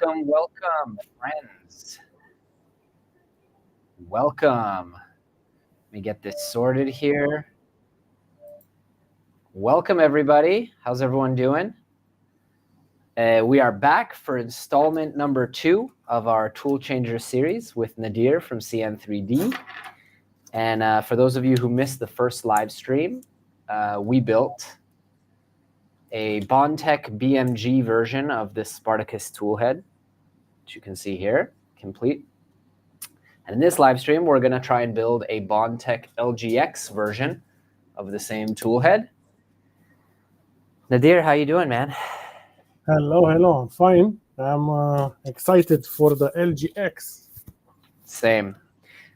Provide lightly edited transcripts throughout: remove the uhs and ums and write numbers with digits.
Welcome, welcome, friends. Welcome. Let me get this sorted here. Welcome, everybody. How's everyone doing? We are back for installment number 2 of our Toolchanger series with Nadir from CN3D. And for those of you who missed the first live stream, we built a BondTech BMG version of this Spartacus toolhead, which you can see here, complete. And in this live stream, we're going to try and build a BondTech LGX version of the same toolhead. Nadir, how you doing, man? Hello. I'm fine. I'm excited for the LGX. Same.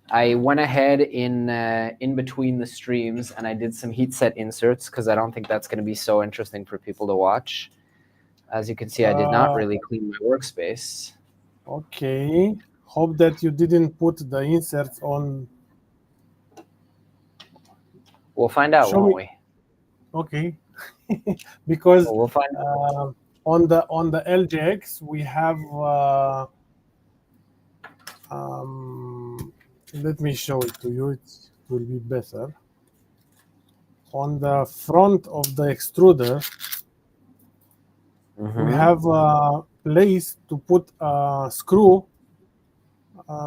I went ahead in between the streams and I did some heat set inserts because I don't think that's going to be so interesting for people to watch. As you can see, I did not really clean my workspace. Okay. Hope that you didn't put the inserts on. We'll find out, won't we? Okay. Because we'll find out. on the LGX we have let me show it to you. It will be better. On the front of the extruder, we have a place to put a screw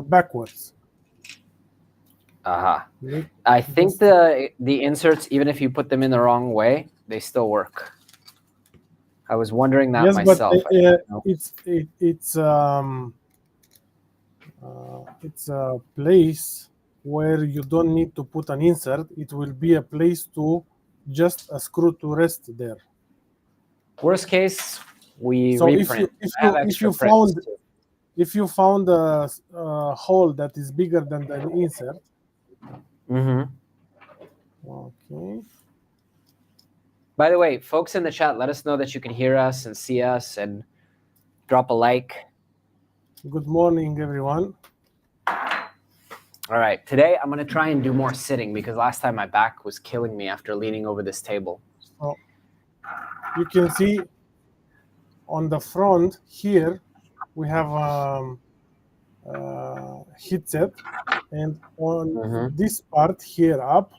backwards. I think the inserts, even if you put them in the wrong way, they still work. I was wondering that myself. It's a place where you don't need to put an insert. It will be a place to just a screw to rest there. Worst case, we reprint. If you found a hole that is bigger than the insert. Okay. By the way, folks in the chat, let us know that you can hear us and see us, and drop a like. Good morning, everyone. All right, today I'm going to try and do more sitting because last time my back was killing me after leaning over this table. So you can see on the front here, we have heat set, and on this part here up,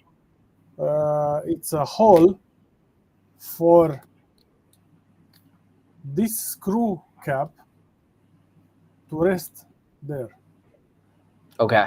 it's a hole for this screw cap to rest there. Okay.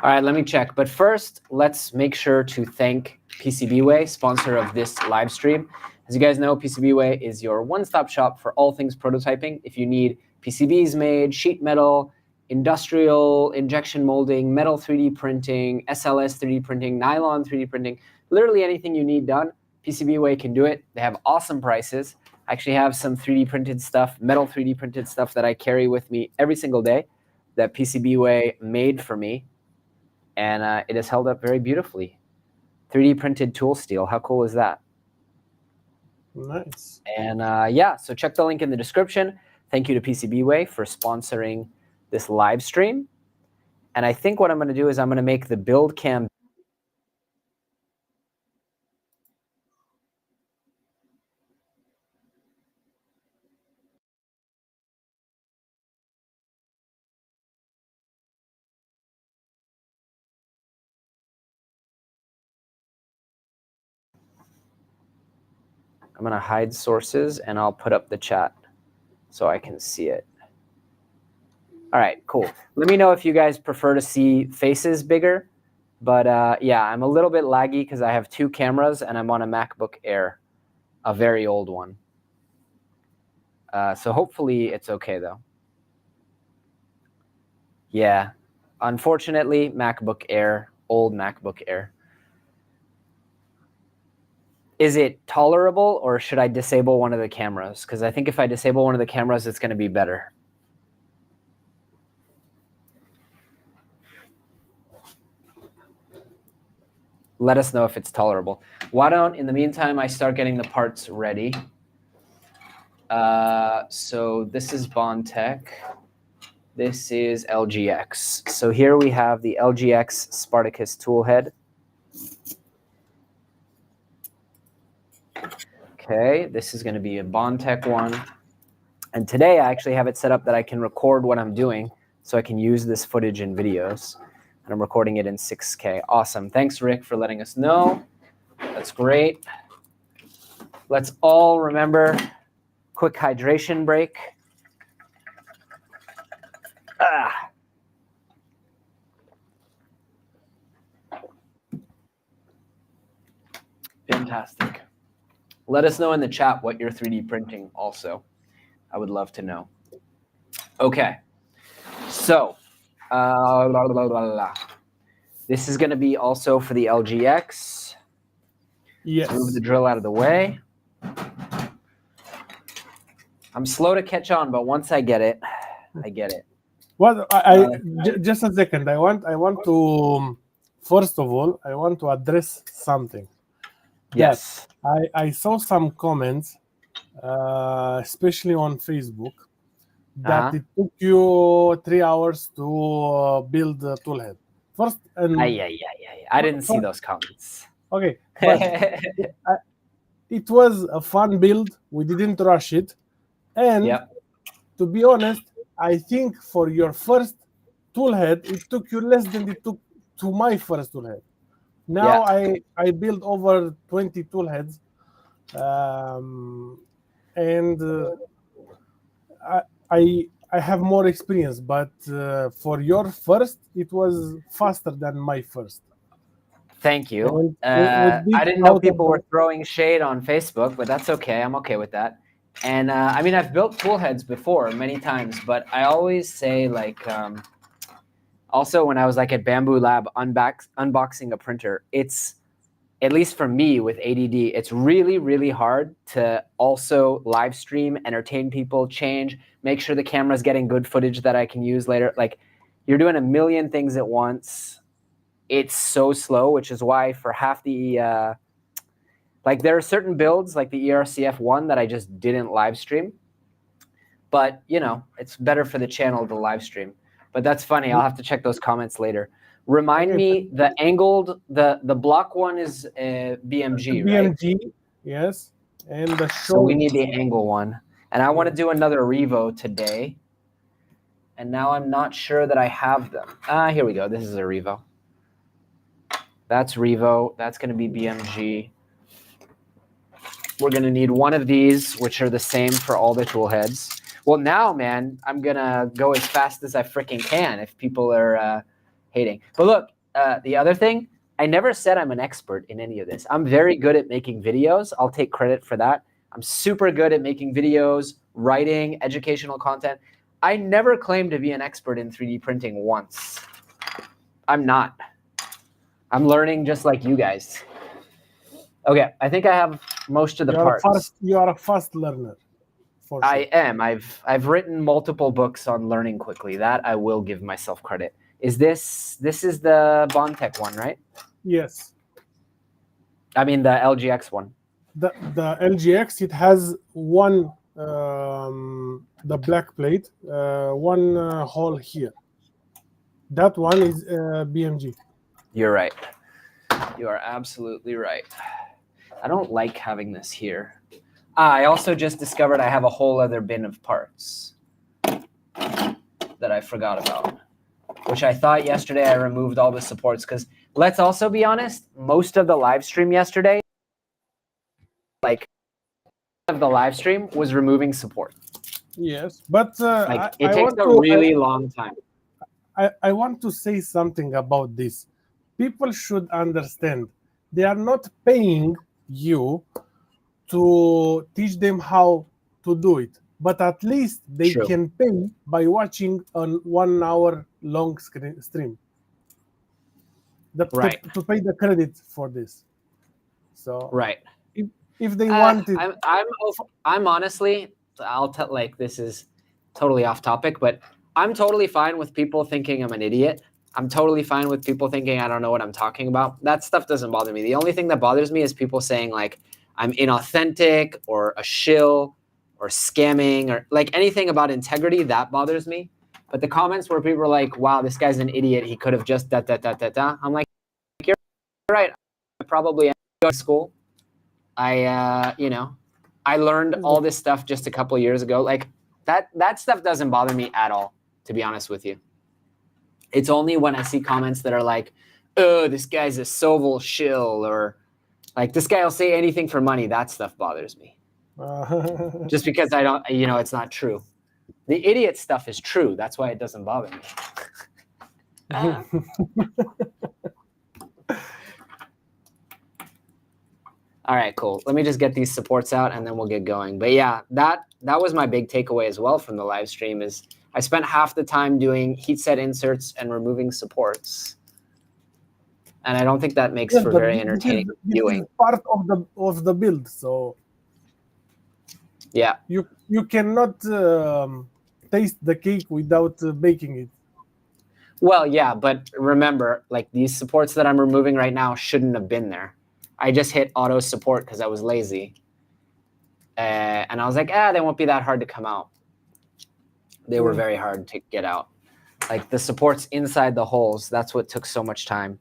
All right, let me check. But first, let's make sure to thank PCBWay, sponsor of this live stream. As you guys know, PCBWay is your one-stop shop for all things prototyping. If you need PCBs made, sheet metal, industrial injection molding, metal 3D printing, SLS 3D printing, nylon 3D printing, literally anything you need done, PCBWay can do it. They have awesome prices. I actually have some 3D printed stuff, metal 3D printed stuff that I carry with me every single day that PCBWay made for me. And it has held up very beautifully. 3D printed tool steel. How cool is that? Nice. And yeah, so check the link in the description. Thank you to PCBWay for sponsoring this live stream. And I think what I'm going to do is I'm going to make the build cam. I'm going to hide sources, and I'll put up the chat so I can see it. All right, cool. Let me know if you guys prefer to see faces bigger. But yeah, I'm a little bit laggy because I have 2 cameras, and I'm on a MacBook Air, a very old one. So hopefully it's okay, though. Yeah, unfortunately, MacBook Air, old MacBook Air. Is it tolerable, or should I disable one of the cameras? Because I think if I disable one of the cameras, it's going to be better. Let us know if it's tolerable. Why don't, in the meantime, I start getting the parts ready. So this is BondTech. This is LGX. So here we have the LGX Spartacus toolhead. Okay, this is going to be a BondTech one. And today I actually have it set up that I can record what I'm doing so I can use this footage in videos. And I'm recording it in 6K. Awesome. Thanks, Rick, for letting us know. That's great. Let's all remember, quick hydration break. Fantastic. Let us know in the chat what you're 3D printing also. I would love to know. Okay. So, this is going to be also for the LGX. Yes. Move the drill out of the way. I'm slow to catch on, but once I get it, I get it. Well, just a second. I want to first of all, I want to address something. Yes. I saw some comments, especially on Facebook, that it took you 3 hours to build the Toolhead. First, and I didn't see those comments. Okay, but it was a fun build. We didn't rush it, and to be honest, I think for your first Toolhead, it took you less than it took to my first Toolhead. Now I built over 20 Toolheads, and I have more experience. But for your first, it was faster than my first. Thank you. I didn't know people were throwing shade on Facebook, but that's okay. I'm okay with that. And I mean, I've built Toolheads before many times, but I always say like, also when I was like at Bamboo Lab unboxing a printer, it's, at least for me with ADD, it's really, really hard to also live stream, entertain people, change, make sure the camera's getting good footage that I can use later. Like you're doing a million things at once. It's so slow, which is why for half the, like there are certain builds like the ERCF1 that I just didn't live stream. But, you know, it's better for the channel to live stream. But that's funny. I'll have to check those comments later. Remind me, the angled, the block one is BMG, right? BMG, yes. And the so we need the angle one. And I want to do another Revo today. And now I'm not sure that I have them. Here we go. This is a Revo. That's Revo. That's going to be BMG. We're going to need one of these, which are the same for all the tool heads. Well, now, man, I'm going to go as fast as I freaking can if people are hating. But look, the other thing, I never said I'm an expert in any of this. I'm very good at making videos. I'll take credit for that. I'm super good at making videos, writing, educational content. I never claimed to be an expert in 3D printing once. I'm not. I'm learning just like you guys. Okay, I think I have most of the parts. You are a fast learner. For sure. I am. I've written multiple books on learning quickly. That I will give myself credit. Is this is the BondTech one, right? Yes. I mean the LGX one. The LGX, it has one the black plate, one hole here. That one is BMG. You're right. You are absolutely right. I don't like having this here. I also just discovered I have a whole other bin of parts that I forgot about, which I thought yesterday I removed all the supports because let's also be honest, most of the live stream yesterday, like of the live stream was removing support. Yes, but like it takes a really long time. I want to say something about this. People should understand they are not paying you to teach them how to do it, but at least they can pay by watching a 1 hour long stream. To pay the credit for this. So if they want it, I'm honestly, I'll tell, like, this is totally off topic, but I'm totally fine with people thinking I'm an idiot. I'm totally fine with people thinking I don't know what I'm talking about. That stuff doesn't bother me. The only thing that bothers me is people saying like I'm inauthentic or a shill or scamming or like anything about integrity. That bothers me. But the comments where people are like, wow, this guy's an idiot. He could have just da. I'm like, you're right. I probably am going to school. I, you know, I learned all this stuff just a couple of years ago. Like That stuff doesn't bother me at all, to be honest with you. It's only when I see comments that are like, oh, this guy's a Sovol shill, or like this guy will say anything for money. That stuff bothers me. Just because I don't, it's not true. The idiot stuff is true. That's why it doesn't bother me. All right, cool. Let me just get these supports out and then we'll get going. But yeah, that was my big takeaway as well from the live stream is I spent half the time doing heat set inserts and removing supports. And I don't think that makes for very entertaining viewing. This is part of the build, so yeah. You cannot taste the cake without baking it. Well, yeah, but remember, like these supports that I'm removing right now shouldn't have been there. I just hit auto support because I was lazy. And I was like, they won't be that hard to come out. They were very hard to get out. Like the supports inside the holes, that's what took so much time.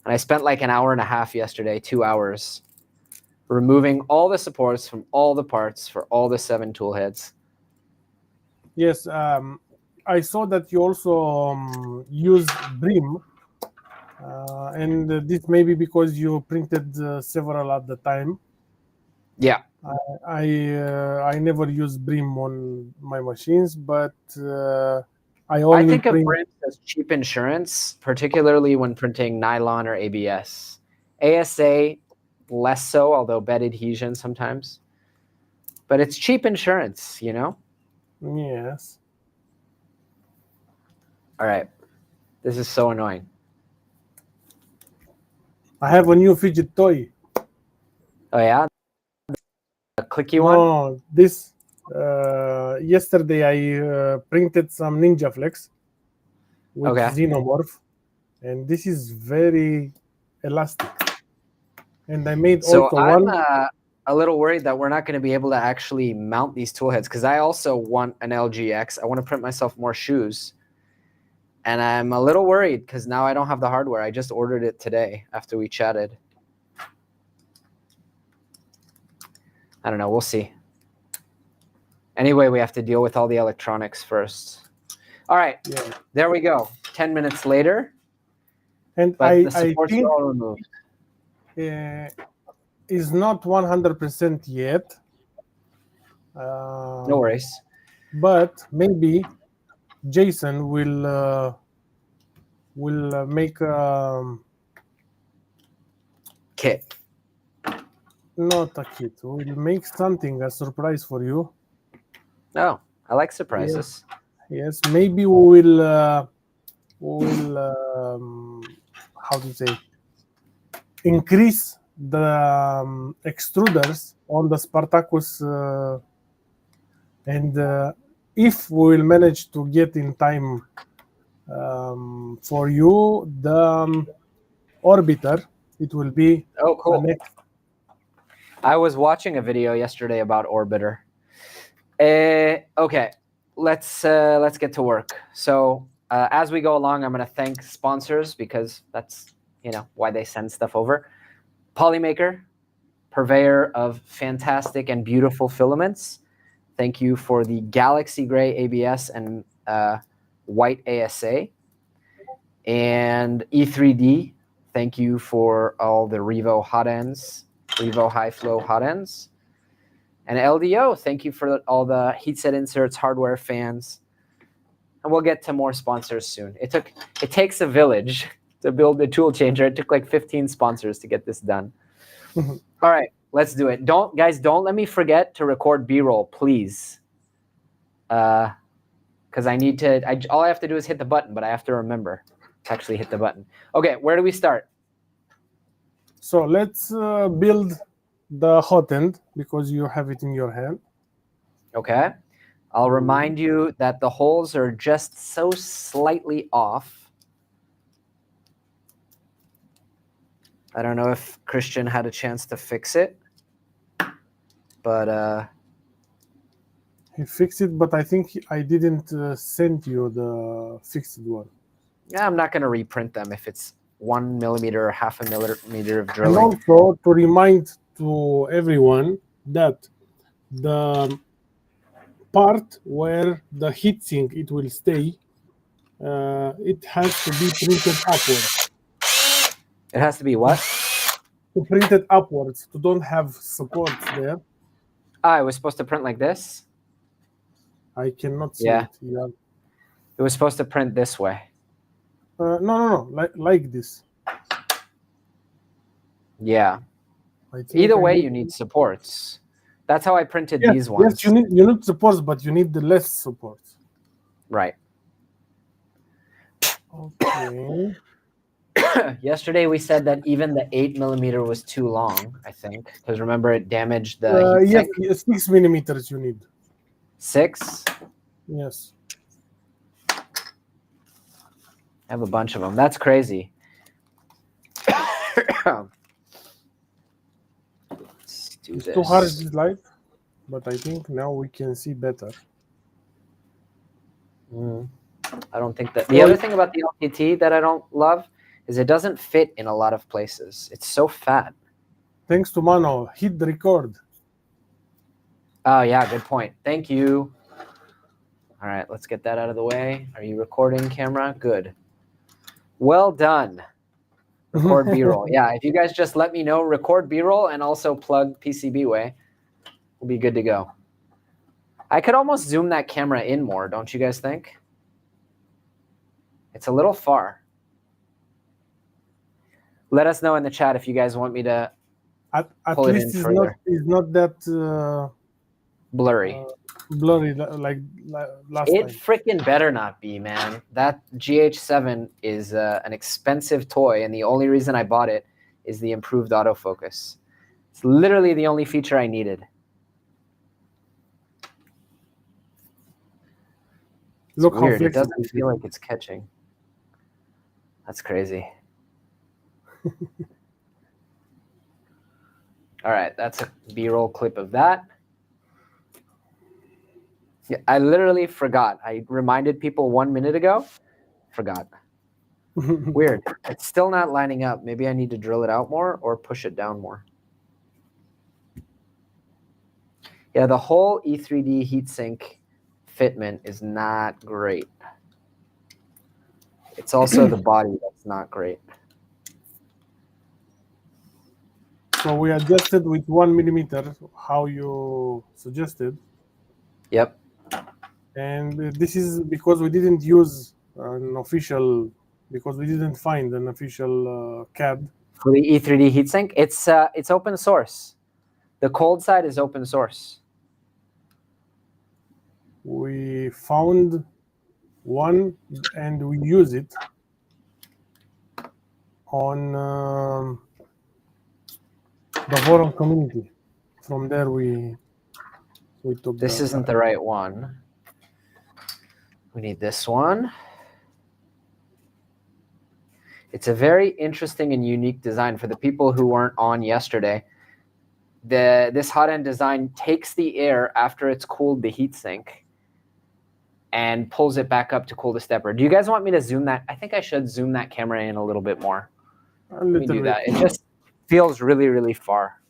And I spent like an hour and a half yesterday, 2 hours, removing all the supports from all the parts for all the 7 tool heads. Yes, I saw that you also use Brim. And this may be because you printed several at the time. Yeah. I never use Brim on my machines, but I think of Brim as cheap insurance, particularly when printing nylon or ABS. ASA, less so, although bed adhesion sometimes. But it's cheap insurance, Yes. All right. This is so annoying. I have a new fidget toy. Oh, yeah? A clicky one? No, this, yesterday I printed some Ninja Flex with Xenomorph, and this is very elastic. And I made also I'm a little worried that we're not going to be able to actually mount these tool heads because I also want an LGX. I want to print myself more shoes. And I'm a little worried because now I don't have the hardware. I just ordered it today after we chatted. I don't know. We'll see. Anyway, we have to deal with all the electronics first. All right. Yeah. There we go. 10 minutes later. And the supports are all removed. Is not 100% yet. No worries. But maybe Jason will make a kit. Not a kit. We'll make something, a surprise for you. Oh, I like surprises. Yes, maybe we will how to say, increase the extruders on the Spartacus, and if we will manage to get in time for you the orbiter, it will be cool. I was watching a video yesterday about orbiter. Okay, let's get to work. So as we go along, I'm going to thank sponsors because that's why they send stuff over. Polymaker, purveyor of fantastic and beautiful filaments. Thank you for the Galaxy Gray ABS and white ASA. And E3D, thank you for all the Revo hot ends, Revo high flow hot ends. And LDO, thank you for all the heat set inserts, hardware, fans. And we'll get to more sponsors soon. It takes a village to build the Toolchanger. It took like 15 sponsors to get this done. All right, let's do it. Don't let me forget to record B-roll, please. Because I need to. All I have to do is hit the button, but I have to remember to actually hit the button. Okay, where do we start? So let's build the hot end because you have it in your hand. Okay. I'll remind you that the holes are just so slightly off. I don't know if Christian had a chance to fix it, but he fixed it, but I think I didn't send you the fixed one. Yeah, I'm not going to reprint them if it's 1 millimeter or half a millimeter of drilling. And also to remind to everyone that the part where the heatsink it will stay, it has to be printed upwards. It has to be what? To print it upwards, to don't have supports there. Ah, it was supposed to print like this? I cannot see Yeah. it. Yeah. It was supposed to print this way. No, like this. Yeah. Either way, you need supports. That's how I printed these ones. Yes, you need supports, but you need the less supports. Right. Okay. Yesterday we said that even the 8mm was too long, I think, because remember it damaged the Yes, heatsink. 6 millimeters you need. 6? Yes. I have a bunch of them. That's crazy. Let's do It's this. too hard this light, but I think now we can see better. I don't think that. The other thing about the LTT that I don't love is it doesn't fit in a lot of places. It's so fat. Thanks to Mano, hit the record. Oh, yeah, good point. Thank you. All right, let's get that out of the way. Are you recording, camera? Good. Well done. Record B-roll. Yeah, if you guys just let me know, record B-roll and also plug PCBWay, we'll be good to go. I could almost zoom that camera in more, don't you guys think? It's a little far. Let us know in the chat if you guys want me to at pull it least in further. It's not that blurry. Blurry like last time. It freaking better not be, man. That GH7 is an expensive toy, and the only reason I bought it is the improved autofocus. It's literally the only feature I needed. It's Look weird. how It doesn't feel like it's catching. That's crazy. All right, that's a B-roll clip of that. Yeah, I literally forgot. I reminded people 1 minute ago. Forgot. Weird. It's still not lining up. Maybe I need to drill it out more or push it down more. Yeah, the whole E3D heatsink fitment is not great. It's also the body that's not great. So we adjusted with 1 millimeter, how you suggested. Yep. And this is because we didn't use an official, because we didn't find an official CAD. For the E3D heatsink, it's open source. The cold side is open source. We found one and we use it on the Voron community. From there we took this isn't the right one. We need this one. It's a very interesting and unique design for the people who weren't on yesterday. This hot end design takes the air after it's cooled the heatsink and pulls it back up to cool the stepper. Do you guys want me to zoom that? I think I should zoom that camera in a little bit more. Let me do that. It just feels really, really far.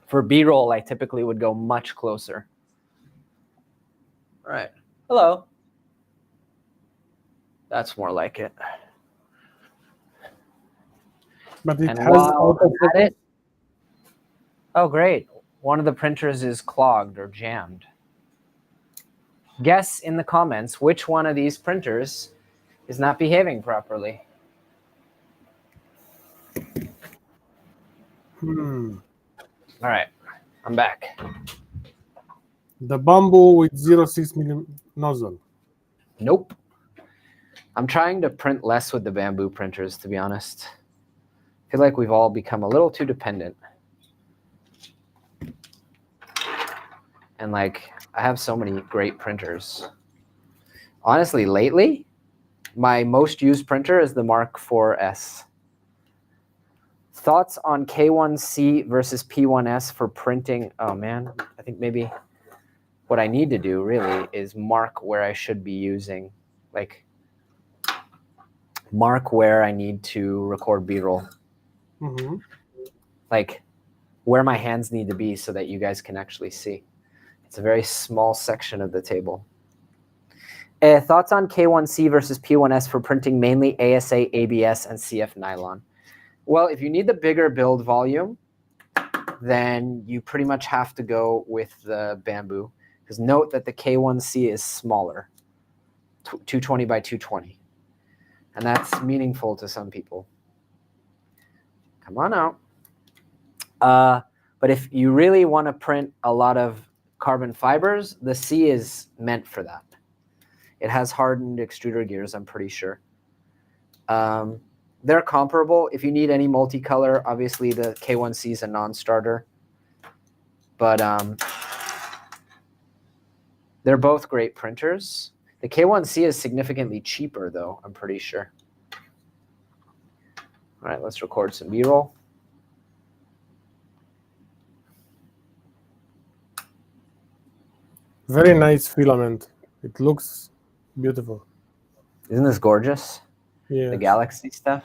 For B-roll, I typically would go much closer. All right. Hello. That's more like it. But it and has while I'm at it, oh, great. One of the printers is clogged or jammed. Guess in the comments which one of these printers is not behaving properly. All right, I'm back. The bamboo with 0.6 mm nozzle. Nope. I'm trying to print less with the bamboo printers, to be honest. I feel like we've all become a little too dependent. And like, I have so many great printers. Honestly, lately, my most used printer is the Mark IV-S. Thoughts on K1C versus P1S for printing? Oh man, I think maybe what I need to do really is mark where I should be using, like mark where I need to record B-roll. Like where my hands need to be so that you guys can actually see. I It's a very small section of the table. Thoughts on K1C versus P1S for printing mainly ASA, ABS, and CF nylon? Well, if you need the bigger build volume, then you pretty much have to go with the bamboo. Because note that the K1C is smaller, 220 by 220. And that's meaningful to some people. Come on out. But if you really want to print a lot of carbon fibers, the C is meant for that. It has hardened extruder gears, I'm pretty sure. They're comparable. If you need any multicolor, obviously the K1C is a non-starter. But they're both great printers. The K1C is significantly cheaper, though, I'm pretty sure. All right, let's record some B-roll. Very nice filament. It looks beautiful. Isn't this gorgeous? Yeah. The Galaxy stuff.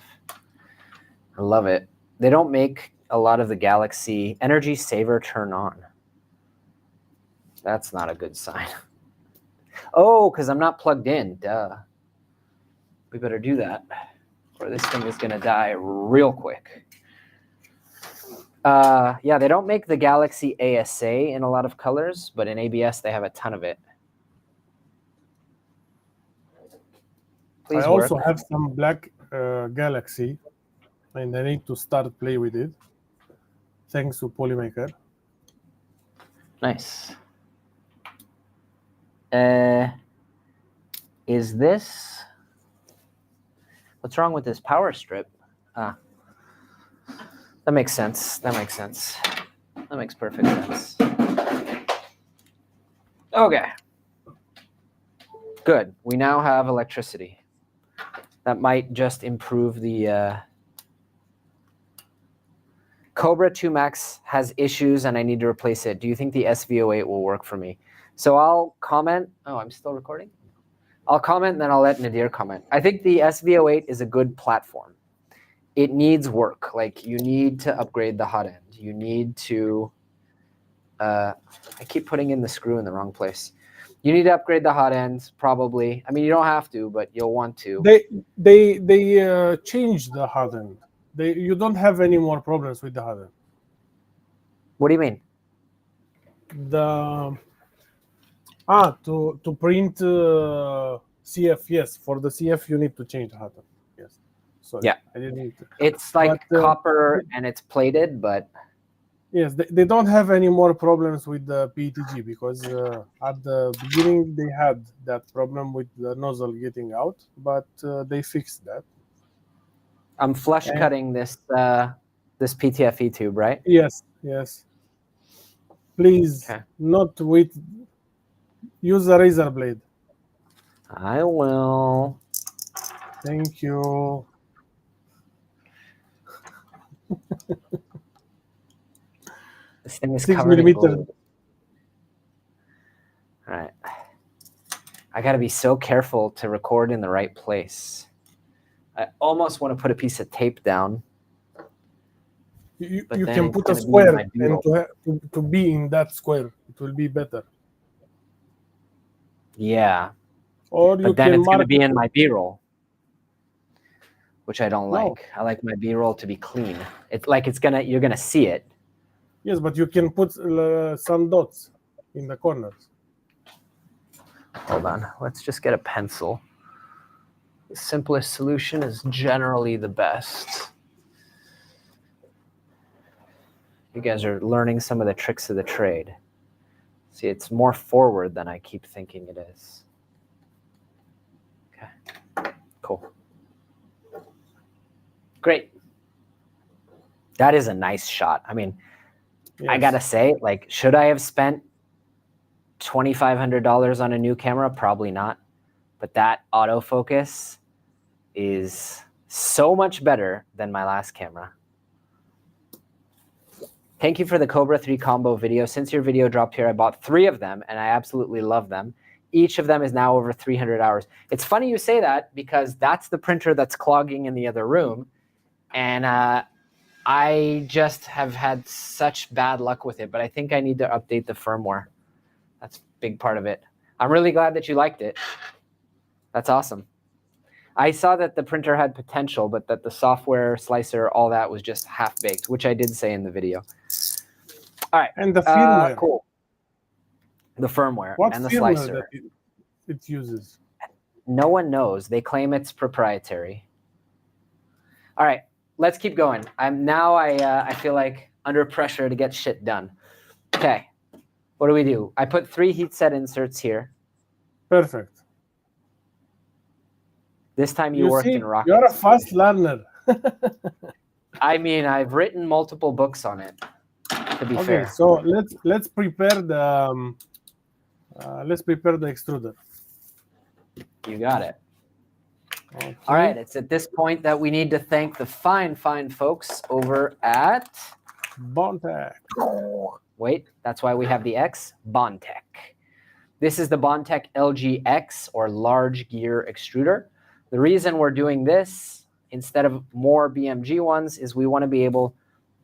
I love it. They don't make a lot of the Galaxy. Energy saver turn on. That's not a good sign. Oh, because I'm not plugged in. Duh. We better do that, or this thing is going to die real quick. Yeah, they don't make the Galaxy ASA in a lot of colors, but in ABS they have a ton of it. Please I work. also have some black Galaxy, and I need to start play with it. Thanks to Polymaker. Nice. Is this... What's wrong with this power strip? Ah. That makes sense. That makes sense. That makes perfect sense. Okay. Good. We now have electricity. That might just improve the... Cobra 2 Max has issues and I need to replace it. Do you think the SV08 will work for me? So I'll comment. Oh, I'm still recording? I'll comment and then I'll let Nadir comment. I think the SV08 is a good platform. It needs work. Like, you need to upgrade the hot end. You need to... I keep putting in the screw in the wrong place. You need to upgrade the hot end, probably. I mean, you don't have to, but you'll want to. They changed the hot end. You don't have any more problems with the hot end. What do you mean? To print CF, yes. For the CF, you need to change the hot end. Yes. Sorry, yeah. I didn't need to. It's like copper and it's plated, but... Yes, they don't have any more problems with the PETG because at the beginning they had that problem with the nozzle getting out, but they fixed that. I'm flush cutting this this PTFE tube, right? Yes, yes. Please, not with... Use a razor blade. I will. Thank you. This thing is 6 covered in millimeter. gold. All right. I got to be so careful to record in the right place. I almost want to put a piece of tape down. You can put a square and to be in that square. It will be better. Yeah. Or but then it's going to be in my B-roll, which I don't like. I like my B-roll to be clean. It's like you're gonna see it. Yes, but you can put some dots in the corners. Hold on. Let's just get a pencil. The simplest solution is generally the best. You guys are learning some of the tricks of the trade. See, it's more forward than I keep thinking it is. Okay, cool. Great. That is a nice shot. I mean, yes. I gotta say, like, should I have spent $2,500 on a new camera? Probably not. But that autofocus is so much better than my last camera. Thank you for the Cobra 3 combo video. Since your video dropped here, I bought 3 of them, and I absolutely love them. Each of them is now over 300 hours. It's funny you say that because that's the printer that's clogging in the other room. And I just have had such bad luck with it, but I think I need to update the firmware. big part of it. I'm really glad that you liked it. That's awesome. I saw that the printer had potential, but that the software, slicer, all that was just half-baked, which I did say in the video. All right. And the firmware. Cool. The firmware What and the firmware slicer. that it uses? No one knows. They claim it's proprietary. All right, let's keep going. I feel like under pressure to get shit done. Okay, what do? I put 3 heat set inserts here. Perfect. This time you worked in rocket. You're a fast learner. I mean, I've written multiple books on it. To be fair. So let's prepare the extruder. You got it. Okay. All right, it's at this point that we need to thank the fine folks over at BondTech. Wait, that's why we have the X, BondTech. This is the BondTech LGX, or large gear extruder. The reason we're doing this instead of more BMG ones is we want to be able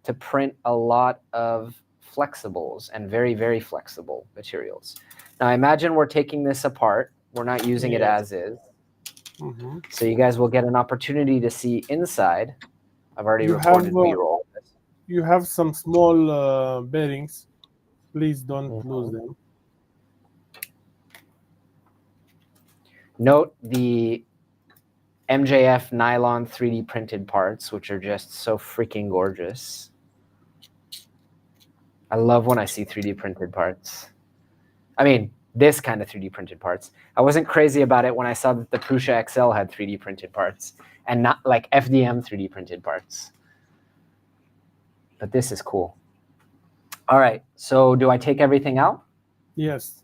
to print a lot of flexibles and very, very flexible materials. Now imagine we're taking this apart. We're not using it as is. Mm-hmm. So you guys will get an opportunity to see inside. I've already recorded B-roll. You have some small bearings. Please don't lose them. Note the MJF nylon 3D printed parts, which are just so freaking gorgeous. I love when I see 3D printed parts. I mean, this kind of 3D printed parts. I wasn't crazy about it when I saw that the Prusa XL had 3D printed parts and not like FDM 3D printed parts. But this is cool. All right, so do I take everything out? Yes.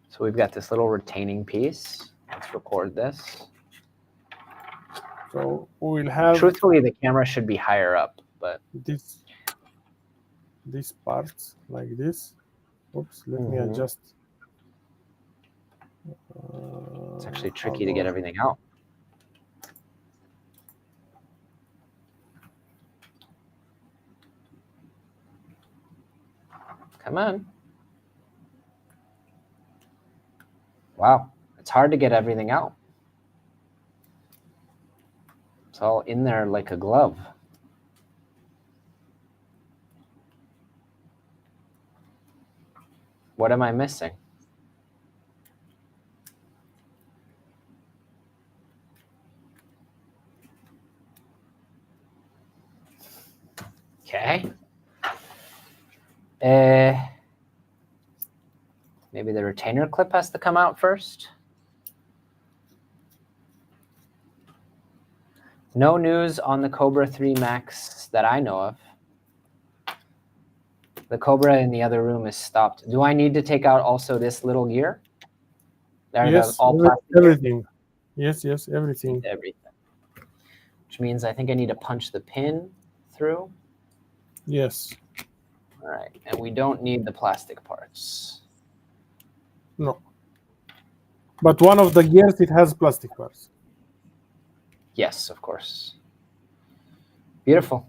So we've got this little retaining piece. Let's record this. So we'll have... Truthfully, the camera should be higher up, but... These parts like this. Oops, let me adjust. It's actually tricky to get everything out. Come on. Wow, it's hard to get everything out. It's all in there like a glove. What am I missing? Okay. Maybe the retainer clip has to come out first. No news on the Cobra 3 Max that I know of. The Cobra in the other room is stopped. Do I need to take out also this little gear? Yes, everything. Yes, everything. Everything. Which means I think I need to punch the pin through. Yes. All right, and we don't need the plastic parts. No. But one of the gears, it has plastic parts. Yes, of course. Beautiful.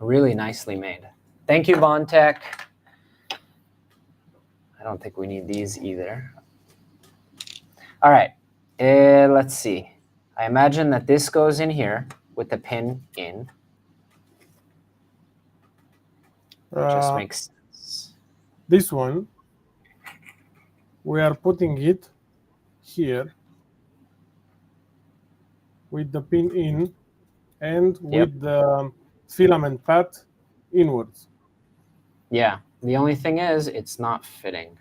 Really nicely made. Thank you, BondTech. I don't think we need these either. All right, let's see. I imagine that this goes in here with the pin in. Just makes sense. This one, we are putting it here with the pin in and with the filament pad inwards. Yeah, the only thing is it's not fitting.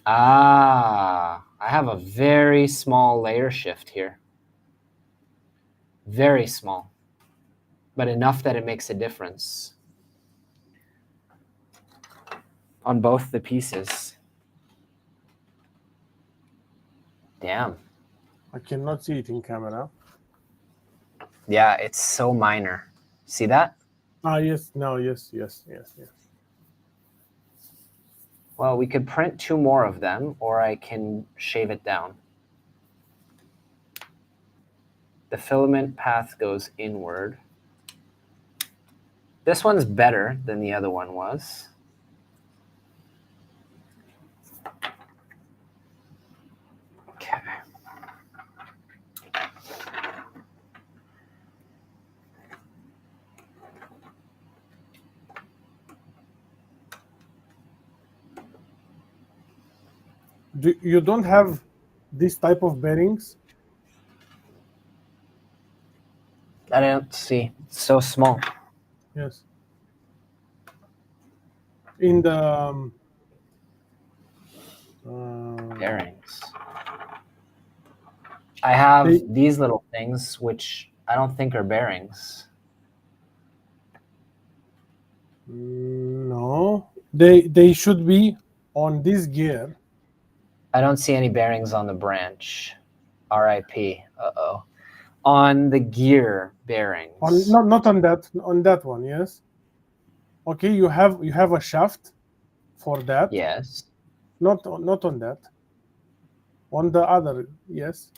Ah, I have a very small layer shift here. Very small, but enough that it makes a difference on both the pieces. Damn. I cannot see it in camera. Yeah, it's so minor. See that? Ah, yes, no, yes. Well, we could print 2 more of them, or I can shave it down. The filament path goes inward. This one's better than the other one was. Okay. You don't have this type of bearings? I don't see. It's so small. Yes. In the bearings. I have these little things, which I don't think are bearings. No, they should be on this gear. I don't see any bearings on the branch. RIP. Uh-oh. On the gear bearings. Not on that one, yes. Okay, you have a shaft for that. Yes. Not on that. On the other, yes.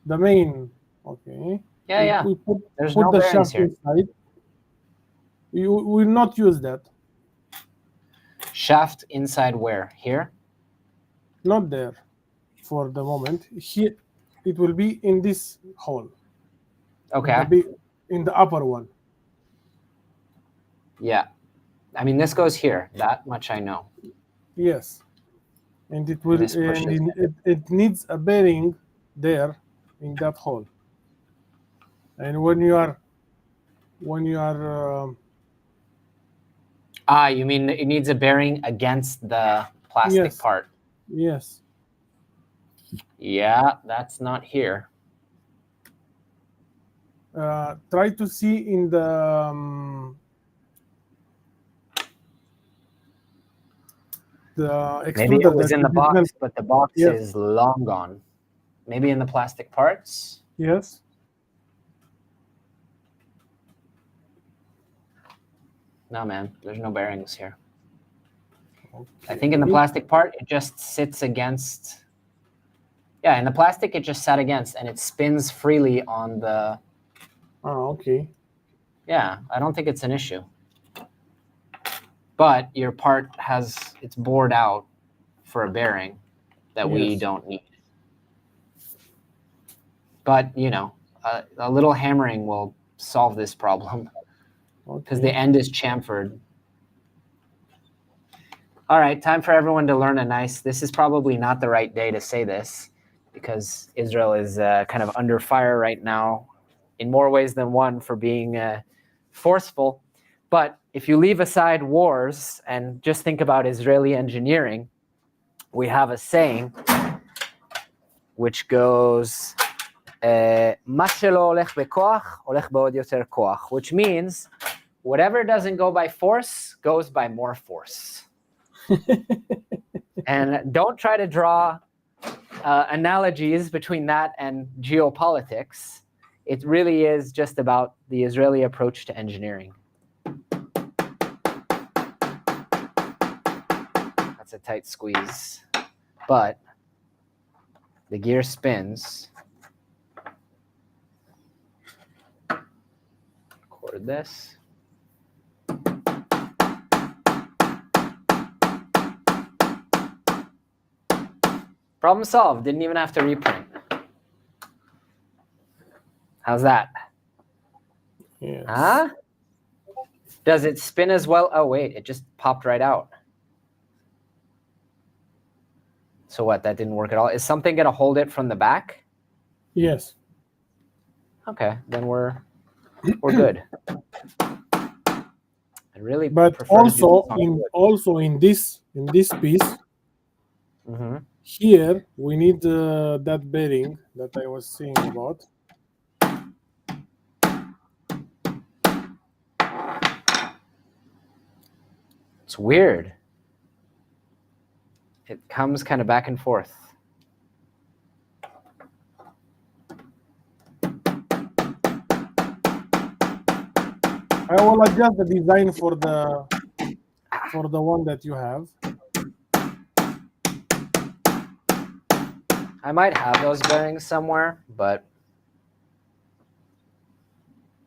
The main, okay. Yeah. We put no the bearings shaft here. inside. You will not use that. Shaft inside where? Here? Not there for the moment. Here, it will be in this hole. Okay. In the upper one. Yeah. I mean, this goes here. That much I know. Yes. And it will, it needs a bearing there in that hole. And when you are you mean it needs a bearing against the plastic part? Yes. Yeah, that's not here. Try to see in the extruder. Maybe it was in the box, but the box is long gone. Maybe in the plastic parts? Yes. No, man, there's no bearings here. Okay. I think in the plastic part, it just sits against. Yeah, in the plastic, it just sat against, and it spins freely on the. Oh, okay. Yeah, I don't think it's an issue. But your part it's bored out for a bearing that we don't need. But, you know, a little hammering will solve this problem because the end is chamfered. All right, time for everyone to learn this is probably not the right day to say this because Israel is kind of under fire right now in more ways than one for being forceful. But if you leave aside wars and just think about Israeli engineering, we have a saying which goes, "Ma shelo olech bekoach, olech beod yoter koach," which means whatever doesn't go by force goes by more force. And don't try to draw analogies between that and geopolitics. It really is just about the Israeli approach to engineering. That's a tight squeeze, but the gear spins. Record this. Problem solved. Didn't even have to reprint. How's that? Yes. Huh? Does it spin as well? Oh, wait, it just popped right out. So what, that didn't work at all? Is something going to hold it from the back? Yes. Okay, then we're good. I really but also in this piece, here we need that bearing that I was saying about. It's weird. It comes kind of back and forth. I will adjust the design for the one that you have. I might have those bearings somewhere, but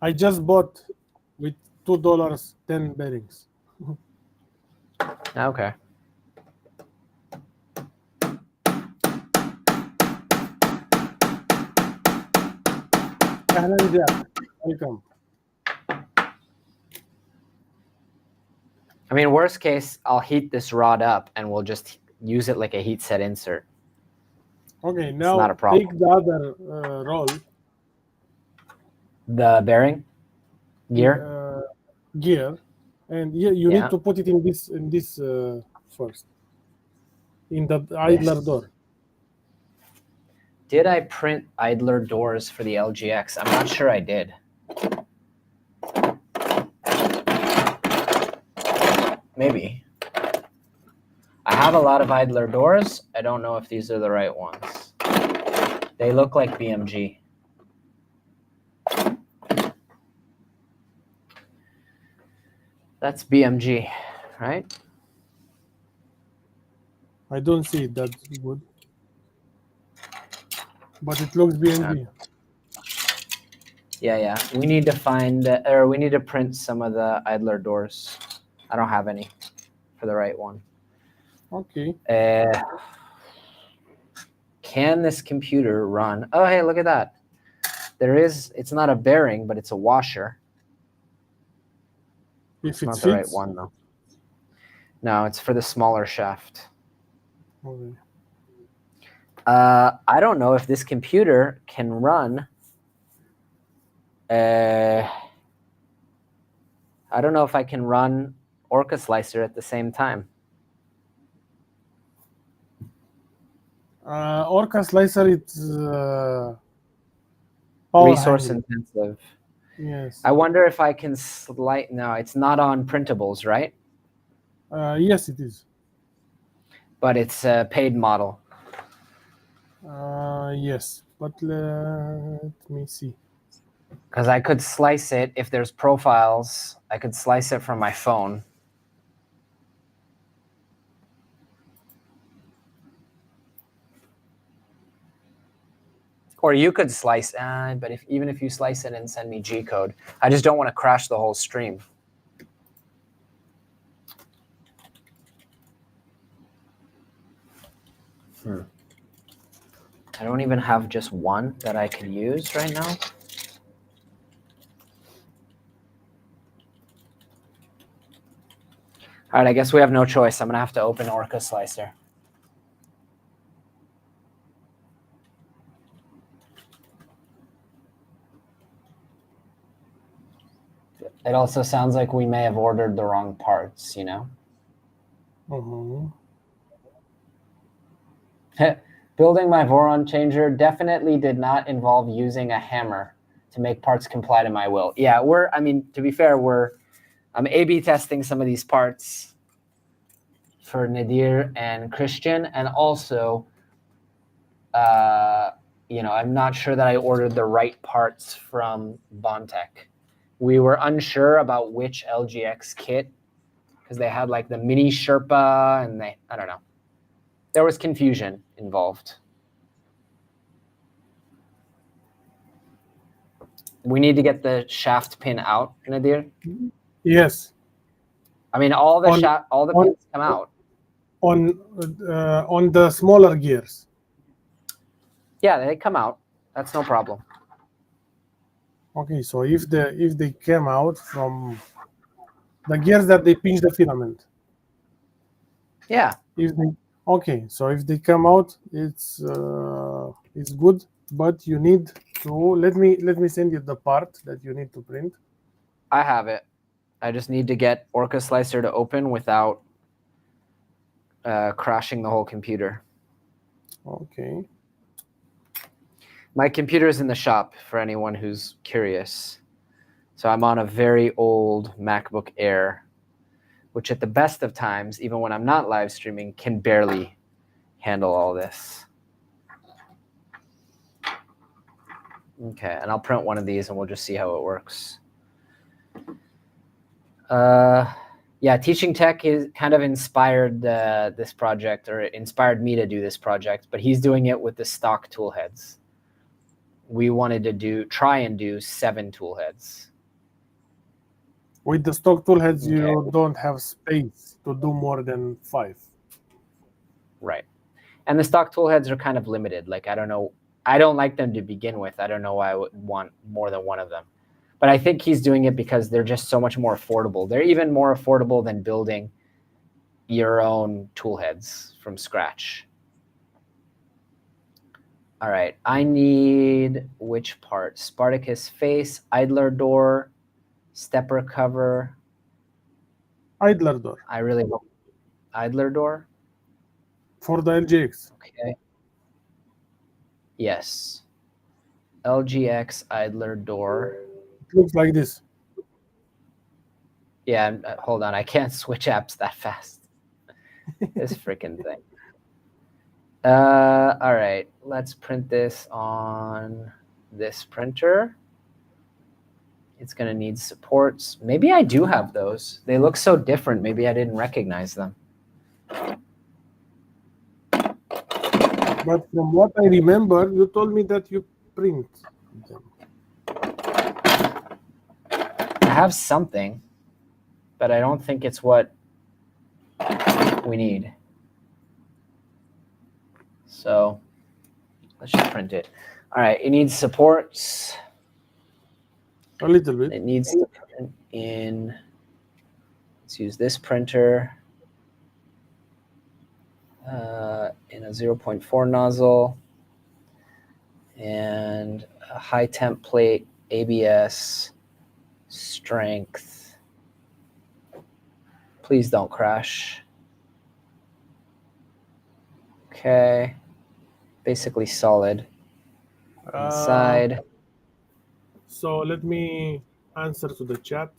I just bought with $2, 10 bearings. Okay. Ahlan Jack, welcome. I mean, worst case, I'll heat this rod up and we'll just use it like a heat set insert. Okay, It's now not a problem. take the other roll. The bearing gear? Gear, and you need to put it in this first, in the idler door. Did I print idler doors for the LGX? I'm not sure I did. Maybe. I have a lot of idler doors. I don't know if these are the right ones. They look like BMG. That's BMG, right? I don't see it that good, but it looks BMG. Yeah. We need to find, or we need to print some of the idler doors. I don't have any for the right one. Okay. Can this computer run? Oh, hey, look at that. It's not a bearing, but it's a washer. If it's not the right one, though. No, it's for the smaller shaft. Okay. I don't know if this computer can run. I don't know if I can run Orca Slicer at the same time. Orca Slicer, it's resource intensive. Yes. I wonder if I can slice. No, it's not on printables, right? Yes, it is. But it's a paid model. Yes, but let me see. Because I could slice it if there's profiles. I could slice it from my phone. Or you could slice, but even if you slice it and send me G code, I just don't want to crash the whole stream. I don't even have just one that I could use right now. All right, I guess we have no choice. I'm going to have to open Orca Slicer. It also sounds like we may have ordered the wrong parts, you know? Building my Voron changer definitely did not involve using a hammer to make parts comply to my will. Yeah, I mean, to be fair, I'm A/B testing some of these parts for Nadir and Christian, and also, I'm not sure that I ordered the right parts from BondTech. We were unsure about which LGX kit because they had like the mini Sherpa, and I don't know. There was confusion involved. We need to get the shaft pin out, Nadir. Yes. I mean, all the pins come out. On the smaller gears. Yeah, they come out. That's no problem. Okay, so if they came out from the gears that they pinch the filament. Yeah. So if they come out, it's good. But you need to let me send you the part that you need to print. I have it. I just need to get Orca Slicer to open without crashing the whole computer. Okay. My computer is in the shop for anyone who's curious. So I'm on a very old MacBook Air, which at the best of times, even when I'm not live streaming, can barely handle all this. Okay, and I'll print one of these and we'll just see how it works. Yeah, teaching tech is kind of inspired this project, or it inspired me to do this project, but he's doing it with the stock tool heads. We wanted to try and do 7 tool heads. With the stock tool heads, you don't have space to do more than 5. Right. And the stock tool heads are kind of limited. Like, I don't know. I don't like them to begin with. I don't know why I would want more than one of them. But I think he's doing it because they're just so much more affordable. They're even more affordable than building your own tool heads from scratch. All right. I need which part? Spartacus face, idler door, stepper cover. Idler door. I really hope idler door. For the LGX. Okay. Yes. LGX idler door. It looks like this. Yeah, hold on. I can't switch apps that fast. This freaking thing. All right. Let's print this on this printer. It's going to need supports. Maybe I do have those. They look so different. Maybe I didn't recognize them. But from what I remember, you told me that you print them. I have something, but I don't think it's what we need. So let's just print it. All right, it needs supports. A little bit. It needs to print in. Let's use this printer in a 0.4 nozzle and a high temp plate, ABS, strength. Please don't crash. Okay. Basically solid. Inside. So let me answer to the chat.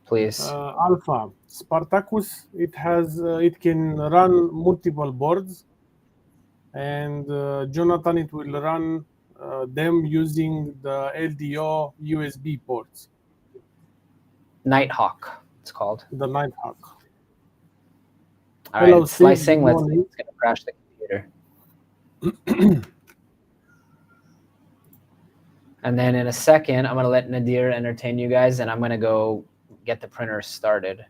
Please. Alpha Spartacus. It has. It can run multiple boards, and Jonathan, it will run them using the LDO USB ports. Nighthawk, it's called. The Nighthawk. All right, it's slicing. Let's see. It's going to crash the computer. And then in a second, I'm going to let Nadir entertain you guys, and I'm going to go get the printer started.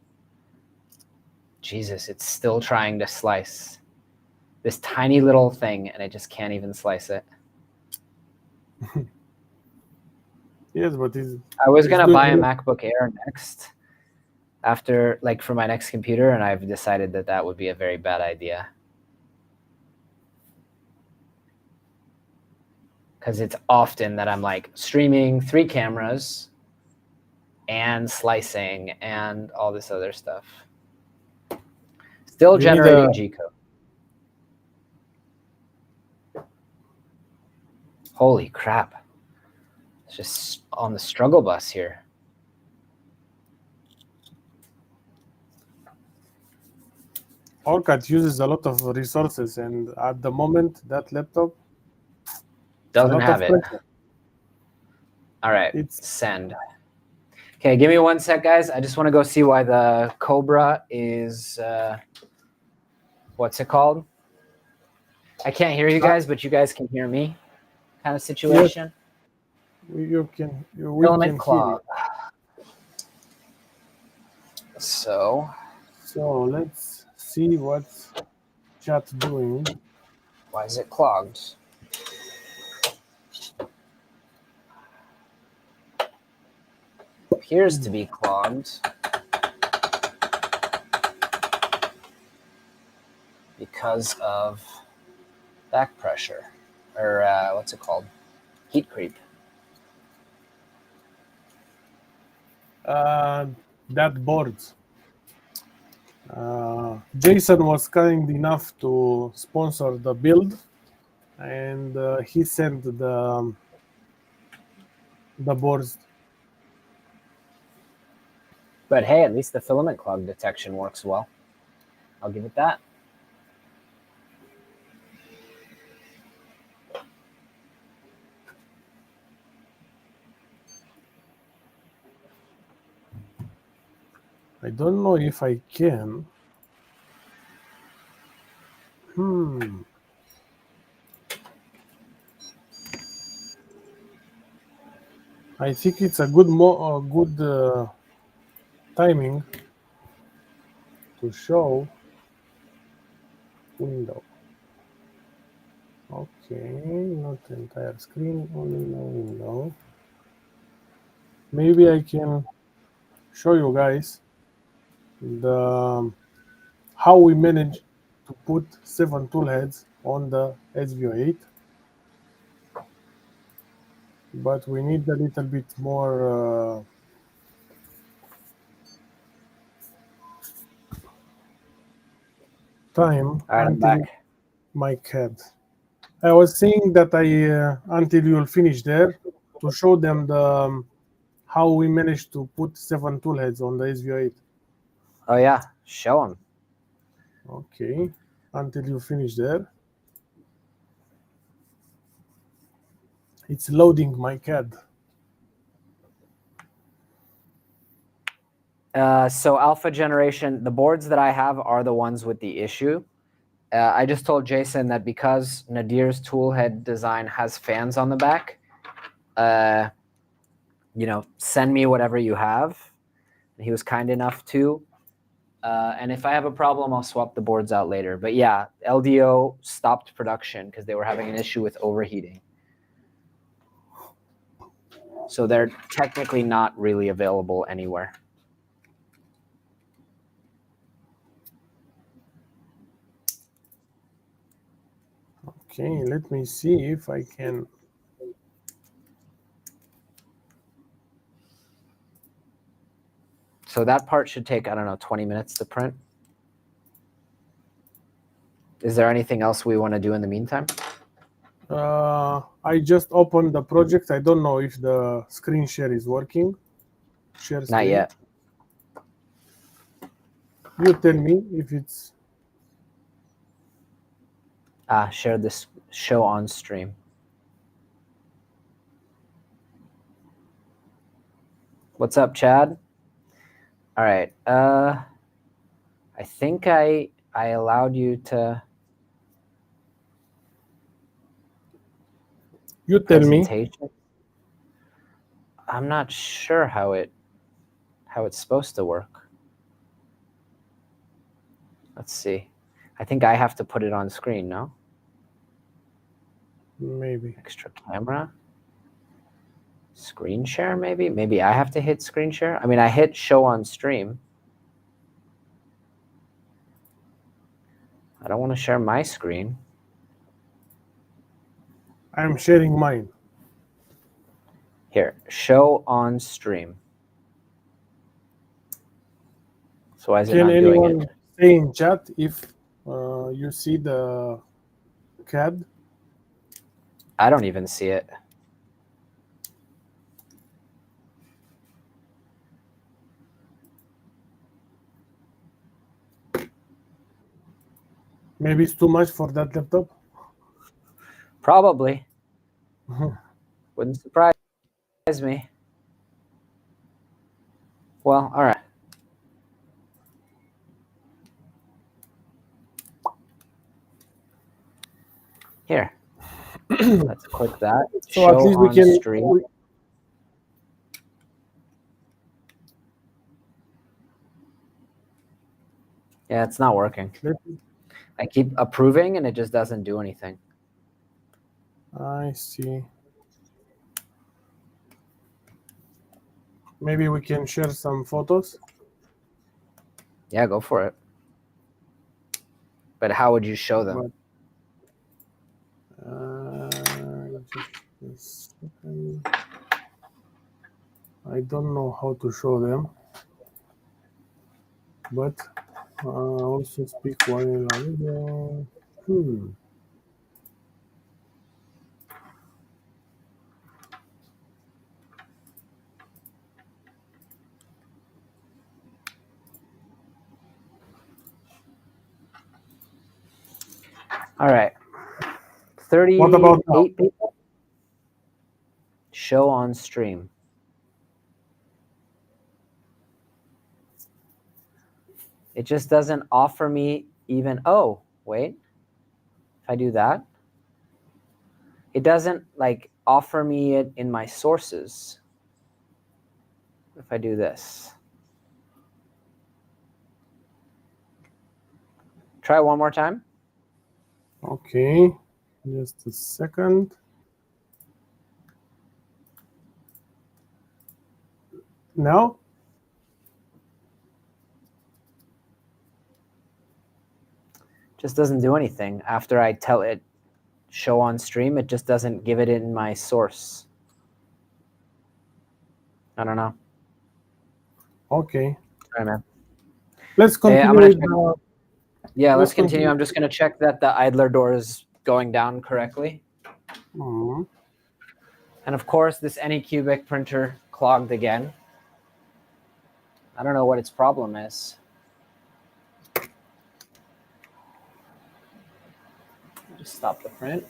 Jesus, it's still trying to slice this tiny little thing, and it just can't even slice it. Yes, but I was going to buy a MacBook Air next after, like, for my next computer, and I've decided that that would be a very bad idea. Because it's often that I'm like streaming 3 cameras and slicing and all this other stuff. Still generating G-code. Holy crap. It's just on the struggle bus here. OrCAD uses a lot of resources, and at the moment, that laptop doesn't have it. All right, send. Okay, give me 1 sec, guys. I just want to go see why the Cobra is, what's it called? I can't hear you guys, but you guys can hear me kind of situation. Yes. You can. Filament clog. So let's see what's chat doing. Why is it clogged? Appears to be clogged because of back pressure, or what's it called? Heat creep. That board. Jason was kind enough to sponsor the build, and he sent the boards. But hey, at least the filament clog detection works well. I'll give it that. I don't know if I can. I think it's a good timing to show window. Okay, not entire screen, only the window. Maybe I can show you guys the how we manage to put 7 tool heads on the SV08, but we need a little bit more time. All right, I'm until back. my CAD. I was saying that until you'll finish there, to show them the how we managed to put 7 tool heads on the SV08. Oh yeah, show them. Okay, until you finish there. It's loading my CAD. So alpha generation, the boards that I have are the ones with the issue. I just told Jason that because Nadir's toolhead design has fans on the back, you know, send me whatever you have. He was kind enough to. And if I have a problem, I'll swap the boards out later. But yeah, LDO stopped production because they were having an issue with overheating. So they're technically not really available anywhere. Okay, let me see if I can. So that part should take, I don't know, 20 minutes to print. Is there anything else we want to do in the meantime? I just opened the project. I don't know if the screen share is working. Share screen. Not yet. You tell me if it's... Share this show on stream. What's up, Chad? All right. I think I allowed you to... You tell me. I'm not sure how it's supposed to work. Let's see. I think I have to put it on screen, no? Maybe. Extra camera. Screen share, maybe? Maybe I have to hit screen share? I mean, I hit show on stream. I don't want to share my screen. I'm sharing mine. Here, show on stream. So why is it not doing it? Can anyone say in chat if you see the CAD? I don't even see it. Maybe it's too much for that laptop? Probably. Wouldn't surprise me. Well, all right. Here. Let's click that. So show at least we can... stream. Yeah, it's not working. I keep approving and it just doesn't do anything. I see. Maybe we can share some photos? Yeah, go for it. But how would you show them? Just a second. I don't know how to show them, but also speak while audio. All right. 38 What about now? people? Show on stream. It just doesn't offer me even, oh, wait. If I do that, it doesn't like offer me it in my sources. If I do this. Try one more time. Okay, just a second. Now? Just doesn't do anything. After I tell it show on stream, it just doesn't give it in my source. I don't know. Okay. All right, man. Let's continue. Let's continue. I'm just going to check that the idler door is going down correctly. Mm-hmm. And of course, this Anycubic printer clogged again. I don't know what its problem is. Just stop the print.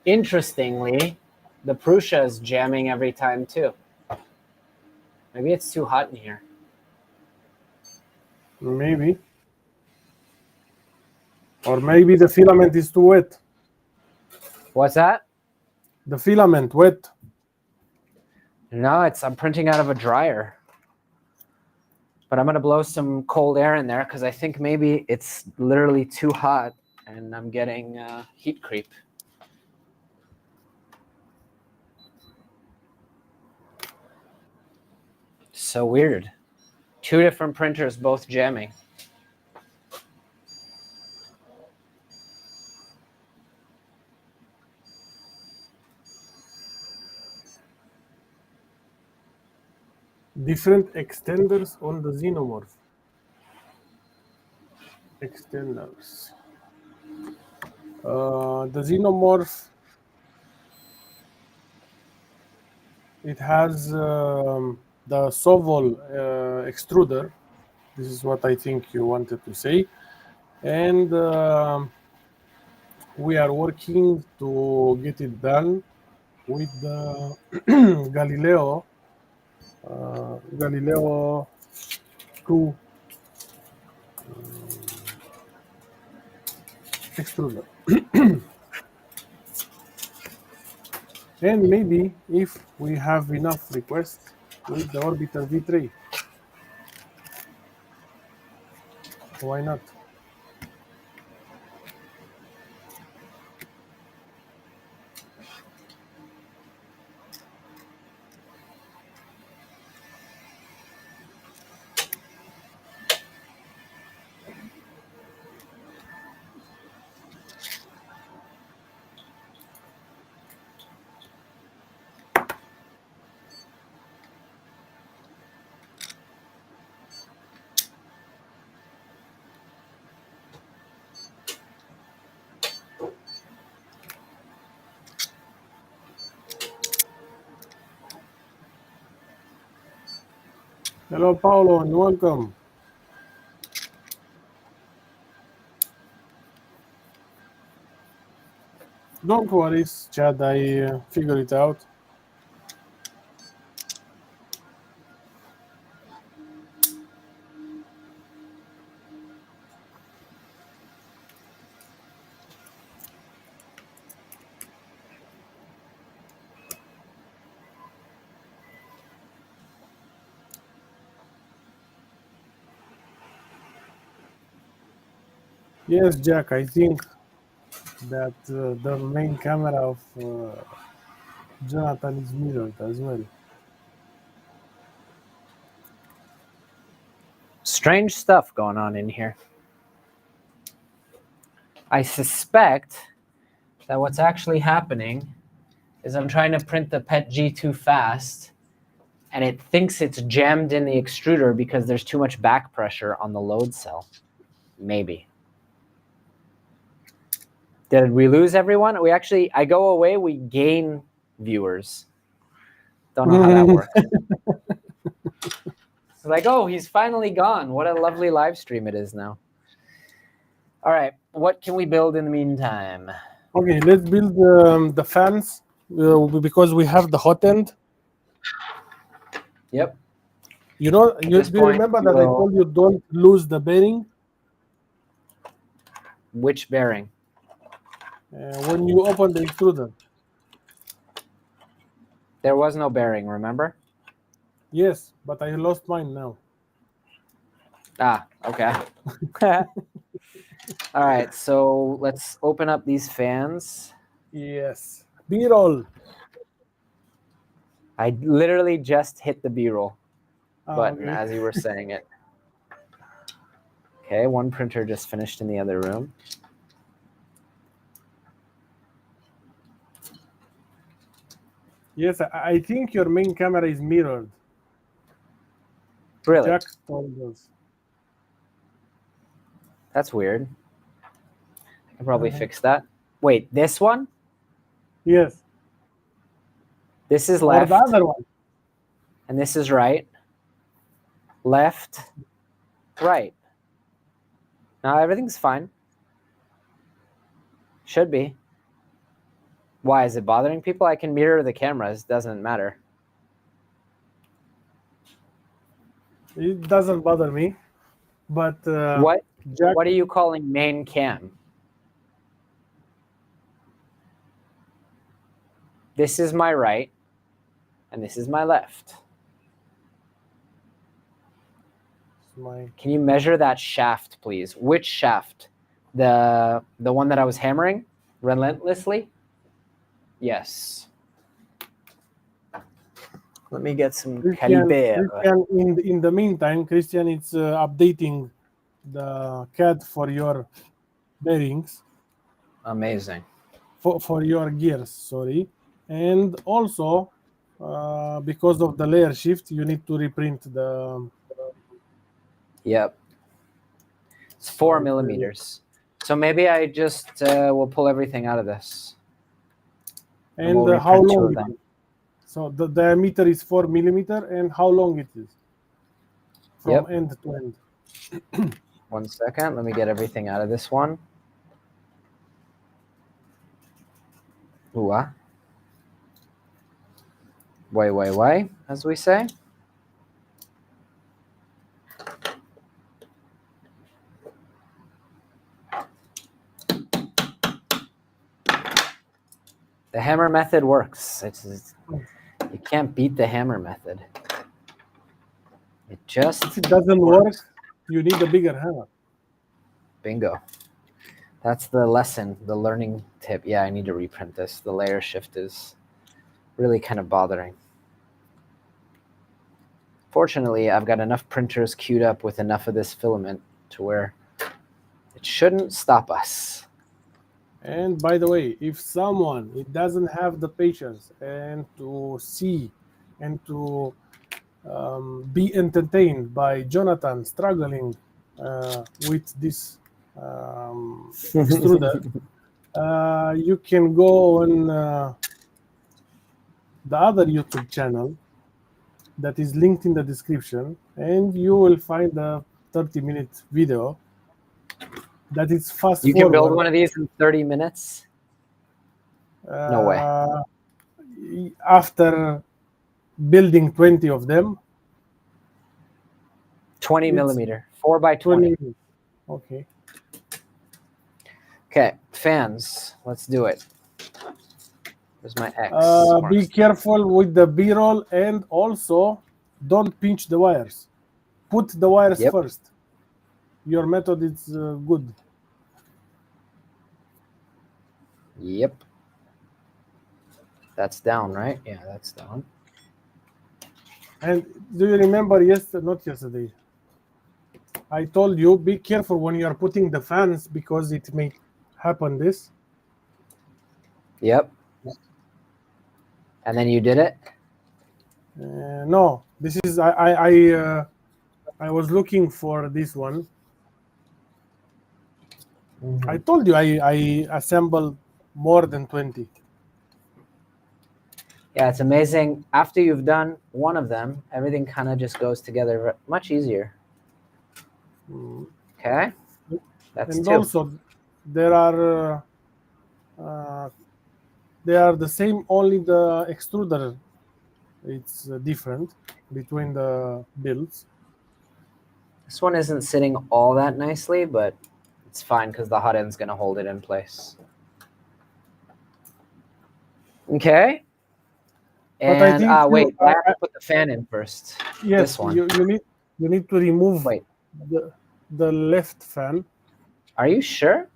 Interestingly, the Prusa is jamming every time too. Maybe it's too hot in here. Maybe. Or maybe the filament is too wet. What's that? The filament wet. No, I'm printing out of a dryer. But I'm going to blow some cold air in there because I think maybe it's literally too hot and I'm getting heat creep. So weird. Two different printers both jamming. Different extenders on the xenomorph. Extenders. The xenomorph, it has the Sovol extruder. This is what I think you wanted to say. And we are working to get it done with the Galileo 2 extruder. And maybe if we have enough requests with the Orbiter V3. Why not? Hello, Paolo, and welcome. Don't worry, Chad, I figured it out. Yes, Jack, I think that the main camera of Jonathan is mirrored as well. Strange stuff going on in here. I suspect that what's actually happening is I'm trying to print the PETG too fast, and it thinks it's jammed in the extruder because there's too much back pressure on the load cell. Maybe. Did we lose everyone? I go away, we gain viewers. Don't know how that works. It's like, oh, he's finally gone. What a lovely live stream it is now. All right, what can we build in the meantime? Okay, let's build the fans because we have the hot end. Yep. You know, you remember that I told you don't lose the bearing? Which bearing? When you open the extruder. There was no bearing, remember? Yes, but I lost mine now. Ah, okay. All right, so let's open up these fans. Yes. B-roll. I literally just hit the B-roll button Okay. as you were saying it. Okay, one printer just finished in the other room. Yes, I think your main camera is mirrored. Really? Jack told us. That's weird. I can probably fix that. Wait, this one? Yes. This is Or left. the other one. And this is right. Left. Right. Now everything's fine. Should be. Why? Is it bothering people? I can mirror the cameras. Doesn't matter. It doesn't bother me. But What Jack, are you calling main cam? This is my right, and this is my left. Can you measure that shaft, please? Which shaft? The one that I was hammering relentlessly? Yes. Let me get some caliber. Christian, in the meantime, Christian is updating the CAD for your bearings. Amazing. For your gears, sorry. And also, because of the layer shift, you need to reprint the... Yep. It's 4 millimeters. So maybe I just will pull everything out of this. And we'll how reprint 2 long of it them. is? So the diameter is 4 millimeter, and how long it is? From end to end. 1 second. Let me get everything out of this one. Ooh, Way, as we say. The hammer method works. You can't beat the hammer method. It just If it doesn't work, you need a bigger hammer. Bingo. That's the lesson, the learning tip. Yeah, I need to reprint this. The layer shift is really kind of bothering. Fortunately, I've got enough printers queued up with enough of this filament to where it shouldn't stop us. And by the way, if someone it doesn't have the patience and to see and to be entertained by Jonathan struggling with this extruder, you can go on the other YouTube channel that is linked in the description, and you will find a 30-minute video that is fast You forward. can build one of these in 30 minutes? No way. After building 20 of them. 20 millimeter, 4 by 20. Okay. Okay, fans. Let's do it. There's my X. Be careful with the B-roll, and also don't pinch the wires. Put the wires first. Your method is good. Yep. That's down, right? Yeah, that's down. And do you remember not yesterday? I told you, be careful when you are putting the fans because it may happen this. Yep. And then you did it? No, this is I was looking for this one. I told you I assembled more than 20. Yeah, it's amazing. After you've done one of them, everything kind of just goes together much easier. Okay, that's and 2. Also, there are they are the same. Only the extruder, it's different between the builds. This one isn't sitting all that nicely, but it's fine because the hot end's going to hold it in place. Okay. And but I think wait, I have to put the fan in first. Yes, this one. You need to remove the left fan. Are you sure?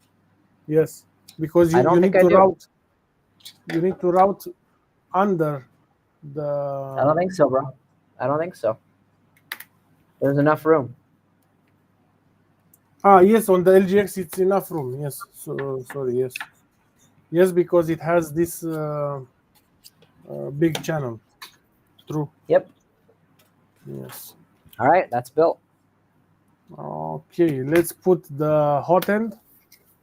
Yes, because I don't you think need I to do. route. You need to route under the. I don't think so, bro. I don't think so. There's enough room. Ah, yes, on the LGX it's enough room. Yes, so sorry. Yes, yes, because it has this big channel. True. Yep. Yes. All right, that's built. Okay, let's put the hot end.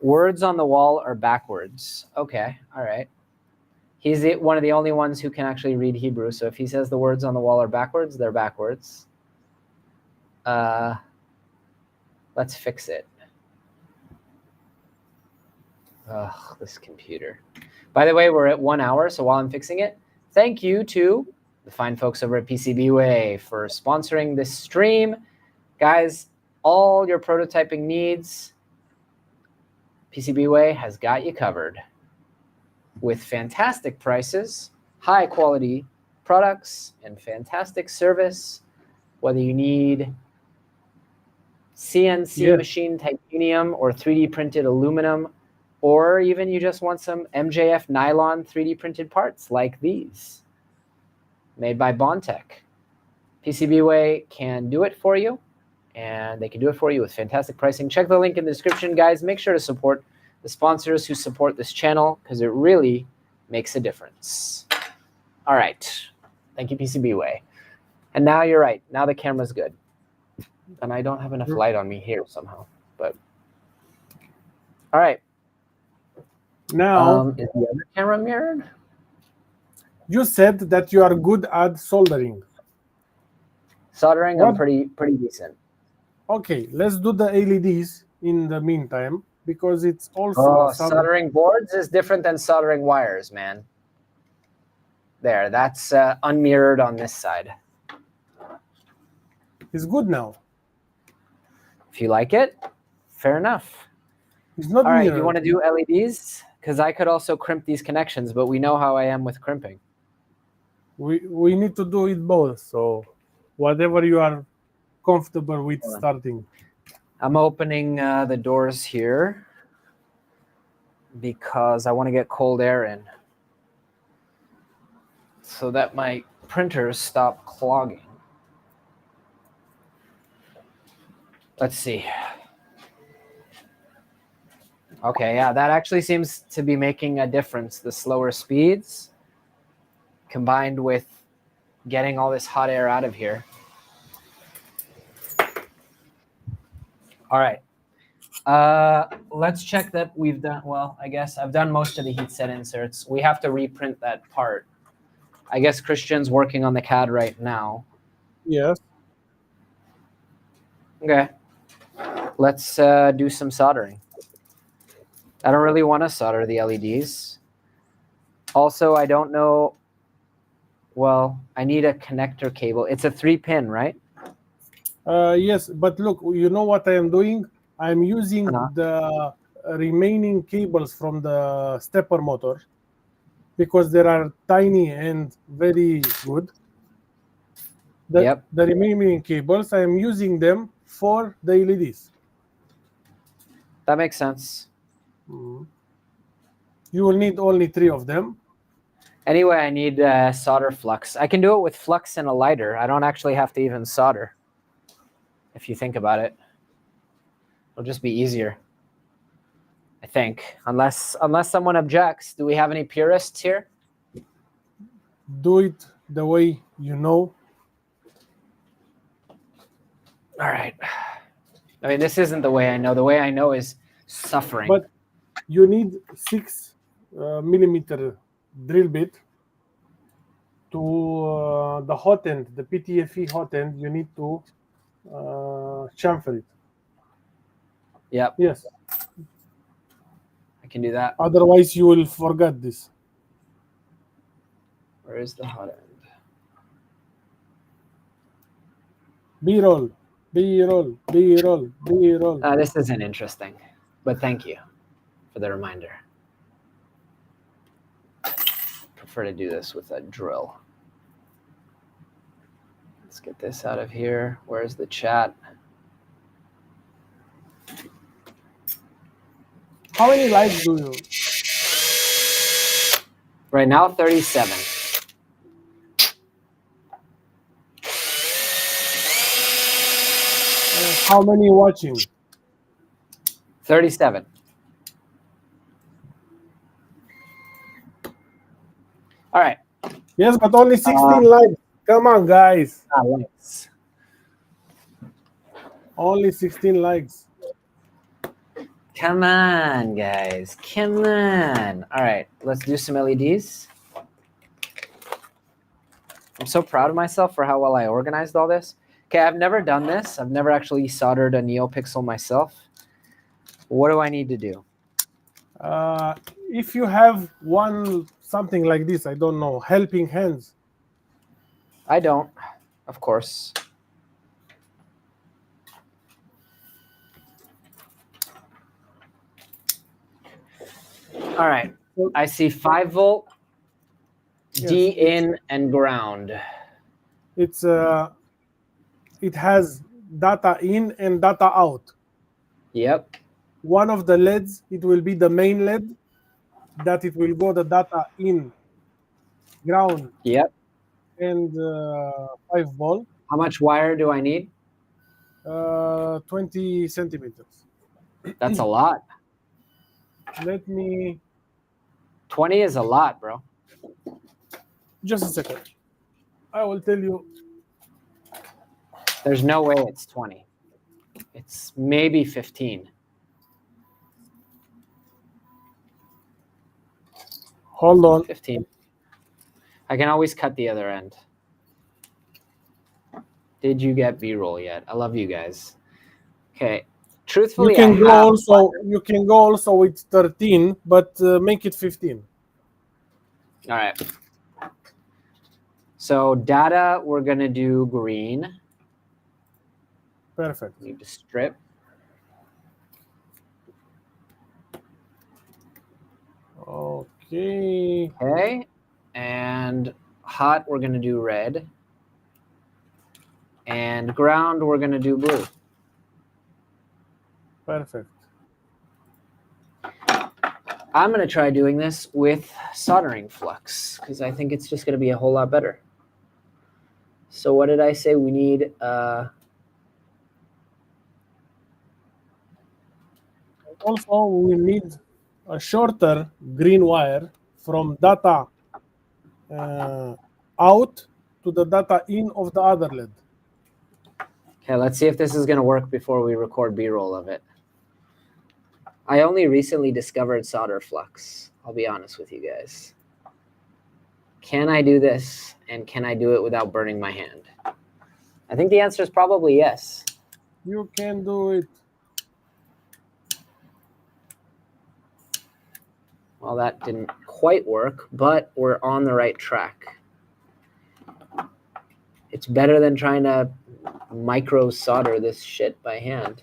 Words on the wall are backwards. Okay, all right. He's one of the only ones who can actually read Hebrew. So if he says the words on the wall are backwards, they're backwards. Let's fix it. Ugh, this computer. By the way, we're at 1 hour, so while I'm fixing it, thank you to the fine folks over at PCBWay for sponsoring this stream. Guys, all your prototyping needs, PCBWay has got you covered with fantastic prices, high quality products, and fantastic service. Whether you need CNC machine titanium or 3D printed aluminum, or even you just want some MJF nylon 3D printed parts like these, made by BondTech. PCBWay can do it for you, and they can do it for you with fantastic pricing. Check the link in the description, guys. Make sure to support the sponsors who support this channel, because it really makes a difference. All right. Thank you, PCBWay. And now you're right. Now the camera's good. And I don't have enough light on me here somehow. But all right. Now, is the other camera mirrored? You said that you are good at soldering. Soldering, what? I'm pretty decent. Okay, let's do the LEDs in the meantime, because it's also soldering boards is different than soldering wires, man. There, that's unmirrored on this side. It's good now. If you like it, fair enough. It's not all right, mirrored. You want to do LEDs? Because I could also crimp these connections, but we know how I am with crimping. We need to do it both, so whatever you are comfortable with starting. I'm opening the doors here because I want to get cold air in so that my printers stop clogging. Let's see. Okay, yeah, that actually seems to be making a difference. The slower speeds combined with getting all this hot air out of here. All right. Let's check that we've done, well, I guess I've done most of the heat set inserts. We have to reprint that part. I guess Christian's working on the CAD right now. Yes. Okay. Let's do some soldering. I don't really want to solder the LEDs. Also, I don't know, well, I need a connector cable. It's a 3-pin, right? Yes, but look, you know what I am doing? I'm using the remaining cables from the stepper motor because they are tiny and very good. The remaining cables, I am using them for the LEDs. That makes sense. You will need only 3 of them. Anyway, I need solder flux. I can do it with flux and a lighter. I don't actually have to even solder, if you think about it. It'll just be easier, I think. Unless someone objects. Do we have any purists here? Do it the way you know. All right. I mean, this isn't the way I know. The way I know is suffering. But you need 6 millimeter drill bit to the hot end, the PTFE hot end. You need to chamfer it. Yep. Yes. I can do that. Otherwise, you will forget this. Where is the hot end? B-roll, B-roll, B-roll, B-roll. This isn't interesting, but thank you for the reminder. I prefer to do this with a drill. Let's get this out of here. Where's the chat? How many likes do you? Right now, 37. How many watching? 37. All right. Yes, but only 16 likes. Come on, guys. Likes. Only 16 likes. Come on, guys. Come on. All right, let's do some LEDs. I'm so proud of myself for how well I organized all this. Okay, I've never done this. I've never actually soldered a NeoPixel myself. What do I need to do? If you have something like this, I don't know, helping hands. I don't, of course. All right, I see 5-volt, Yes, D in and ground. It has data in and data out. Yep. One of the LEDs, it will be the main LED that it will go the data in, ground. Yep. And 5-volt. How much wire do I need? 20 centimeters. That's a lot. Let me... 20 is a lot, bro. Just a second. I will tell you. There's no way it's 20. It's maybe 15. Hold on. 15. I can always cut the other end. Did you get B-roll yet? I love you guys. Okay. Truthfully, you can go also with 13, but make it 15. All right. So data, we're going to do green. Perfect. Need to strip. Okay. Okay. And hot, we're going to do red. And ground, we're going to do blue. Perfect. I'm going to try doing this with soldering flux because I think it's just going to be a whole lot better. So what did I say? We need also we need a shorter green wire from data out to the data in of the other LED. Okay, let's see if this is going to work before we record B-roll of it. I only recently discovered solder flux. I'll be honest with you guys. Can I do this, and can I do it without burning my hand? I think the answer is probably yes. You can do it. Well, that didn't quite work, but we're on the right track. It's better than trying to micro solder this shit by hand.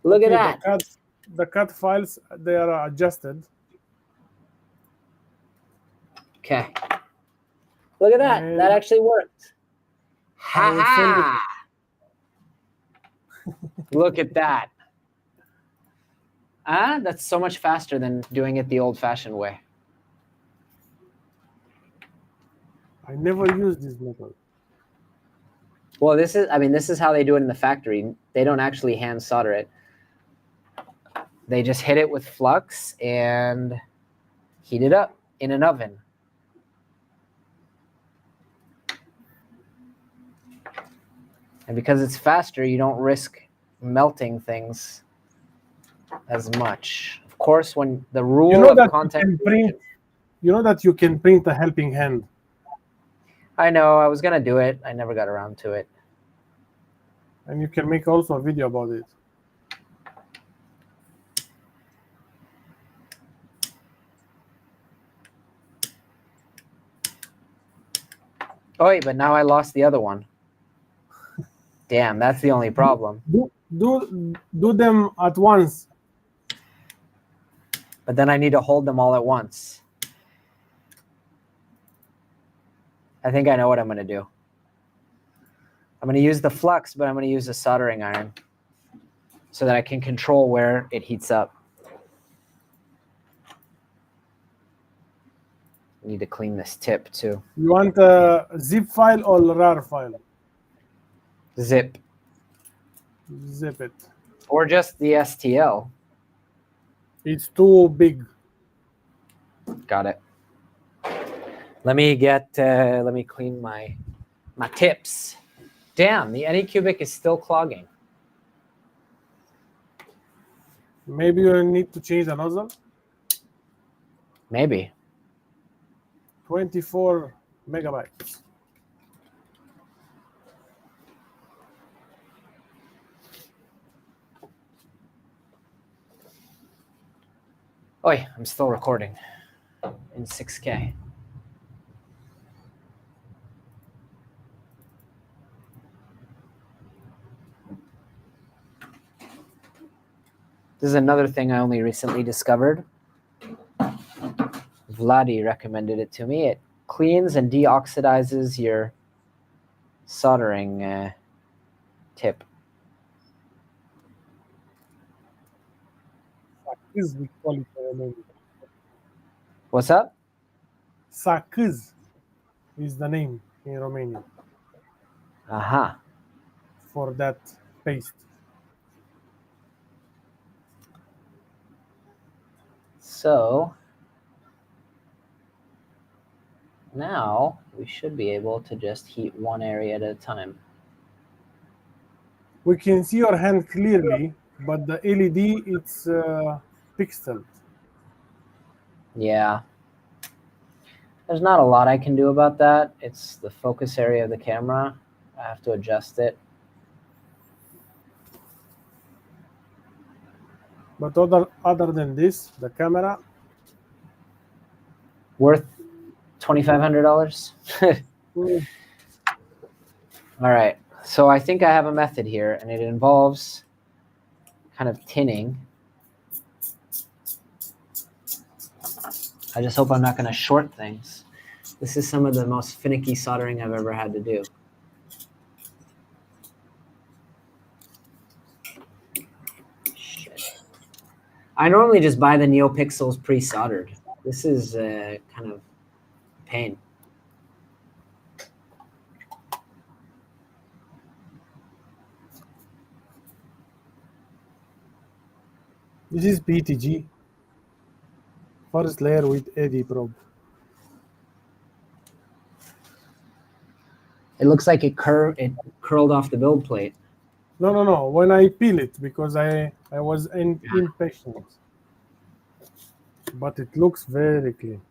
Look at that. The cut files, they are adjusted. Okay. Look at that. And that actually worked. Ha ha. Look at that. That's so much faster than doing it the old-fashioned way. I never used this method. Well, this is how they do it in the factory. They don't actually hand solder it. They just hit it with flux and heat it up in an oven. And because it's faster, you don't risk melting things as much. Of course, when the rule of content... You know that you can print a helping hand. I know. I was going to do it. I never got around to it. And you can make also a video about it. Oh, wait, but now I lost the other one. Damn, that's the only problem. Do them at once. But then I need to hold them all at once. I think I know what I'm going to do. I'm going to use the flux, but I'm going to use a soldering iron so that I can control where it heats up. I need to clean this tip too. You want a zip file or RAR file? Zip. Zip it. Or just the STL. It's too big. Got it. Let me clean my tips. Damn, the Anycubic is still clogging. Maybe you need to change the nozzle. Maybe. 24 megabytes. Oi, I'm still recording in 6K. This is another thing I only recently discovered. Vladi recommended it to me. It cleans and deoxidizes your soldering tip. Sacâz, we call it in Romania. What's up? Sacâz is the name in Romania Aha. for that paste. So now we should be able to just heat one area at a time. We can see your hand clearly, but the LED, it's pixeled. Yeah. There's not a lot I can do about that. It's the focus area of the camera. I have to adjust it. But other than this, the camera Worth $2,500. All right. So I think I have a method here, and it involves kind of tinning. I just hope I'm not going to short things. This is some of the most finicky soldering I've ever had to do. Shit. I normally just buy the NeoPixels pre-soldered. This is kind of pain. This is PTG. First layer with eddy probe. It looks like it curled off the build plate. No. When I peel it, because I was impatient. But it looks very clean.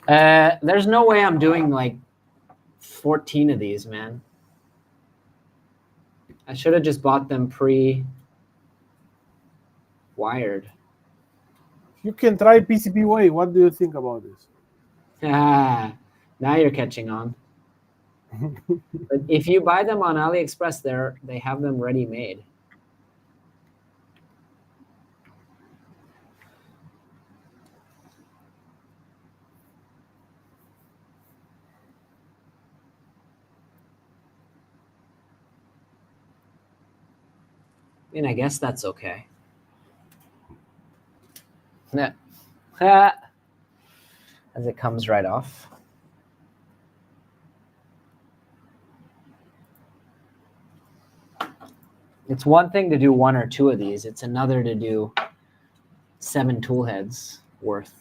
There's no way I'm doing like 14 of these, man. I should have just bought them pre-wired. You can try PCBWay. What do you think about this? Now you're catching on. But if you buy them on AliExpress, they have them ready-made. I mean, I guess that's okay. As it comes right off. It's one thing to do 1 or 2 of these. It's another to do 7 tool heads worth.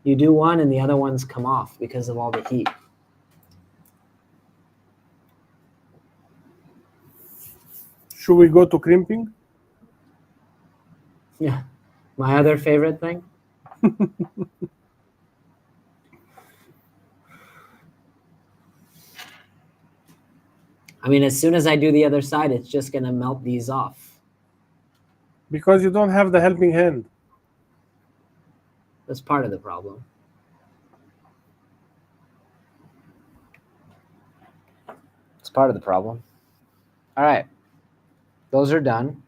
You do one and the other ones come off because of all the heat. Should we go to crimping? Yeah. My other favorite thing. I mean, as soon as I do the other side, it's just going to melt these off. Because you don't have the helping hand. That's part of the problem. It's part of the problem. All right. Those are done.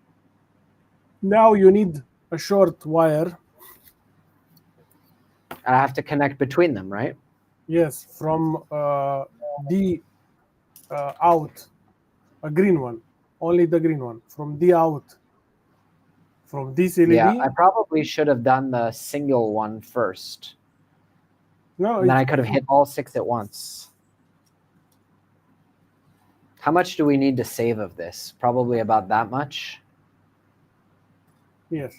Now you need a short wire. I have to connect between them, right? Yes, from the out, a green one, only the green one, from the out, from this LED. Yeah, I probably should have done the single one first. No, and then I could have hit all 6 at once. How much do we need to save of this? Probably about that much. Yes.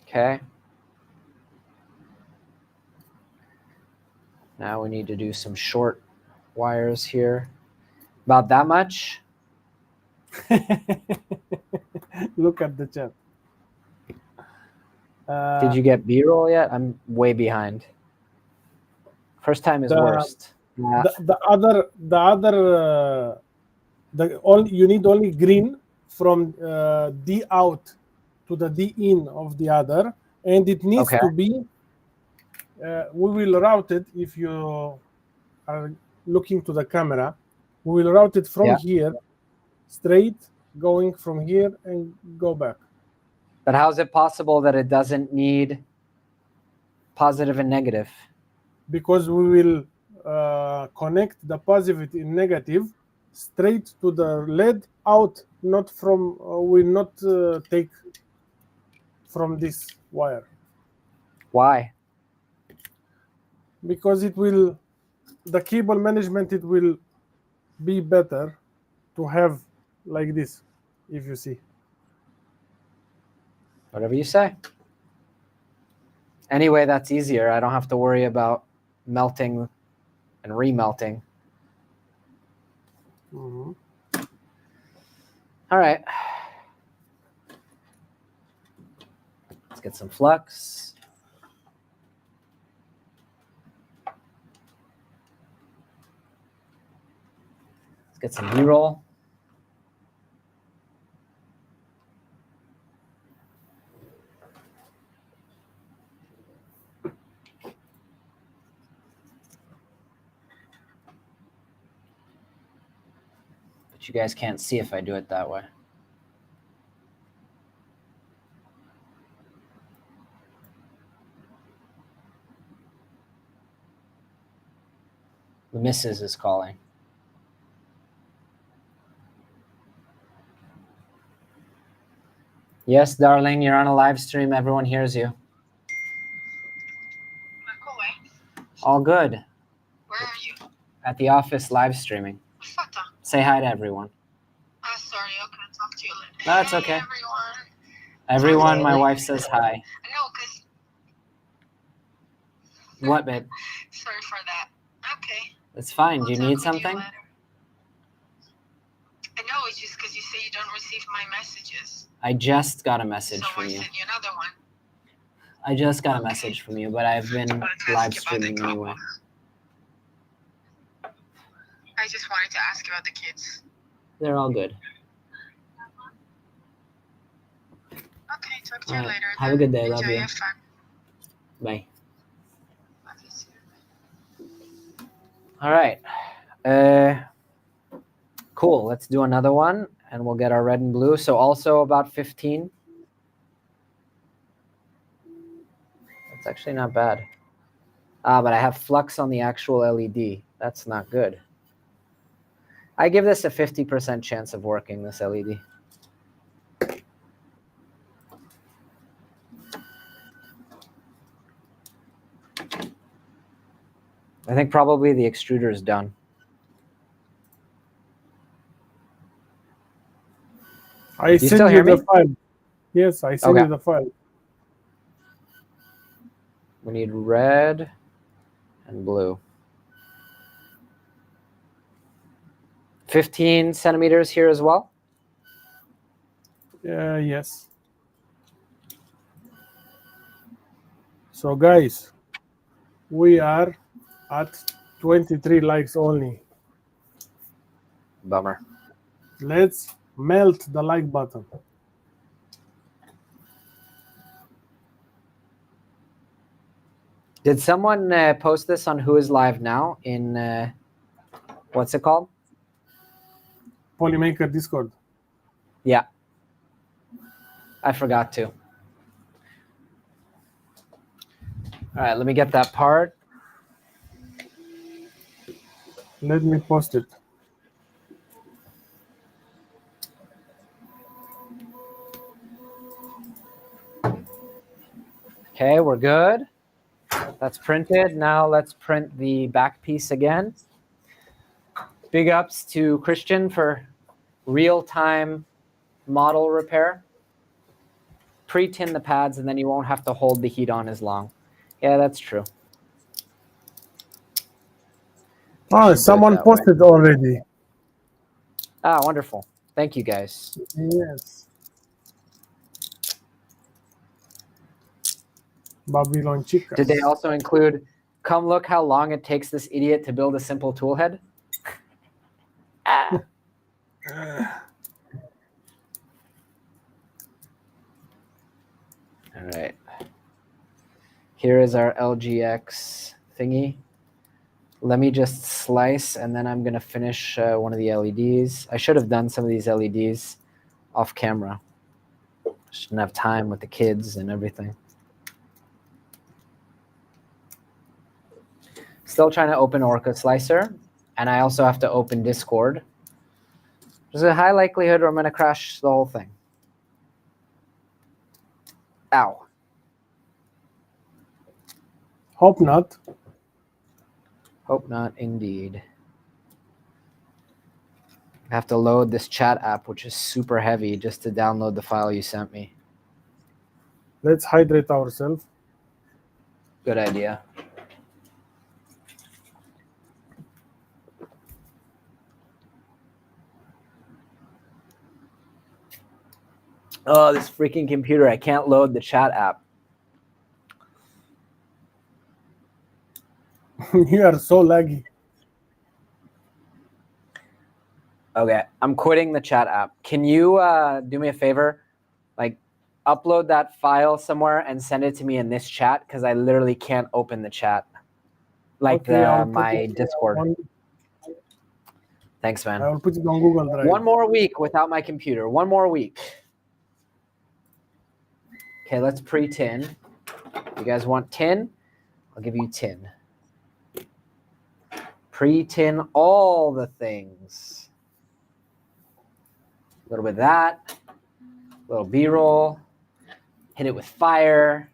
Okay. Now we need to do some short wires here. About that much. Look at the chat. Did you get B-roll yet? I'm way behind. First time is worst. Yeah. You need only green from the out to the D in of the other, and it needs to be. We will route it if you are looking to the camera. We will route it from here, straight, going from here and go back. But how is it possible that it doesn't need positive and negative? Because we will connect the positive and negative straight to the LED out, not from, will not take from this wire. Why? Because it will, the cable management, it will be better to have like this, if you see. Whatever you say. Anyway, that's easier. I don't have to worry about melting and remelting. Mm-hmm. All right. Let's get some flux. Let's get some B-roll. But you guys can't see if I do it that way. The missus is calling. Yes, darling, you're on a live stream. Everyone hears you. All good. Where are you? At the office live streaming. Say hi to everyone. Sorry, I can't talk to you later. No, it's okay. Hey, everyone. Everyone, my wife says hi. I know, because... What, babe? Sorry for that. Okay. It's fine. Do you need something? I know, it's just because you say you don't receive my messages. I just got a message so from I you. sent you another one. I just got a message from you, but I've been live streaming anyway. I just wanted to ask about the kids. They're all good. Okay, talk to you later. Have a good day. Love Enjoy you. Have fun. Bye. Love you too. All right. Cool. Let's do another one, and we'll get our red and blue. So also about 15. That's actually not bad. But I have flux on the actual LED. That's not good. I give this a 50% chance of working, this LED. I think probably the extruder is done. I send you the file. Yes, I send you the file. We need red and blue. 15 centimeters here as well? Yes. So guys, we are at 23 likes only. Bummer. Let's melt the like button. Did someone post this on Who Is Live Now in, what's it called? Polymaker Discord. Yeah. I forgot to. All right, let me get that part. Let me post it. Okay, we're good. That's printed. Now let's print the back piece again. Big ups to Christian for real-time model repair. Pre-tin the pads, and then you won't have to hold the heat on as long. Yeah, that's true. Oh, someone posted already. Ah, wonderful. Thank you, guys. Yes. Babylon Chicas. Did they also include, come look how long it takes this idiot to build a simple tool head? Ah. All right. Here is our LGX thingy. Let me just slice, and then I'm going to finish one of the LEDs. I should have done some of these LEDs off camera. Shouldn't have time with the kids and everything. Still trying to open Orca Slicer, and I also have to open Discord. There's a high likelihood I'm going to crash the whole thing. Ow. Hope not. Hope not, indeed. I have to load this chat app, which is super heavy, just to download the file you sent me. Let's hydrate ourselves. Good idea. Oh, this freaking computer. I can't load the chat app. You are so laggy. Okay, I'm quitting the chat app. Can you do me a favor? Like, upload that file somewhere and send it to me in this chat, because I literally can't open the chat. Like Okay, my Discord. Thanks, man. I will put it on Google Drive. One more week without my computer. One more week. Okay, let's pre-tin. You guys want tin? I'll give you tin. Pre-tin all the things. A little bit of that. A little B-roll. Hit it with fire.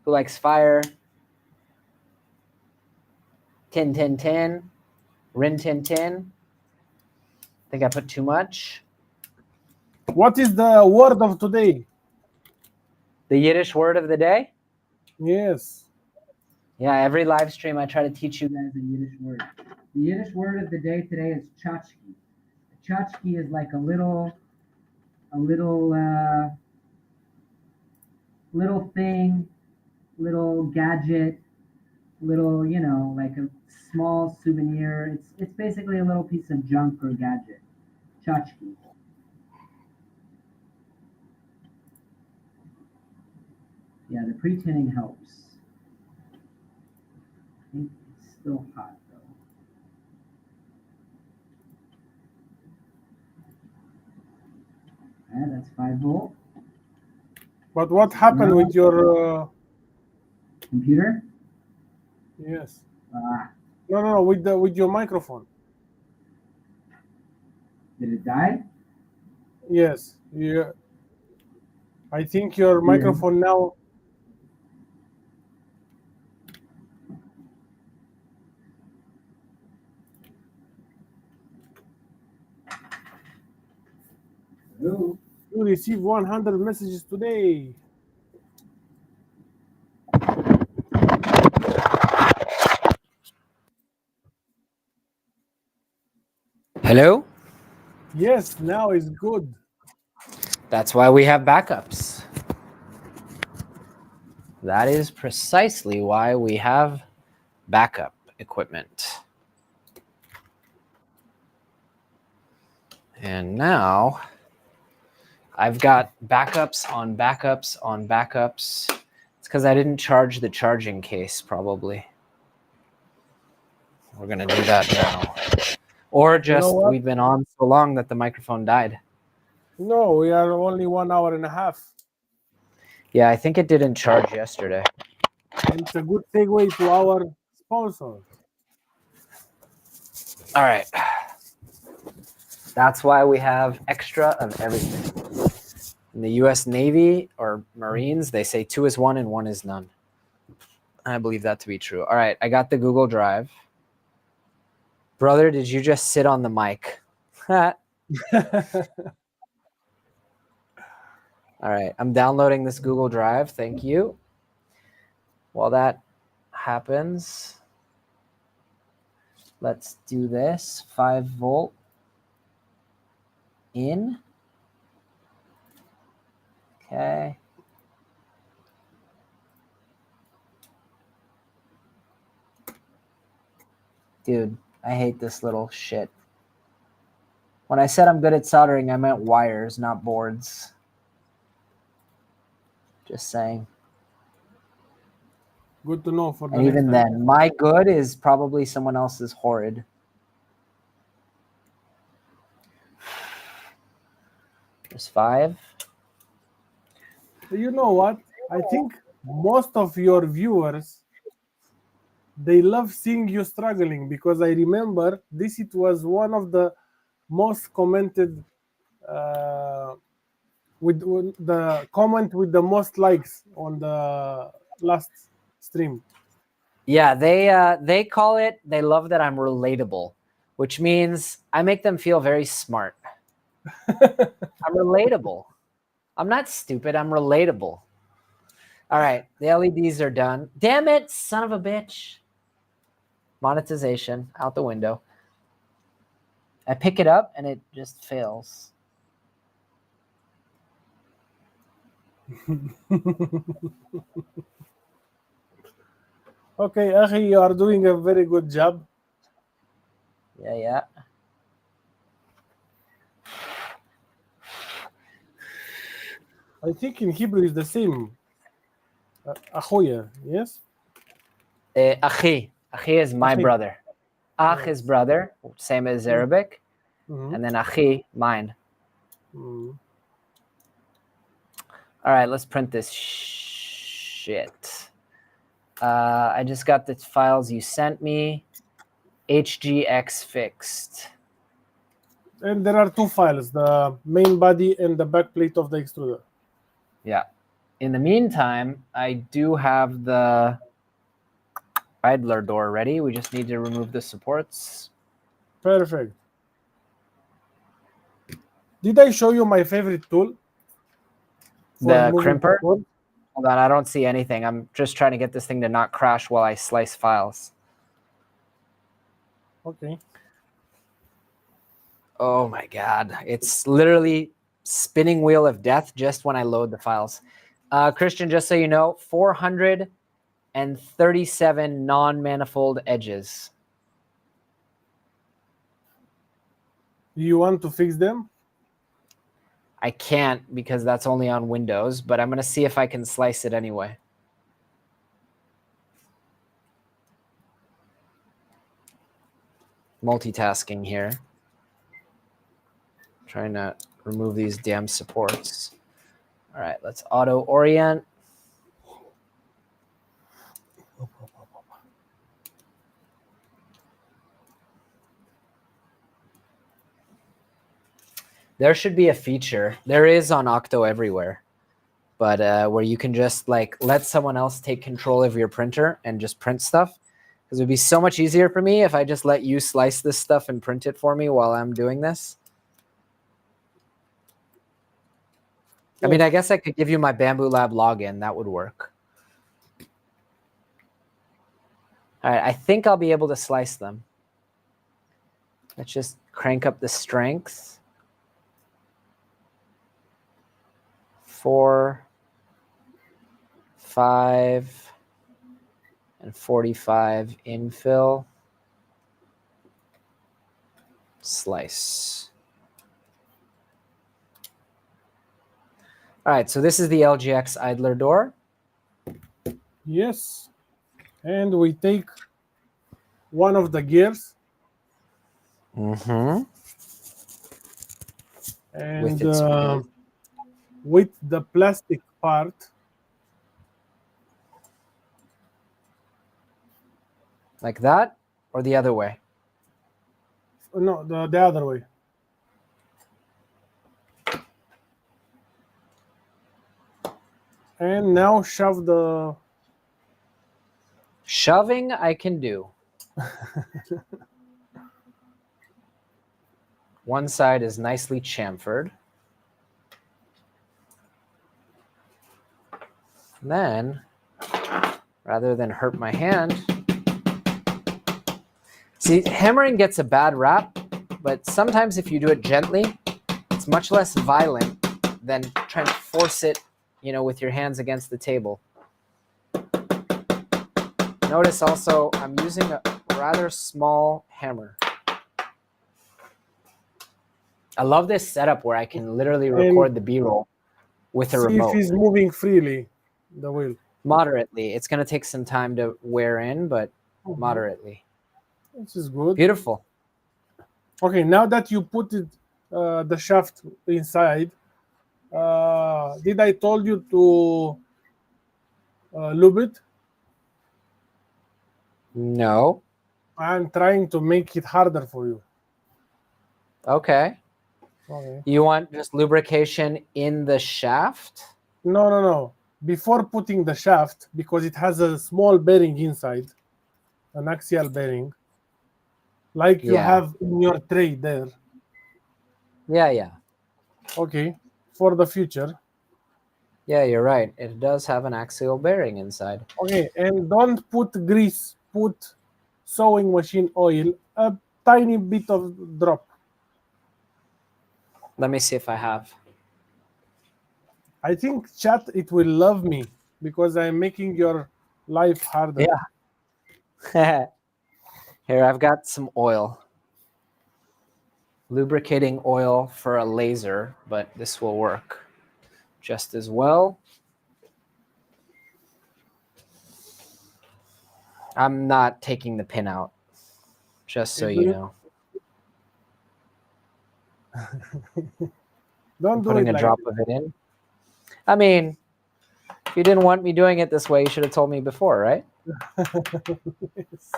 Who likes fire? Tin, tin, tin. Rin, tin, tin. I think I put too much. What is the word of today? The Yiddish word of the day? Yes. Yeah, every live stream I try to teach you guys a Yiddish word. The Yiddish word of the day today is tchotchke. A tchotchke is like a little thing, little gadget, little, you know, like a small souvenir. It's basically a little piece of junk or gadget. Tchotchke. Yeah, the pre-tinning helps. I think it's still hot though. Yeah, that's 5 volt. But what happened with your computer? Yes. No, with your microphone. Did it die? Yes. Yeah. I think your microphone now. Hello? You received 100 messages today. Hello? Yes, now it's good. That's why we have backups. That is precisely why we have backup equipment. And now I've got backups on backups on backups. It's because I didn't charge the charging case, probably. We're going to do that now. Or just we've been on so long that the microphone died. No, we are only 1 hour and a half. Yeah, I think it didn't charge yesterday. And it's a good segue to our sponsor. All right. That's why we have extra of everything. In the U.S. Navy or Marines, they say 2 is 1 and 1 is none. I believe that to be true. All right, I got the Google Drive. Brother, did you just sit on the mic? All right, I'm downloading this Google Drive. Thank you. While that happens, let's do this. 5-volt in. Okay. Dude, I hate this little shit. When I said I'm good at soldering, I meant wires, not boards. Just saying. Good to know for the And even then, my good is probably someone else's horrid. There's 5. You know what? I think most of your viewers, they love seeing you struggling, because I remember it was one of the most commented with the comment with the most likes on the last stream. Yeah, they call it, they love that I'm relatable, which means I make them feel very smart. I'm relatable. I'm not stupid. I'm relatable. All right, the LEDs are done. Damn it, son of a bitch. Monetization out the window. I pick it up and it just fails. Okay, Ahi, you are doing a very good job. Yeah. I think in Hebrew is the same. Ahoya, yes? Achi. Achi is my brother. Ach Yes. is brother, same as Arabic. And then Achi, mine. All right, let's print this shit. I just got the files you sent me. HGX fixed. And there are 2 files, the main body and the back plate of the extruder. Yeah. In the meantime, I do have the idler door ready. We just need to remove the supports. Perfect. Did I show you my favorite tool? The crimper? Hold on, I don't see anything. I'm just trying to get this thing to not crash while I slice files. Okay. Oh my God. It's literally spinning wheel of death just when I load the files. Christian, just so you know, 437 non-manifold edges. You want to fix them? I can't because that's only on Windows, but I'm going to see if I can slice it anyway. Multitasking here. Trying to remove these damn supports. All right, let's auto orient. There should be a feature. There is on Octo everywhere, but where you can just like let someone else take control of your printer and just print stuff. Because it would be so much easier for me if I just let you slice this stuff and print it for me while I'm doing this. I mean, I guess I could give you my Bamboo Lab login. That would work. All right, I think I'll be able to slice them. Let's just crank up the strength. 4, 5, and 45 infill. Slice. All right, so this is the LGX idler door. Yes. And we take one of the gears. Mm-hmm. And With with the plastic part. like that, or the other way? No, the other way. And now shove the... Shoving I can do. One side is nicely chamfered. And then, rather than hurt my hand, see, hammering gets a bad rap, but sometimes if you do it gently, it's much less violent than trying to force it, you know, with your hands against the table. Notice also I'm using a rather small hammer. I love this setup where I can literally record the B-roll with a remote. See if he's moving freely, the wheel. Moderately. It's going to take some time to wear in, but moderately. This is good. Beautiful. Okay, now that you put it, the shaft inside, did I told you to lube it? No. I'm trying to make it harder for you. Okay. Okay. You want just lubrication in the shaft? No. Before putting the shaft, because it has a small bearing inside, an axial bearing, like you have in your tray there. Yeah. Okay, for the future. Yeah, you're right. It does have an axial bearing inside. Okay, and don't put grease. Put sewing machine oil, a tiny bit of drop. Let me see if I have. I think chat, it will love me because I'm making your life harder. Yeah. Here, I've got some oil. Lubricating oil for a laser, but this will work just as well. I'm not taking the pin out, just so you know. Don't do putting it a like drop of it in. I mean, if you didn't want me doing it this way, you should have told me before, right? Yes.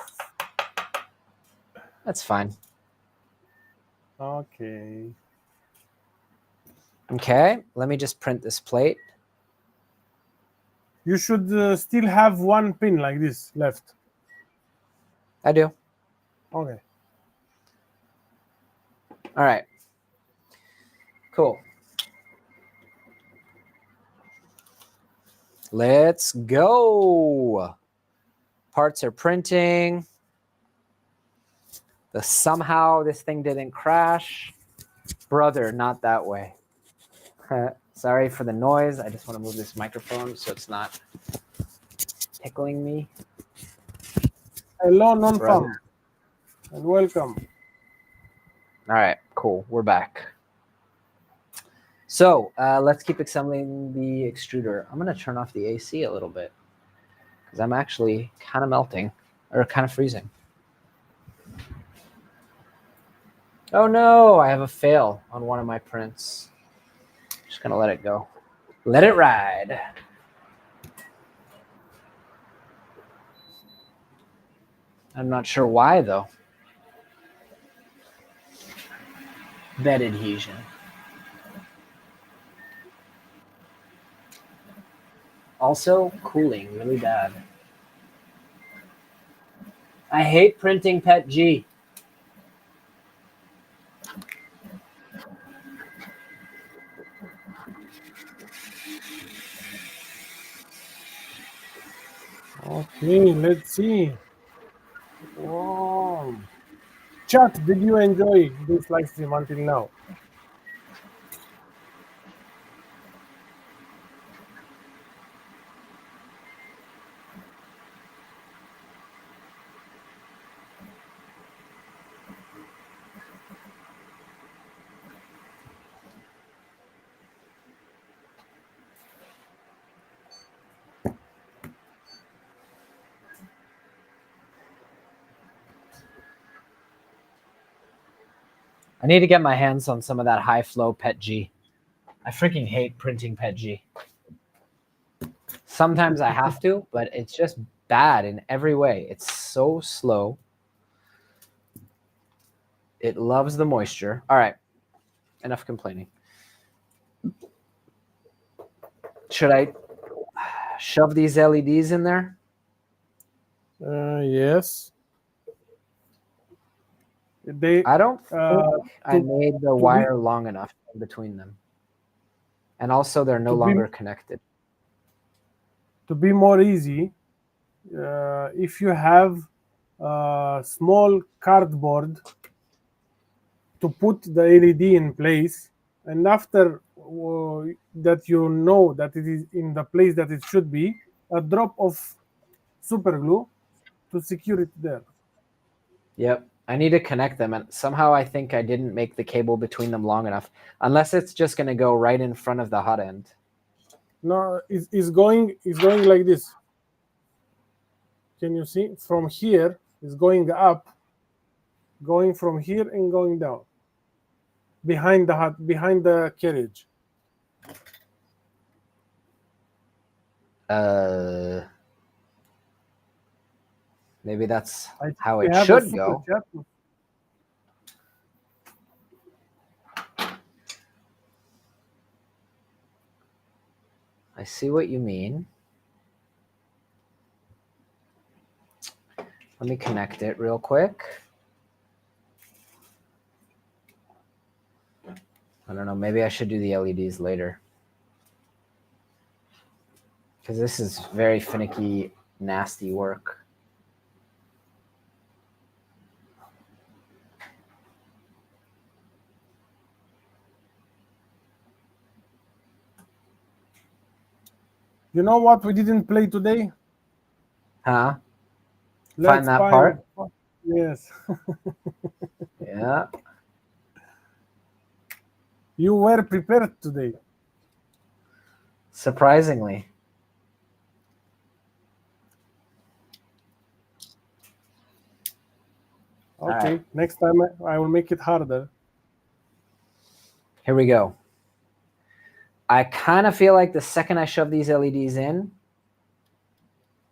That's fine. Okay. Okay, let me just print this plate. You should still have one pin like this left. I do. Okay. All right. Cool. Let's go. Parts are printing. Somehow this thing didn't crash. Brother, not that way. Sorry for the noise. I just want to move this microphone so it's not tickling me. Hello, non-fam, and welcome. All right, cool. We're back. So let's keep assembling the extruder. I'm going to turn off the AC a little bit because I'm actually kind of melting or kind of freezing. Oh no, I have a fail on one of my prints. Just going to let it go. Let it ride. I'm not sure why though. Bed adhesion. Also, cooling really bad. I hate printing Pet G. Okay, let's see. Wow. Chat, did you enjoy this live stream until now? need to get my hands on some of that high flow PETG. I freaking hate printing PETG. Sometimes I have to, but it's just bad in every way. It's so slow. It loves the moisture. All right, enough complaining. Should I shove these LEDs in there? Yes. I don't think I made the wire long enough in between them. And also, they're no longer connected. To be more easy, if you have a small cardboard to put the LED in place, and after that you know that it is in the place that it should be, a drop of super glue to secure it there. Yep. I need to connect them, and somehow I think I didn't make the cable between them long enough, unless it's just going to go right in front of the hot end. No, it's going like this. Can you see? From here, it's going up, going from here and going down. Behind the carriage. Maybe that's how it should go. I see what you mean. Let me connect it real quick. I don't know, maybe I should do the LEDs later. Because this is very finicky, nasty work. You know what we didn't play today? Huh? Find that part? Yes. Yeah. You were prepared today. Surprisingly. Okay, right. Next time I will make it harder. Here we go. I kind of feel like the second I shove these LEDs in,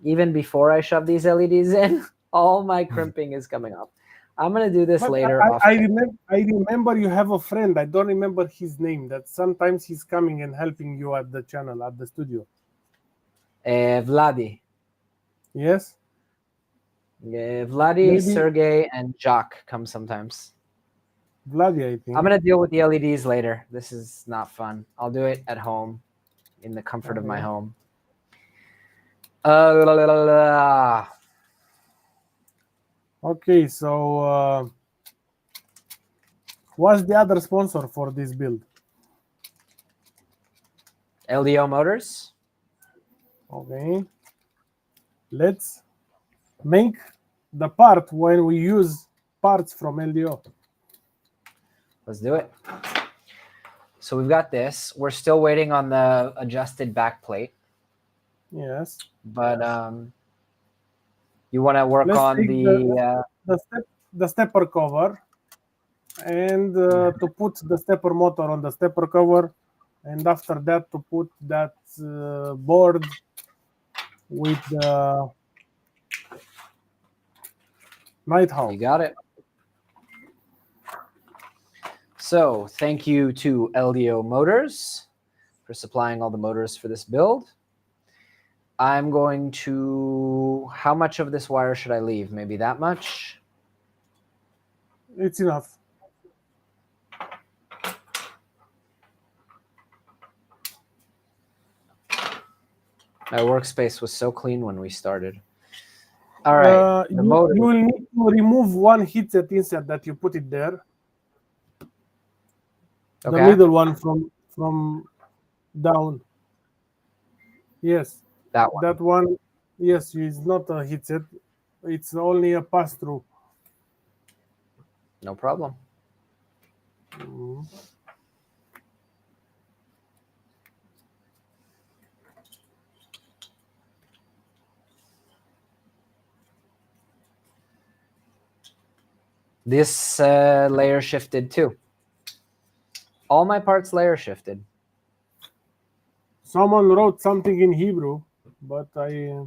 even before I shove these LEDs in, all my crimping is coming up. I'm going to do this later. I remember you have a friend. I don't remember his name. That sometimes he's coming and helping you at the channel, at the studio. Vladi. Yes? Vladi, Sergey, and Jacques come sometimes. Vladi, I think. I'm going to deal with the LEDs later. This is not fun. I'll do it at home, in the comfort of my home. Okay, so what's the other sponsor for this build? LDO Motors. Okay. Let's make the part when we use parts from LDO. Let's do it. So we've got this. We're still waiting on the adjusted back plate. Yes. But you want to work on the stepper cover, and to put the stepper motor on the stepper cover, and after that to put that board with the Nighthawk. You got it. So thank you to LDO Motors for supplying all the motors for this build. I'm going to, how much of this wire should I leave? Maybe that much? It's enough. My workspace was so clean when we started. All right. You will need to remove one heatset insert that you put it there. Okay. The middle one from down. Yes. That one. That one, yes, is not a heatset. It's only a pass-through. No problem. This layer shifted too. All my parts layer shifted. Someone wrote something in Hebrew, but I...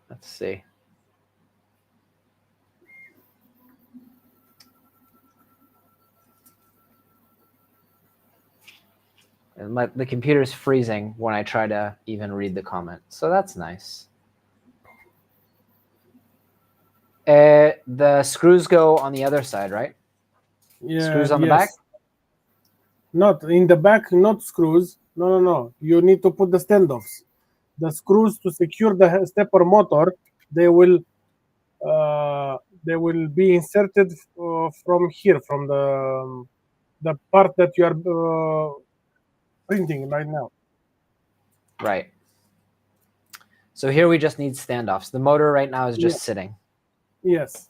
Let's see. And the computer's freezing when I try to even read the comment. So that's nice. The screws go on the other side, right? Yeah, screws on the back? Not in the back, not screws. No. You need to put the standoffs. The screws to secure the stepper motor, they will be inserted from here, from the part that you are printing right now. Right. So here we just need standoffs. The motor right now is just sitting. Yes.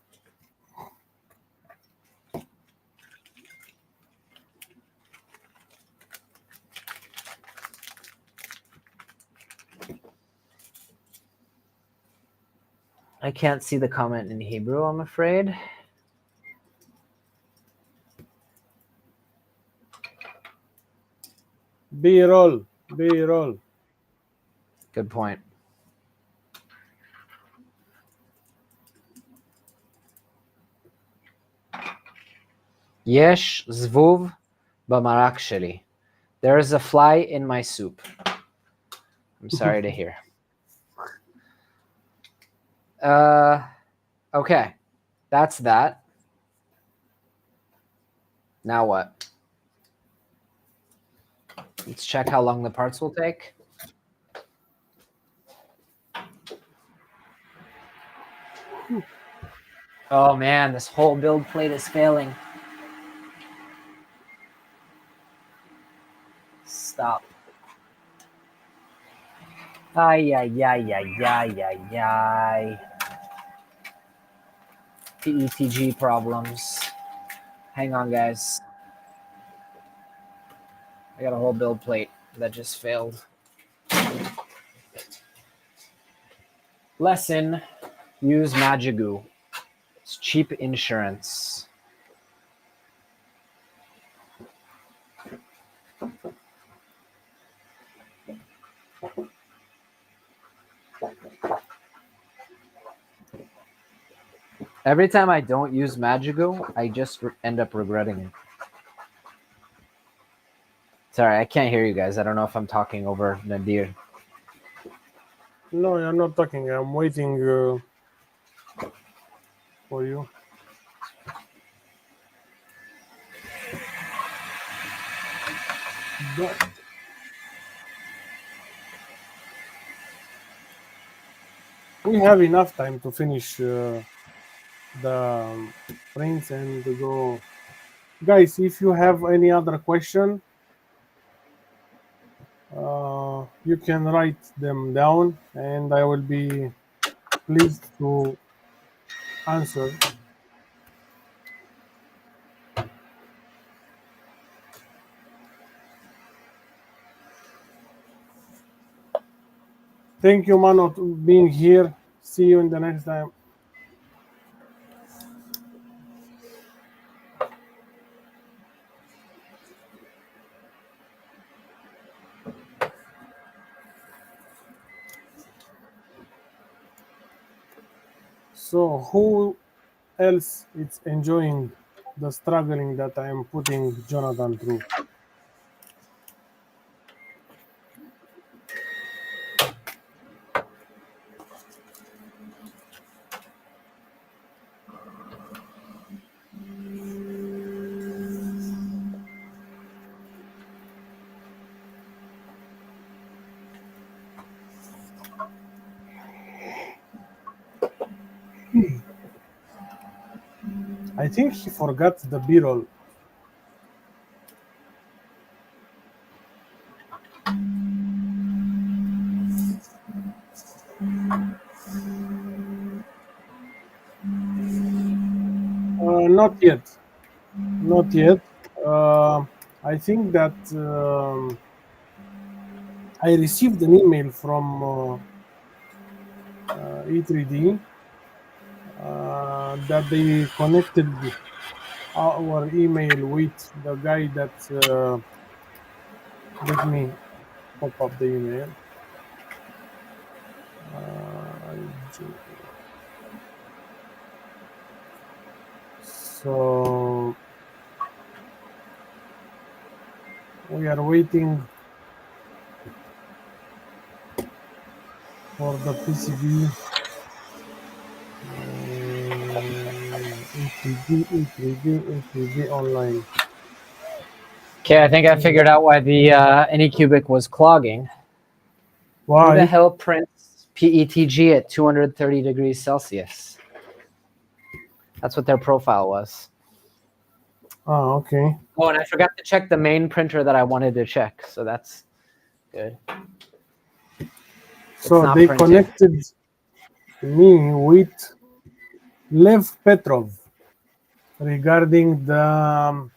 I can't see the comment in Hebrew, I'm afraid. B-roll. Good point. Yesh zvuv b'marak sheli. There is a fly in my soup. I'm sorry to hear. Okay. That's that. Now what? Let's check how long the parts will take. Oh man, this whole build plate is failing. Stop. Ay. PETG problems. Hang on, guys. I got a whole build plate that just failed. Lesson, use Magigoo. It's cheap insurance. Every time I don't use Magigoo, I just end up regretting it. Sorry, I can't hear you guys. I don't know if I'm talking over Nadir. No, you're not talking. I'm waiting for you. But we have enough time to finish the prints and go. Guys, if you have any other question, you can write them down and I will be pleased to answer. Thank you, Mano, for being here. See you in the next time. So who else is enjoying the struggling that I am putting Jonathan through? I think he forgot the B-roll. Not yet. I think that I received an email from E3D that they connected our email with the guy that let me pop up the email. So we are waiting for the PCB A3D online. Okay, I think I figured out why the Anycubic was clogging. Who the Why? hell prints PETG at 230 degrees Celsius? That's what their profile was. Ah, okay. Oh, and I forgot to check the main printer that I wanted to check, so that's good. So they printing. connected me with Lev Petrov regarding the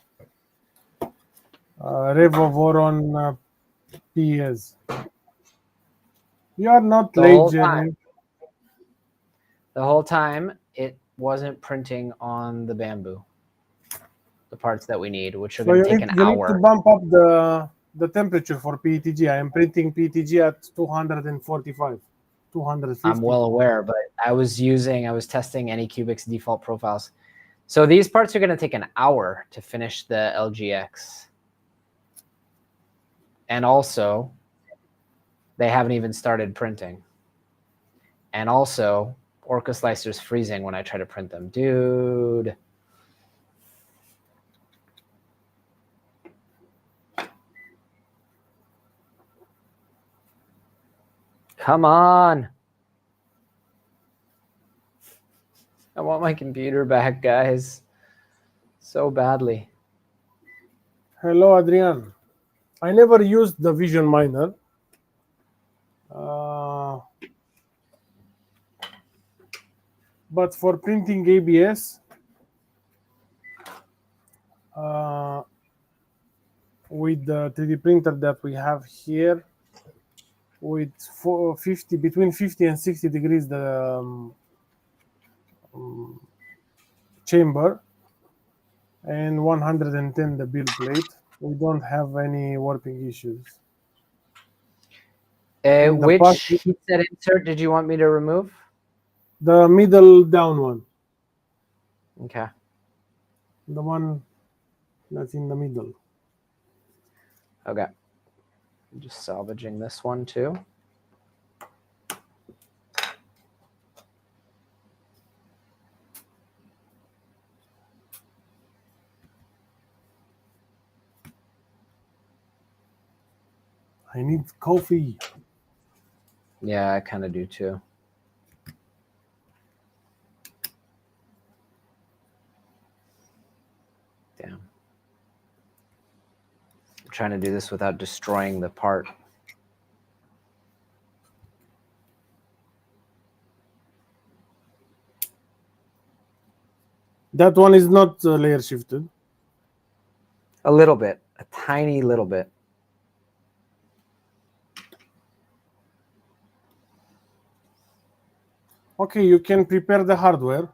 Revo Voron PS. You are not The late, whole Jerry. time. The whole time, it wasn't printing on the bamboo. The parts that we need, which are going to take an you hour. need to bump up the temperature for PETG. I am printing PETG at 245, 250. I'm well aware, but I was testing Anycubic's default profiles. So these parts are going to take an hour to finish the LGX. And also, they haven't even started printing. And also, Orca Slicer's freezing when I try to print them. Dude. Come on. I want my computer back, guys. So badly. Hello, Adrian. I never used the Vision Miner. But for printing ABS, with the 3D printer that we have here, with between 50 and 60 degrees the chamber, and 110 the build plate, we don't have any warping issues. Which heat set insert did you want me to remove? The middle down one. Okay. The one that's in the middle. Okay. I'm just salvaging this one too. I need coffee. Yeah, I kind of do too. Damn. I'm trying to do this without destroying the part. That one is not layer shifted. A little bit. A tiny little bit. Okay, you can prepare the hardware.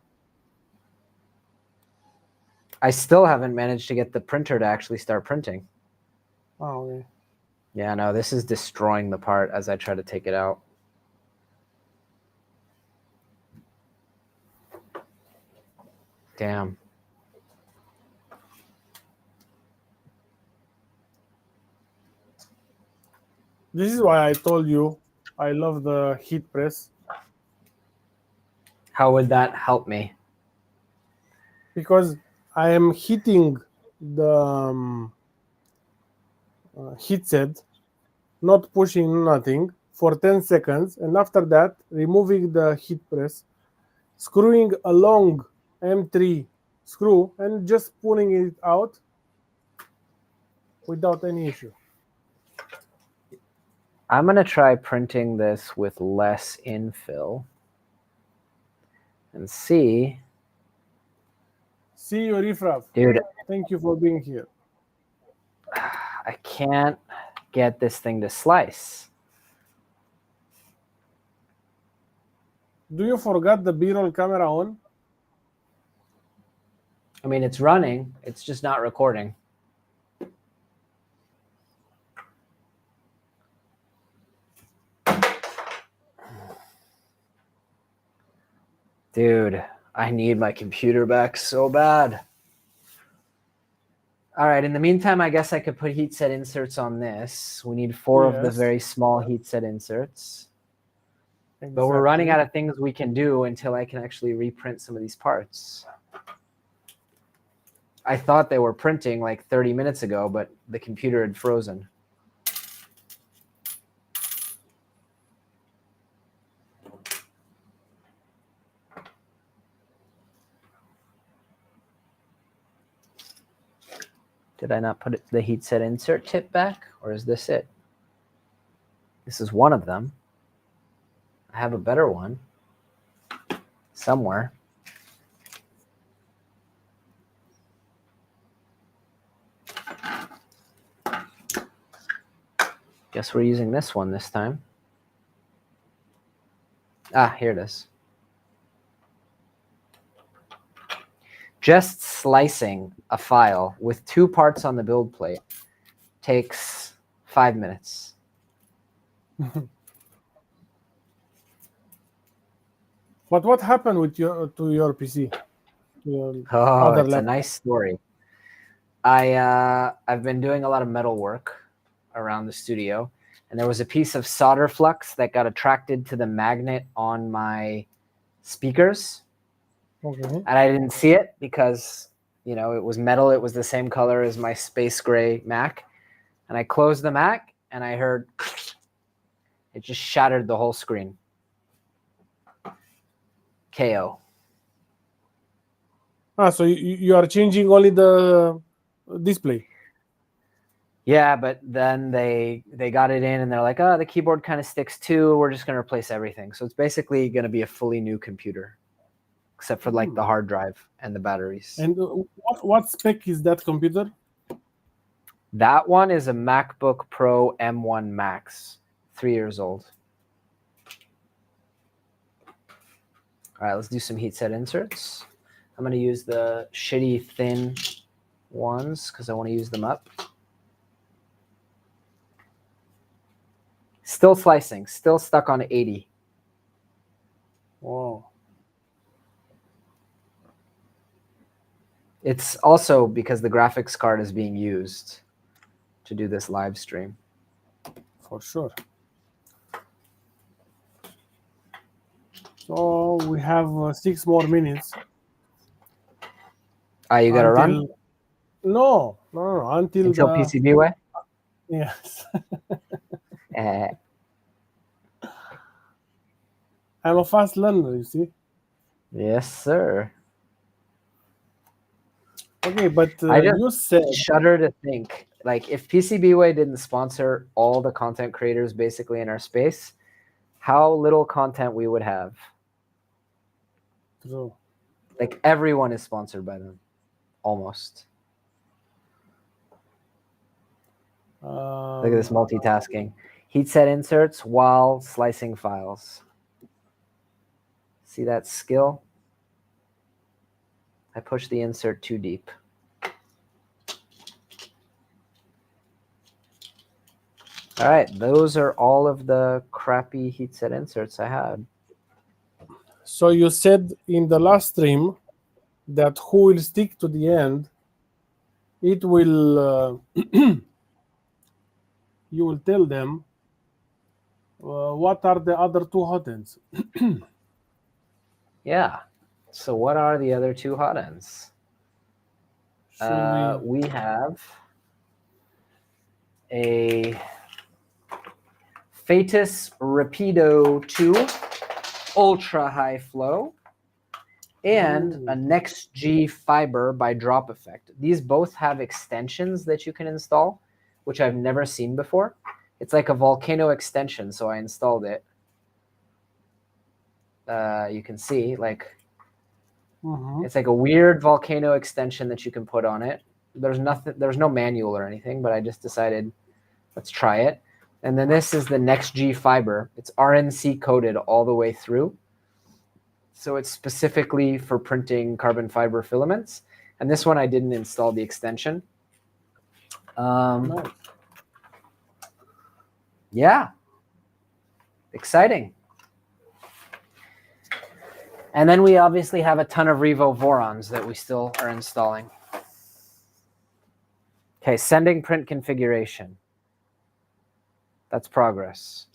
I still haven't managed to get the printer to actually start printing. Oh, okay. Yeah, no, this is destroying the part as I try to take it out. Damn. This is why I told you I love the heat press. How would that help me? Because I am heating the heat set, not pushing nothing, for 10 seconds, and after that, removing the heat press, screwing a long M3 screw, and just pulling it out without any issue. I'm going to try printing this with less infill and see. See you, Rifraf. Dude, thank you for being here. I can't get this thing to slice. Do you forgot the B-roll camera on? I mean, it's running. It's just not recording. Dude, I need my computer back so bad. All right, in the meantime, I guess I could put heat set inserts on this. We need 4 of the very small heat set inserts. Exactly. But we're running out of things we can do until I can actually reprint some of these parts. I thought they were printing like 30 minutes ago, but the computer had frozen. Did I not put the heat set insert tip back, or is this it? This is one of them. I have a better one somewhere. Guess we're using this one this time. Ah, here it is. Just slicing a file with 2 parts on the build plate takes 5 minutes. But what happened with your PC? Oh, it's a nice story. I've been doing a lot of metal work around the studio, and there was a piece of solder flux that got attracted to the magnet on my speakers. Okay. And I didn't see it because, you know, it was metal. It was the same color as my space gray Mac. And I closed the Mac and I heard it just shattered the whole screen. KO. Ah, so you are changing only the display. Yeah, but then they got it in and they're like, oh, the keyboard kind of sticks too. We're just going to replace everything. So it's basically going to be a fully new computer, except for like the hard drive and the batteries. And what spec is that computer? That one is a MacBook Pro M1 Max, 3 years old. All right, let's do some heat set inserts. I'm going to use the shitty thin ones because I want to use them up. Still slicing, still stuck on 80. Whoa. It's also because the graphics card is being used to do this live stream. For sure. So we have 6 more minutes. You got to run? No. Until PCB way? Yes. I'm a fast learner, you see. Yes, sir. Okay, but I just you said shudder to think, like, if PCBWay didn't sponsor all the content creators basically in our space, how little content we would have. True. Like, everyone is sponsored by them, almost. Look at this multitasking. Heat set inserts while slicing files. See that skill? I pushed the insert too deep. All right, those are all of the crappy heat set inserts I had. So you said in the last stream that who will stick to the end, it will, you will tell them what are the other 2 hot ends. Yeah. So what are the other 2 hot ends? We have a Fatus Rapido 2 ultra high flow and a NextG fiber by Drop Effect. These both have extensions that you can install, which I've never seen before. It's like a volcano extension, so I installed it. You can see, like, it's like a weird volcano extension that you can put on it. There's no manual or anything, but I just decided, let's try it. And then this is the NextG fiber. It's RNC coated all the way through. So it's specifically for printing carbon fiber filaments. And this one I didn't install the extension. Nice. Yeah. Exciting. And then we obviously have a ton of Revo Vorons that we still are installing. Okay, sending print configuration. That's progress.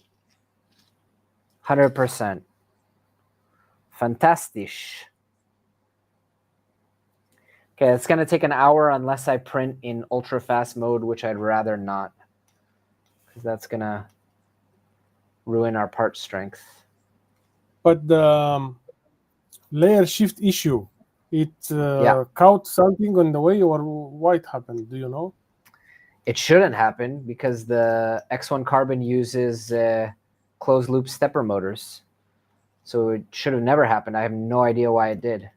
100%. Fantastic. Okay, it's going to take an hour unless I print in ultra fast mode, which I'd rather not, because that's going to ruin our part strength. But the layer shift issue, it caught something on the way, or what happened? Do you know? It shouldn't happen because the X1 Carbon uses closed loop stepper motors. So it should have never happened. I have no idea why it did.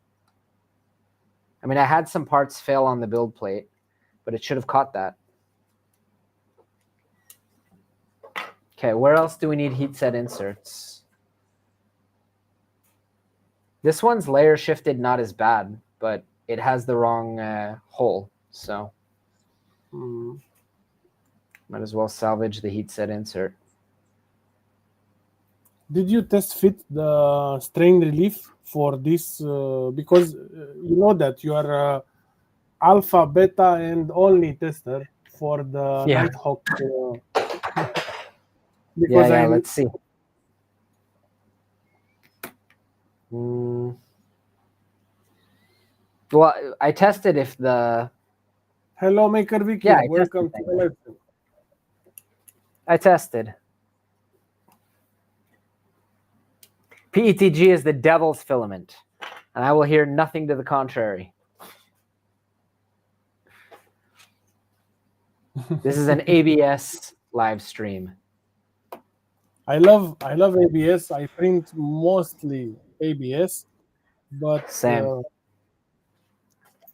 I mean, I had some parts fail on the build plate, but it should have caught that. Okay, where else do we need heat set inserts? This one's layer shifted not as bad, but it has the wrong hole. So might as well salvage the heat set insert. Did you test fit the strain relief for this? Because you know that you are alpha, beta, and only tester for the Nighthawk. Because let's see. Well, I tested if the... Hello, Maker Vicky. Yeah, welcome to the live stream. I tested. PETG is the devil's filament, and I will hear nothing to the contrary. This is an ABS live stream. I love ABS. I print mostly ABS, but Same.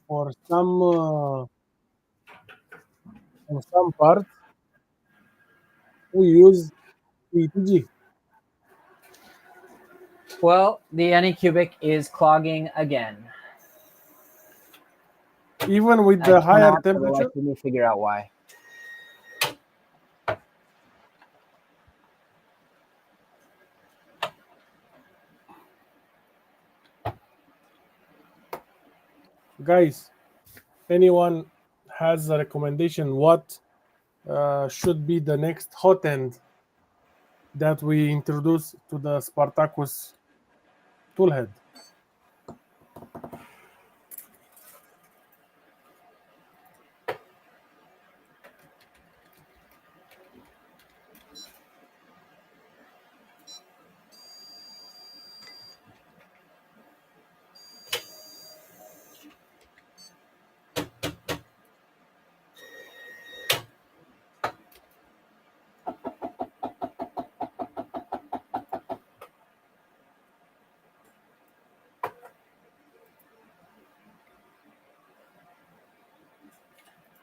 For some parts we use PETG. Well, the Anycubic is clogging again. Even with the higher temperature? Let me figure out why. Guys, anyone has a recommendation what should be the next hot end that we introduce to the Spartacus toolhead?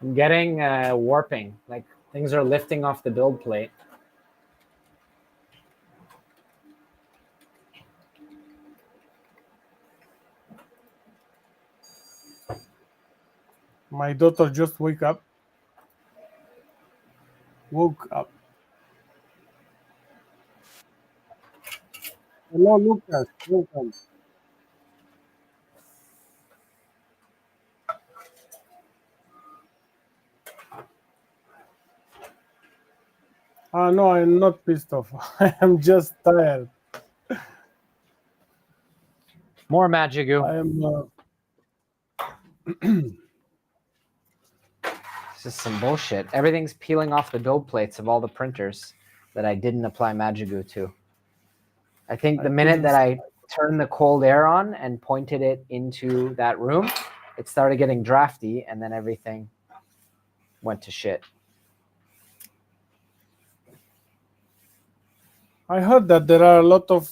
I'm getting warping, like things are lifting off the build plate. My daughter just woke up. Hello, Lucas. Welcome. No, I'm not pissed off. I am just tired. More Magigoo. I am. This is some bullshit. Everything's peeling off the build plates of all the printers that I didn't apply Magigoo to. I think the minute that I turned the cold air on and pointed it into that room, it started getting drafty, and then everything went to shit. I heard that there are a lot of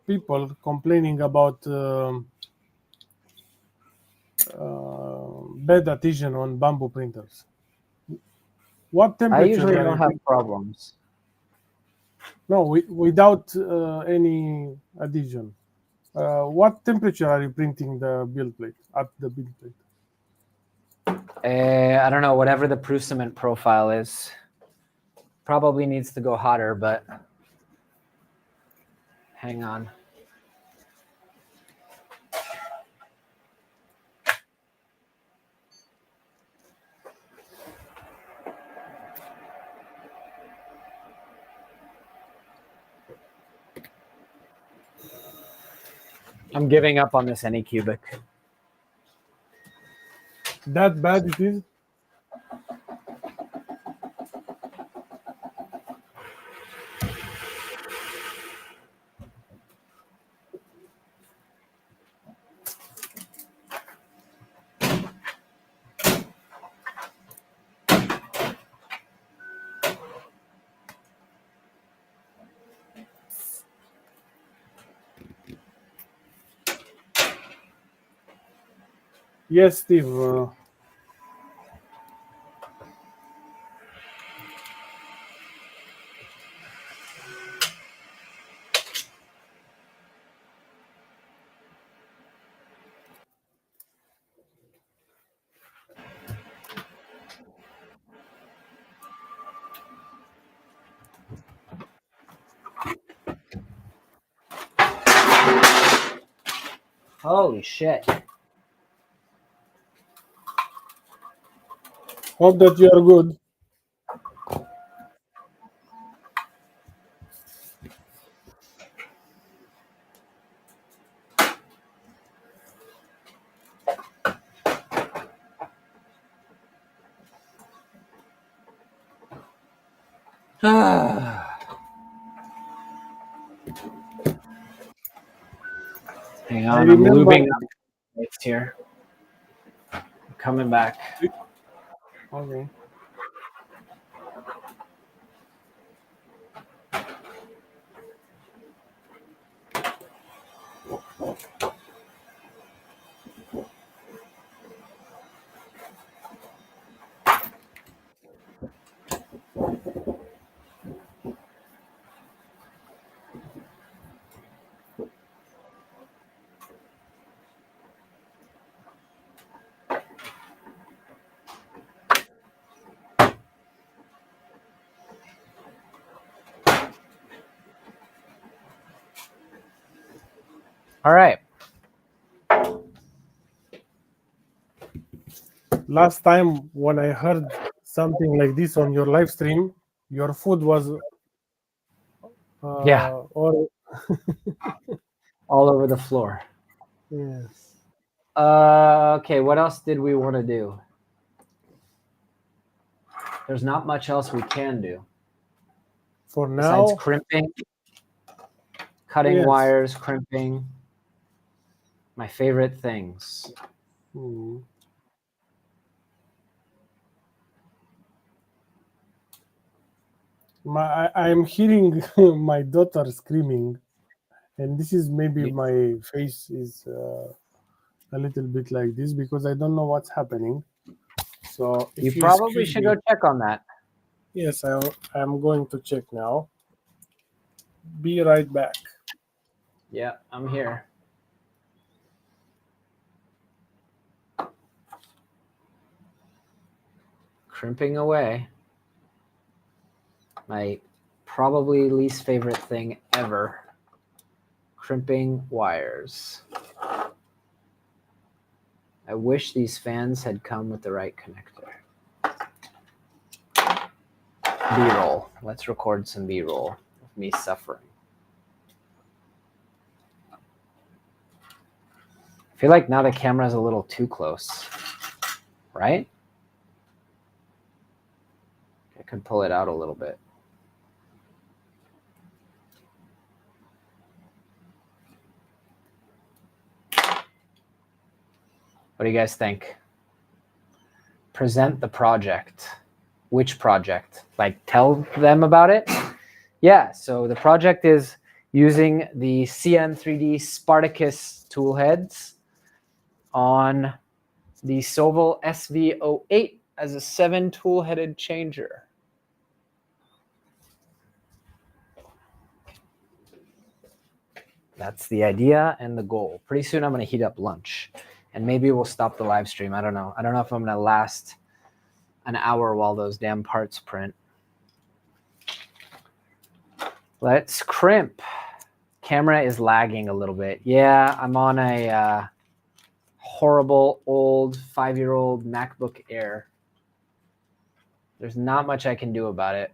people complaining about bad adhesion on bamboo printers. What temperature? I usually don't have problems. No, without any adhesion. What temperature are you printing the build plate at the build plate? I don't know, whatever the proof cement profile is. Probably needs to go hotter, but hang on. I'm giving up on this Anycubic. That bad it is? Yes, Steve. Holy shit. Hope that you are good. Hang I on, I'm remember. lubing up it's here. I'm coming back. Okay. All right. Last time when I heard something like this on your live stream, your food was Yeah. or All over the floor. yes. Okay, what else did we want to do? There's not much else we can do. For Besides now, crimping, cutting yes. wires, crimping. My favorite things. I'm hearing my daughter screaming, and this is maybe my face is a little bit like this because I don't know what's happening. So if You you probably excuse should me, go check on that. yes, I'm going to check now. Be right back. Yeah, I'm here. Crimping away. My probably least favorite thing ever. Crimping wires. I wish these fans had come with the right connector. B-roll. Let's record some B-roll of me suffering. I feel like now the camera's a little too close, right? I could pull it out a little bit. What do you guys think? Present the project. Which project? Like tell them about it? Yeah, so the project is using the CN3D Spartacus tool heads on the Sovol SV08 as a 7 tool headed changer. That's the idea and the goal. Pretty soon I'm going to heat up lunch. and maybe we'll stop the live stream. I don't know. I don't know if I'm going to last an hour while those damn parts print. Let's crimp. Camera is lagging a little bit. Yeah, I'm on a horrible old 5-year-old MacBook Air. There's not much I can do about it.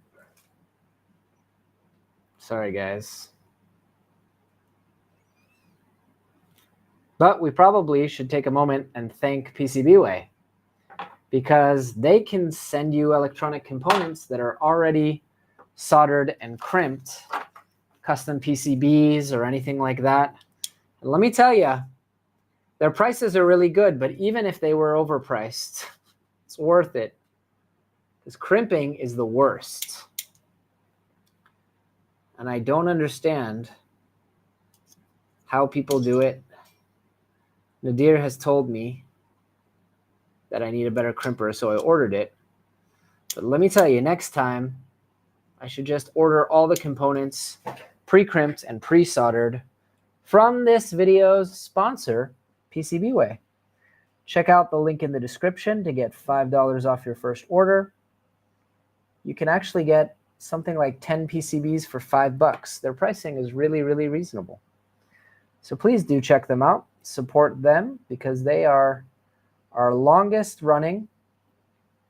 Sorry, guys. But we probably should take a moment and thank PCBWay, because they can send you electronic components that are already soldered and crimped, custom PCBs or anything like that. And let me tell you, their prices are really good, but even if they were overpriced, it's worth it, because crimping is the worst. And I don't understand how people do it. Nadir has told me that I need a better crimper, so I ordered it. But let me tell you, next time, I should just order all the components pre-crimped and pre-soldered from this video's sponsor, PCBWay. Check out the link in the description to get $5 off your first order. You can actually get something like 10 PCBs for $5. Their pricing is really, really reasonable. So please do check them out. Support them, because they are our longest running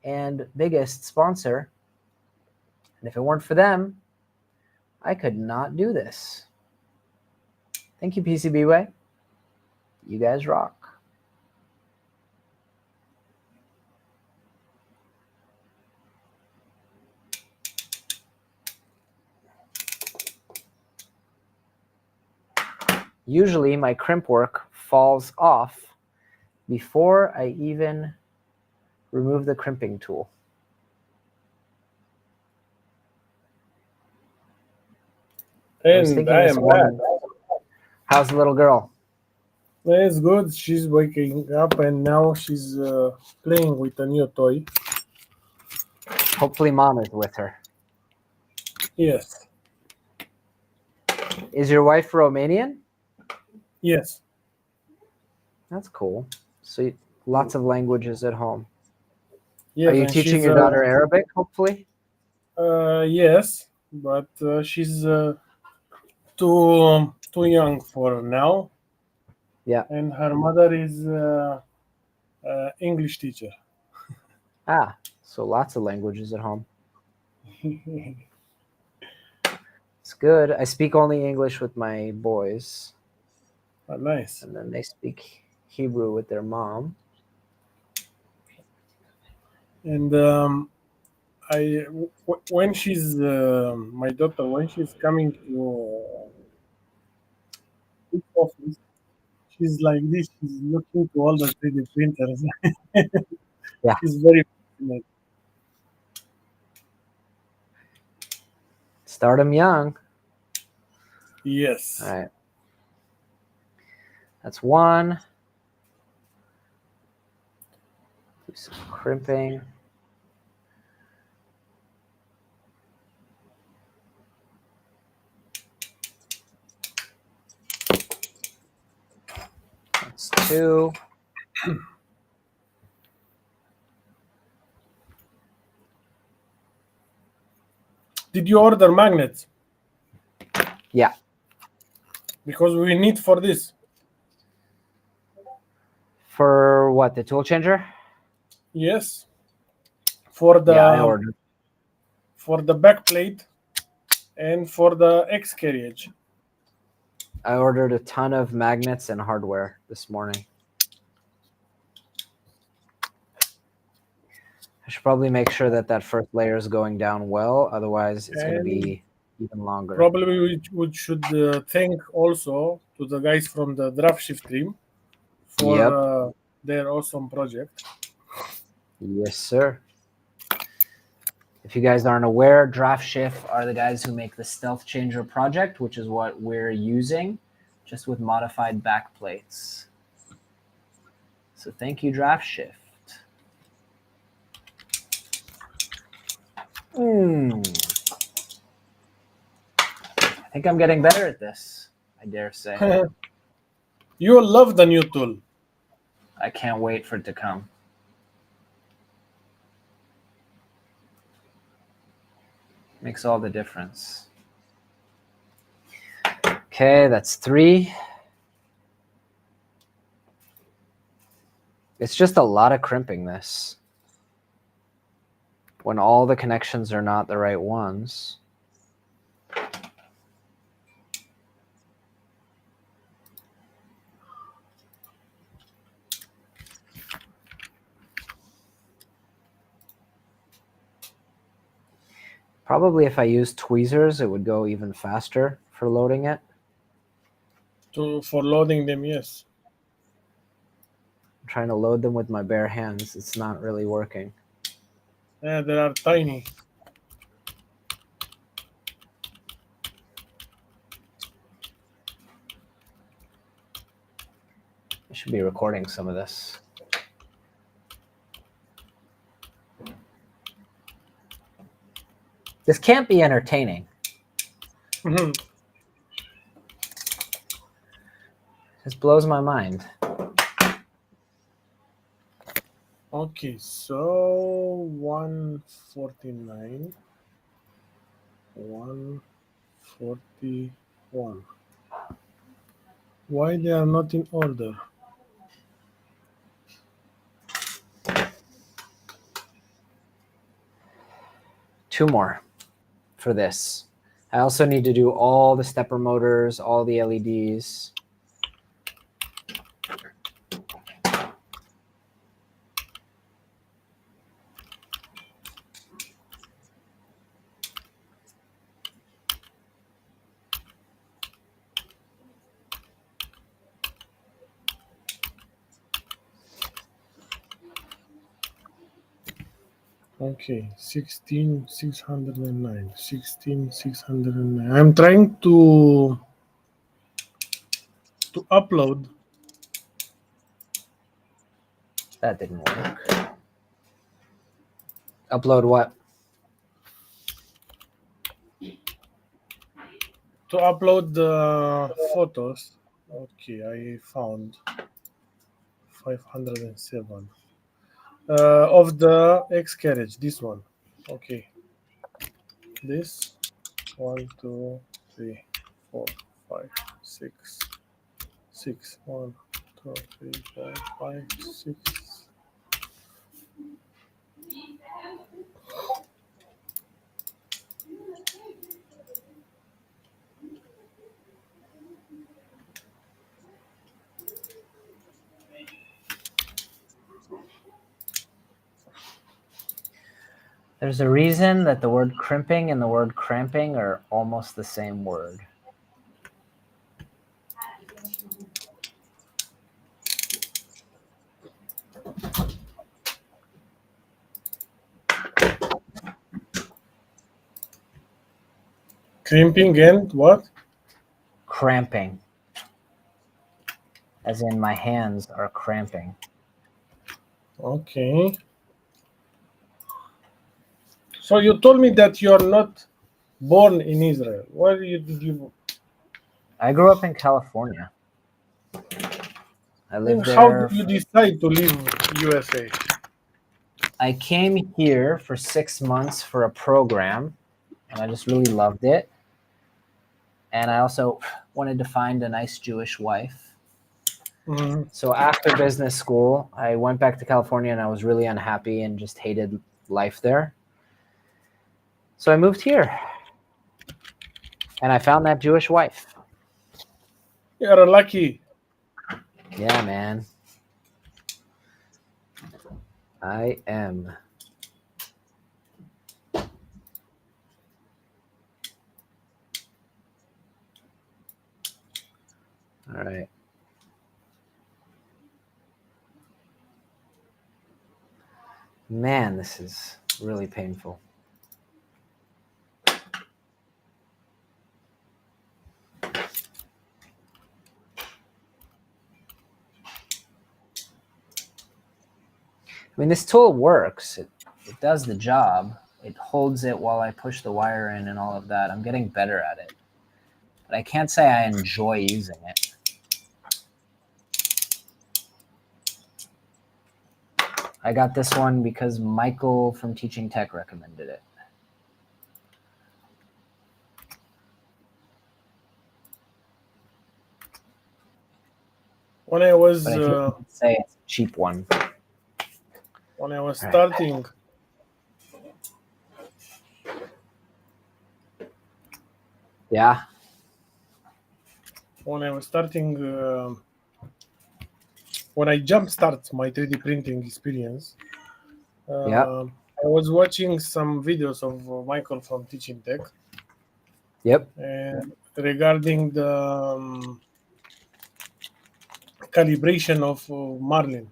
and biggest sponsor. And if it weren't for them, I could not do this. Thank you, PCBWay. You guys rock. Usually my crimp work falls off before I even remove the crimping tool. And I am back. How's the little girl? It's good. She's waking up, and now she's playing with a new toy. Hopefully mom is with her. Yes. Is your wife Romanian? Yes. That's cool. So lots of languages at home. Yes, are you teaching your daughter Arabic, hopefully? Yes, but she's too young for now. Yeah. And her mother is English teacher. Ah, so lots of languages at home. It's good. I speak only English with my boys. Oh, nice. And then they speak Hebrew with their mom. And when she's my daughter, when she's coming to the office, she's like this. She's looking to all the 3D printers. Yeah. She's very fascinated. Start them young. Yes. All right. That's one. Do some crimping. That's two. Did you order magnets? Yeah. Because we need for this. For what, the Toolchanger? Yes. For the I ordered. For the back plate and for the X carriage. I ordered a ton of magnets and hardware this morning. I should probably make sure that that first layer is going down well. Otherwise, it's going to be even longer. Probably we should thank also to the guys from the Draft Shift team for their awesome project. Yes, sir. If you guys aren't aware, Draft Shift are the guys who make the Stealthchanger project, which is what we're using, just with modified back plates. So thank you, Draft Shift. I think I'm getting better at this, I dare say. You will love the new tool. I can't wait for it to come. Makes all the difference. Okay, that's 3. It's just a lot of crimping this. When all the connections are not the right ones. Probably if I use tweezers, it would go even faster for loading it. For loading them, yes. I'm trying to load them with my bare hands. It's not really working. Yeah, they are tiny. I should be recording some of this. This can't be entertaining. This blows my mind. Okay, so 149, 141. Why they are not in order? Two more for this. I also need to do all the stepper motors, all the LEDs. Okay, 16,609, 16,609. I'm trying to upload. That didn't work. Upload what? To upload the photos. Okay, I found 507 of the X carriage. This one. Okay. This 1, 2, 3, 4, 5, 6, 6. 1, 2, 3, 4, 5, 6. There's a reason that the word crimping and the word cramping are almost the same word. Crimping and what? Cramping. As in my hands are cramping. Okay. So you told me that you are not born in Israel. Where did you? I grew up in California. I lived there. How did you decide to leave USA? I came here for 6 months for a program, and I just really loved it. And I also wanted to find a nice Jewish wife. Mm-hmm. So after business school, I went back to California, and I was really unhappy and just hated life there. So I moved here, and I found that Jewish wife. You're lucky. Yeah, man. I am. All right. Man, this is really painful. I mean, this tool works. It does the job. It holds it while I push the wire in and all of that. I'm getting better at it. But I can't say I enjoy using it. I got this one because Michael from Teaching Tech recommended it. When I was But I think you could say it's a cheap one. When I was starting, yeah. When I was starting, when I jumpstart my 3D printing experience, Yep. I was watching some videos of Michael from Teaching Tech. Yep. And regarding the calibration of Marlin.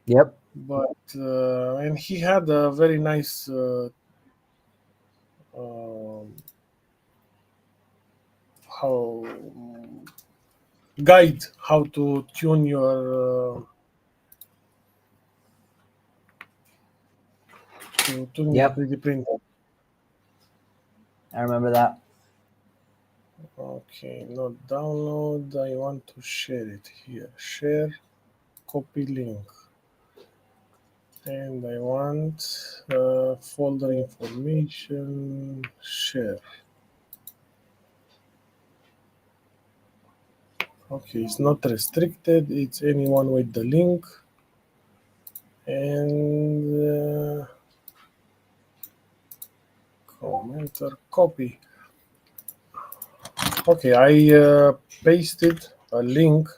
Yep. But and he had a very nice how guide how to tune your to tune your 3D printer. I remember that. Okay, not download. I want to share it here. Share, copy link. And I want folder information, share. Okay, it's not restricted. It's anyone with the link. And comment or copy. Okay, I pasted a link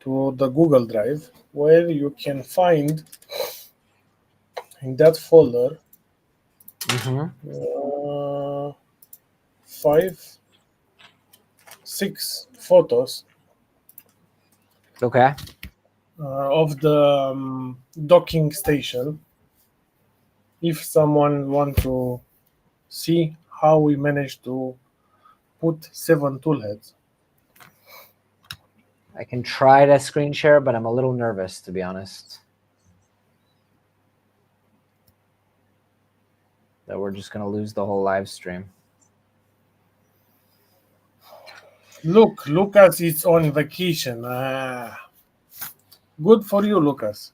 to the Google Drive where you can find in that folder 6 photos. Okay. Of the docking station. If someone wants to see how we managed to put 7 tool heads. I can try to screen share, but I'm a little nervous, to be honest. That we're just going to lose the whole live stream. Look, Lucas is on vacation. Good for you, Lucas.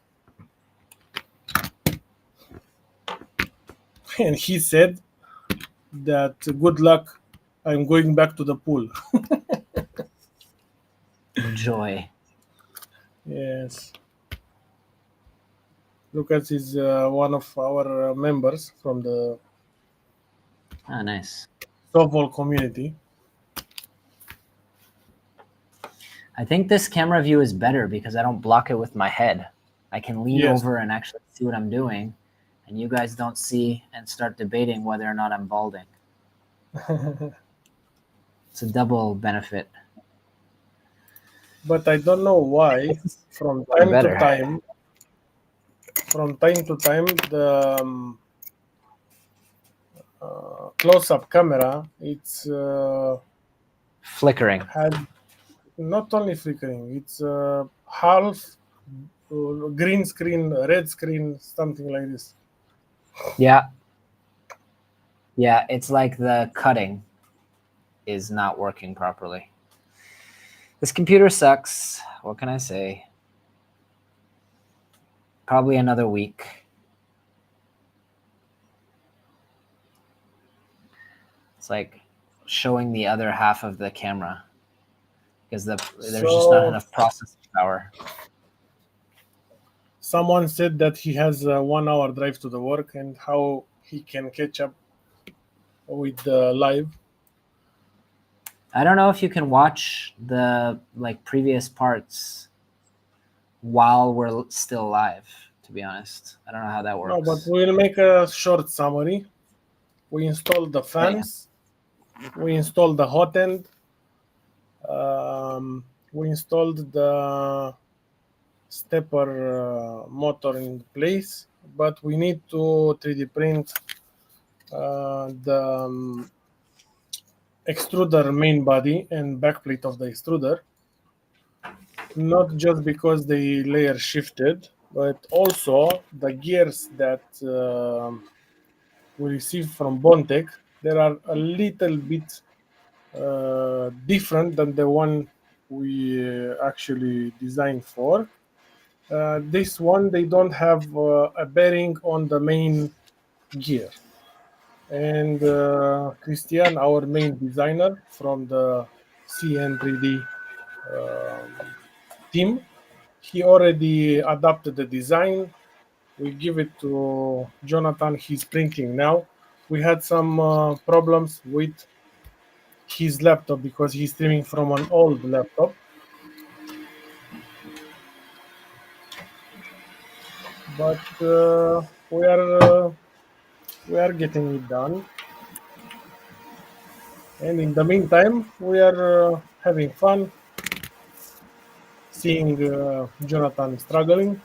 And he said that good luck, I'm going back to the pool. Enjoy. Yes. Lucas is one of our members from the nice. Sovol community. I think this camera view is better because I don't block it with my head. I can lean over and actually see what I'm doing, and you guys don't see and start debating whether or not I'm balding. It's a double benefit. But I don't know why from time to time the close-up camera, it's flickering. Had not only flickering, it's half green screen, red screen, something like this. Yeah. Yeah, it's like the cutting is not working properly. This computer sucks. What can I say? Probably another week. It's like showing the other half of the camera because there's just not enough processing power. Someone said that he has a 1 hour drive to the work and how he can catch up with the live. I don't know if you can watch the previous parts while we're still live, to be honest. I don't know how that works. No, but we'll make a short summary. We installed the fans. We installed the hot end. We installed the stepper motor in place, but we need to 3D print the extruder main body and backplate of the extruder, not just because the layer shifted, but also the gears that we received from BondTech, they are a little bit different than the one we actually designed for. This one, they don't have a bearing on the main gear. And Christian, our main designer from the CN3D team, he already adapted the design. We give it to Jonathan. He's printing now. We had some problems with his laptop because he's streaming from an old laptop. But we are getting it done. And in the meantime, we are having fun seeing Jonathan struggling.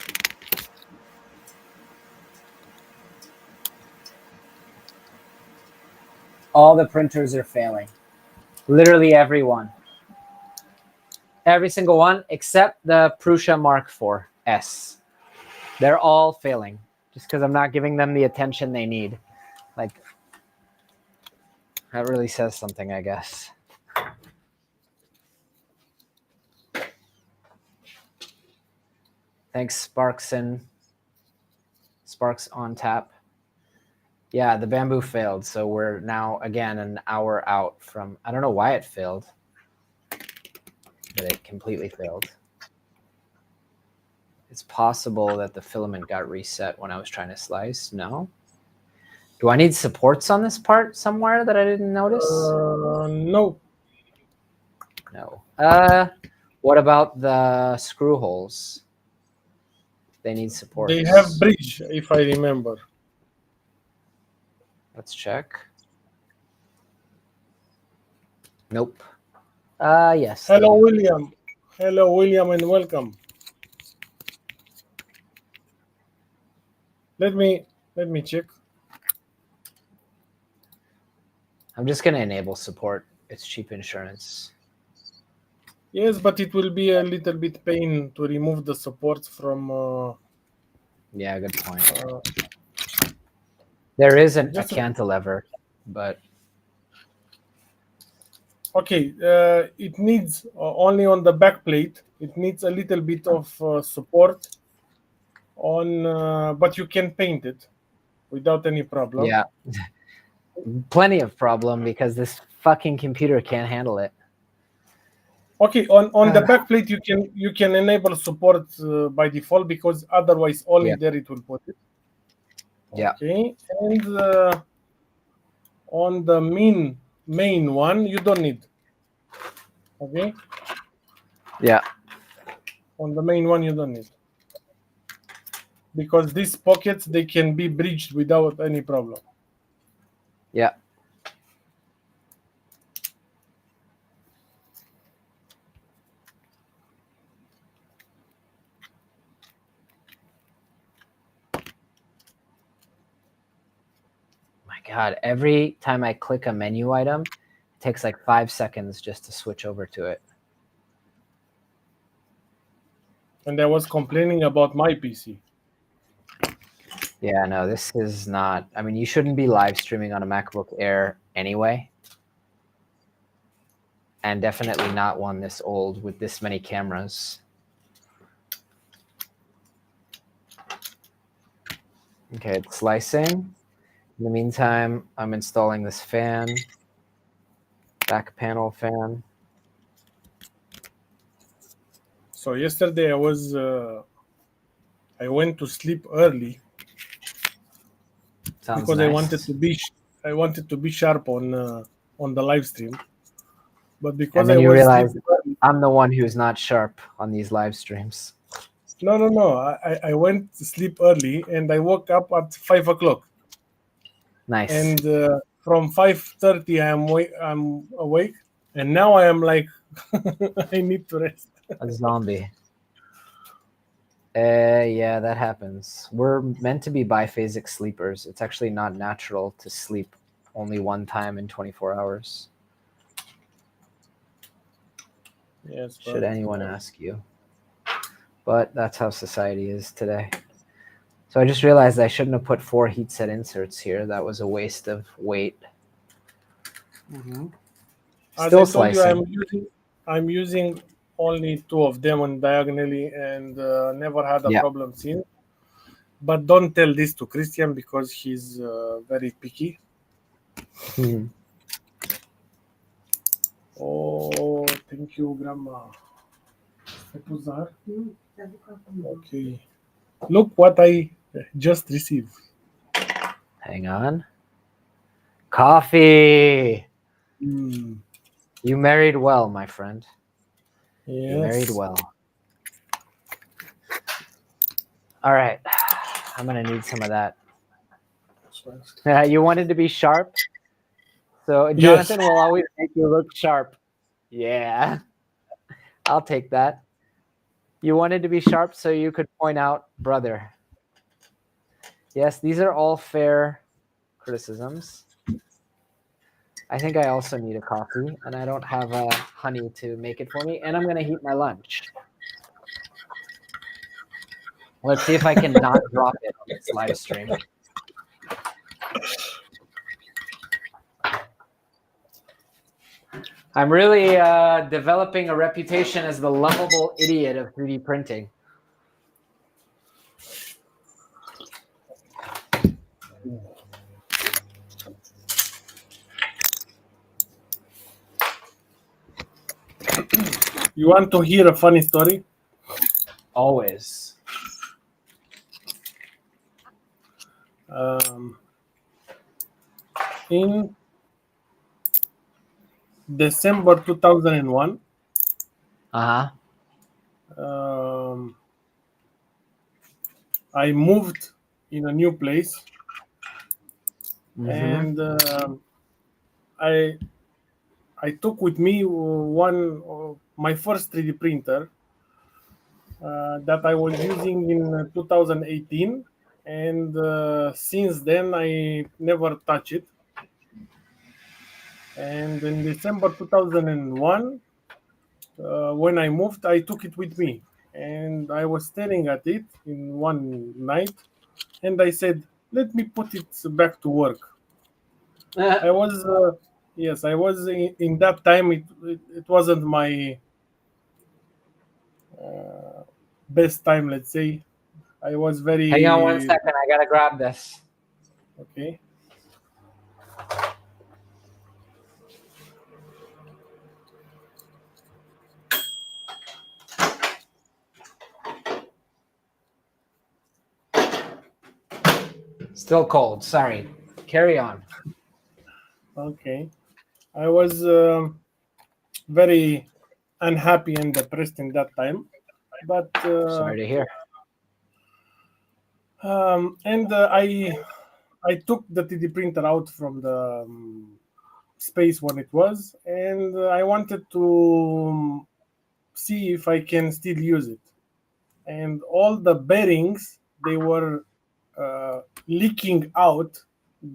All the printers are failing. Literally everyone. Every single one except the Prusa Mark IV S. They're all failing just because I'm not giving them the attention they need. Like, that really says something, I guess. Thanks, Sparks on tap. Yeah, the bamboo failed, so we're now again an hour out from. I don't know why it failed, but it completely failed. It's possible that the filament got reset when I was trying to slice. No. Do I need supports on this part somewhere that I didn't notice? No. No. What about the screw holes? They need support. They have bridge, if I remember. Let's check. Nope. Yes. Hello, William. Hello, William, and welcome. Let me check. I'm just gonna enable support. It's cheap insurance. Yes, but it will be a little bit pain to remove the support from. Yeah, good point. There is a cantilever, but okay, it needs only on the back plate. It needs a little bit of support on, but you can paint it without any problem. Yeah, plenty of problem because this fucking computer can't handle it. Okay, on the back plate you can enable support by default because otherwise only there it will put it. Yeah. Okay, and on the main one you don't need. Okay. Yeah. On the main one you don't need because these pockets they can be bridged without any problem. Yeah. God, every time I click a menu item, it takes like 5 seconds just to switch over to it. And I was complaining about my PC. Yeah, no, this is not. I mean, you shouldn't be live streaming on a MacBook Air anyway. And definitely not one this old with this many cameras. Okay, it's slicing. In the meantime, I'm installing this fan, back panel fan. So yesterday I went to sleep early. Sounds because nice. I wanted to be sharp on the live stream. But because and then I you was realize early, I'm the one who's not sharp on these live streams. No. I went to sleep early and I woke up at 5 o'clock. Nice. And from 5:30 I'm awake, and now I am like I need to rest. A zombie. Yeah, that happens. We're meant to be biphasic sleepers. It's actually not natural to sleep only one time in 24 hours. Yes. Should anyone ask you. But that's how society is today. So I just realized I shouldn't have put 4 heat set inserts here. That was a waste of weight. Mm-hmm. Still slicing. I'm using only 2 of them on diagonally, and never had a Yeah. problem since. But don't tell this to Christian because he's very picky. Oh, thank you, Grandma. Okay. Look what I just received. Hang on. Coffee. Mm. You married well, my friend. Yes. You married well. All right. I'm going to need some of that. You wanted to be sharp? So Jonathan will always make you look sharp. Yeah. I'll take that. You wanted to be sharp so you could point out brother. Yes, these are all fair criticisms. I think I also need a coffee, and I don't have honey to make it for me, and I'm going to heat my lunch. Let's see if I can not drop it on this live stream. I'm really developing a reputation as the lovable idiot of 3D printing. You want to hear a funny story? Always. In December 2001, I moved in a new place, and I took with me my first 3D printer that I was using in 2018, and since then I never touched it. And in December 2001, when I moved, I took it with me, and I was staring at it in one night, and I said, "Let me put it back to work." I was yes, I was in that time. It wasn't my best time, let's say. I was very. Hang on 1 second. I gotta grab this. Okay. Still cold. Sorry. Carry on. Okay. I was very unhappy and depressed in that time, but sorry to hear. And I took the 3D printer out from the space when it was, and I wanted to see if I can still use it. And all the bearings, they were leaking out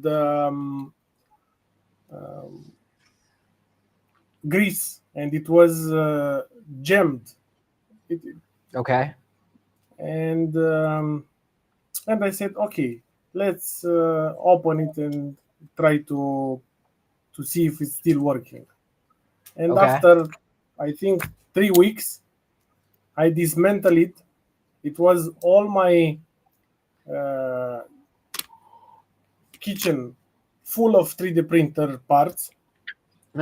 the grease, and it was jammed. Okay. And I said, okay, let's open it and try to see if it's still working. And after, I think, 3 weeks, I dismantled it. It was all my kitchen full of 3D printer parts, and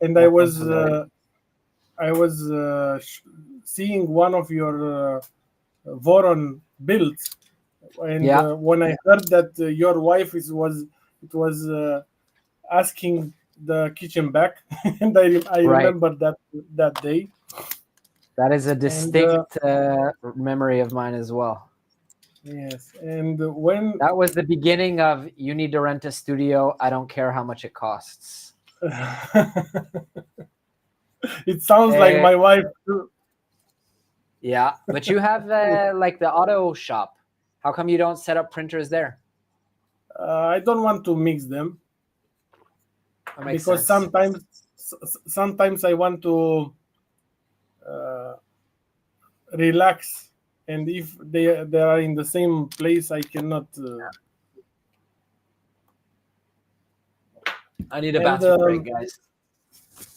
I was seeing one of your Voron builds, and when I heard that your wife was asking the kitchen back, and I remember that day. That is a distinct memory of mine as well. Yes, and when that was the beginning of you need to rent a studio, I don't care how much it costs. It sounds like my wife too. Yeah, but you have like the auto shop. How come you don't set up printers there? I don't want to mix them because sometimes I want to relax, and if they are in the same place, I cannot. I need a bathroom break, guys.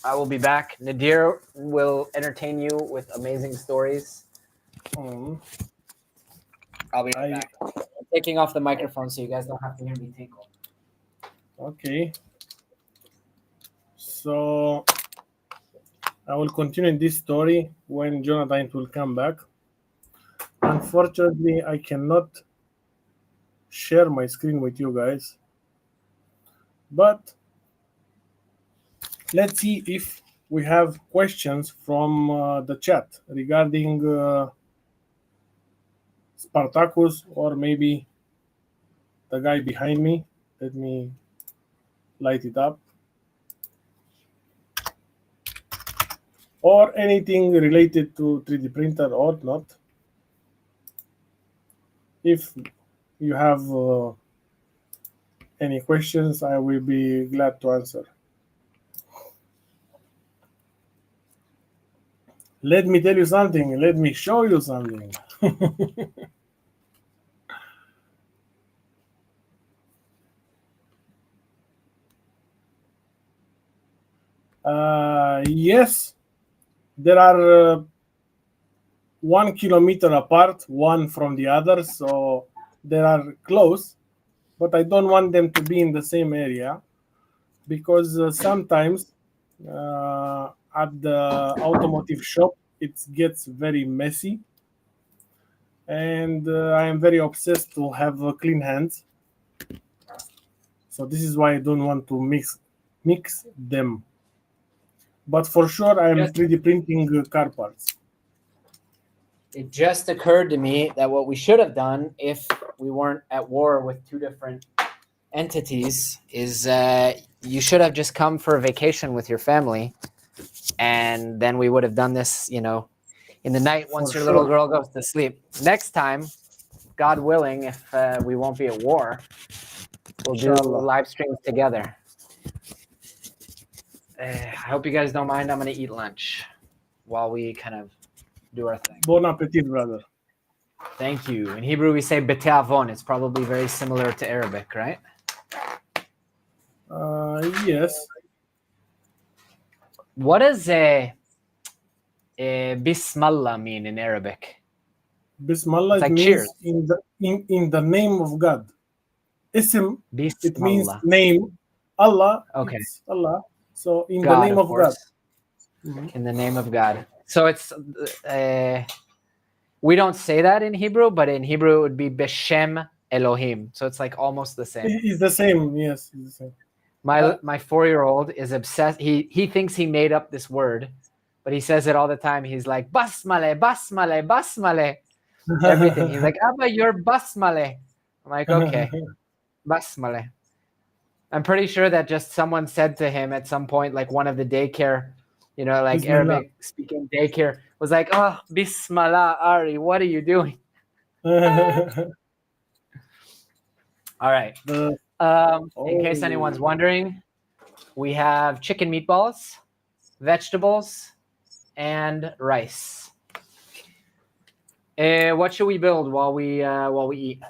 I will be back. Nadir will entertain you with amazing stories. I'll be right back. I'm taking off the microphone so you guys don't have to hear me tinkle. Okay. So I will continue this story when Jonathan will come back. Unfortunately, I cannot share my screen with you guys. But let's see if we have questions from the chat regarding Spartacus or maybe the guy behind me. Let me light it up. Or anything related to 3D printer or not. If you have any questions, I will be glad to answer. Let me tell you something. Let me show you something. Yes, there are 1 kilometer apart, one from the other, so they are close, but I don't want them to be in the same area because sometimes at the automotive shop it gets very messy, and I am very obsessed to have clean hands. So this is why I don't want to mix them. But for sure, I am 3D printing car parts. It just occurred to me that what we should have done if we weren't at war with two different entities is you should have just come for a vacation with your family, and then we would have done this, in the night once your little girl goes to sleep. Next time, God willing, if we won't be at war, we'll do live streams together. I hope you guys don't mind. I'm going to eat lunch while we kind of do our thing. Bon appetit, brother. Thank you. In Hebrew, we say bete avon. It's probably very similar to Arabic, right? Yes. What does Bismillah mean in Arabic? Bismillah like means cheers. in the name of God. Ism, it means name. Allah, okay. Allah. So in God, the name of God. In the name of God. So it's we don't say that in Hebrew, but in Hebrew it would be Beshem Elohim. So it's like almost the same. It's the same, yes. It's the same. My 4-year-old is obsessed. He thinks he made up this word, but he says it all the time. He's like, basmale, basmale, basmale. Everything. He's like, Abba, you're basmale. I'm like, okay, basmale. I'm pretty sure that just someone said to him at some point, like one of the daycare, like Bismillah. Arabic speaking daycare was like, oh, Bismillah, Ari, what are you doing? All right. In case anyone's wondering, we have chicken meatballs, vegetables, and rice. What should we build while we eat?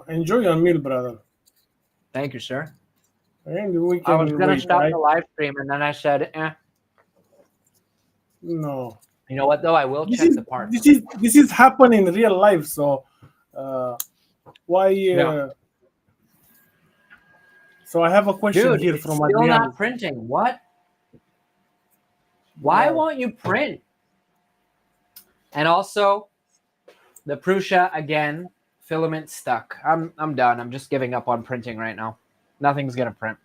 Enjoy your meal, brother. Thank you, sir. And we I was going to stop the live stream, and then I said, No. You know what, though? I will check the parts. This is happening in real life, so why... Yeah. So I have a question here from Adrian. Still not printing. What? Why won't you print? And also, the Prusa, again, filament stuck. I'm done. I'm just giving up on printing right now. Nothing's going to print.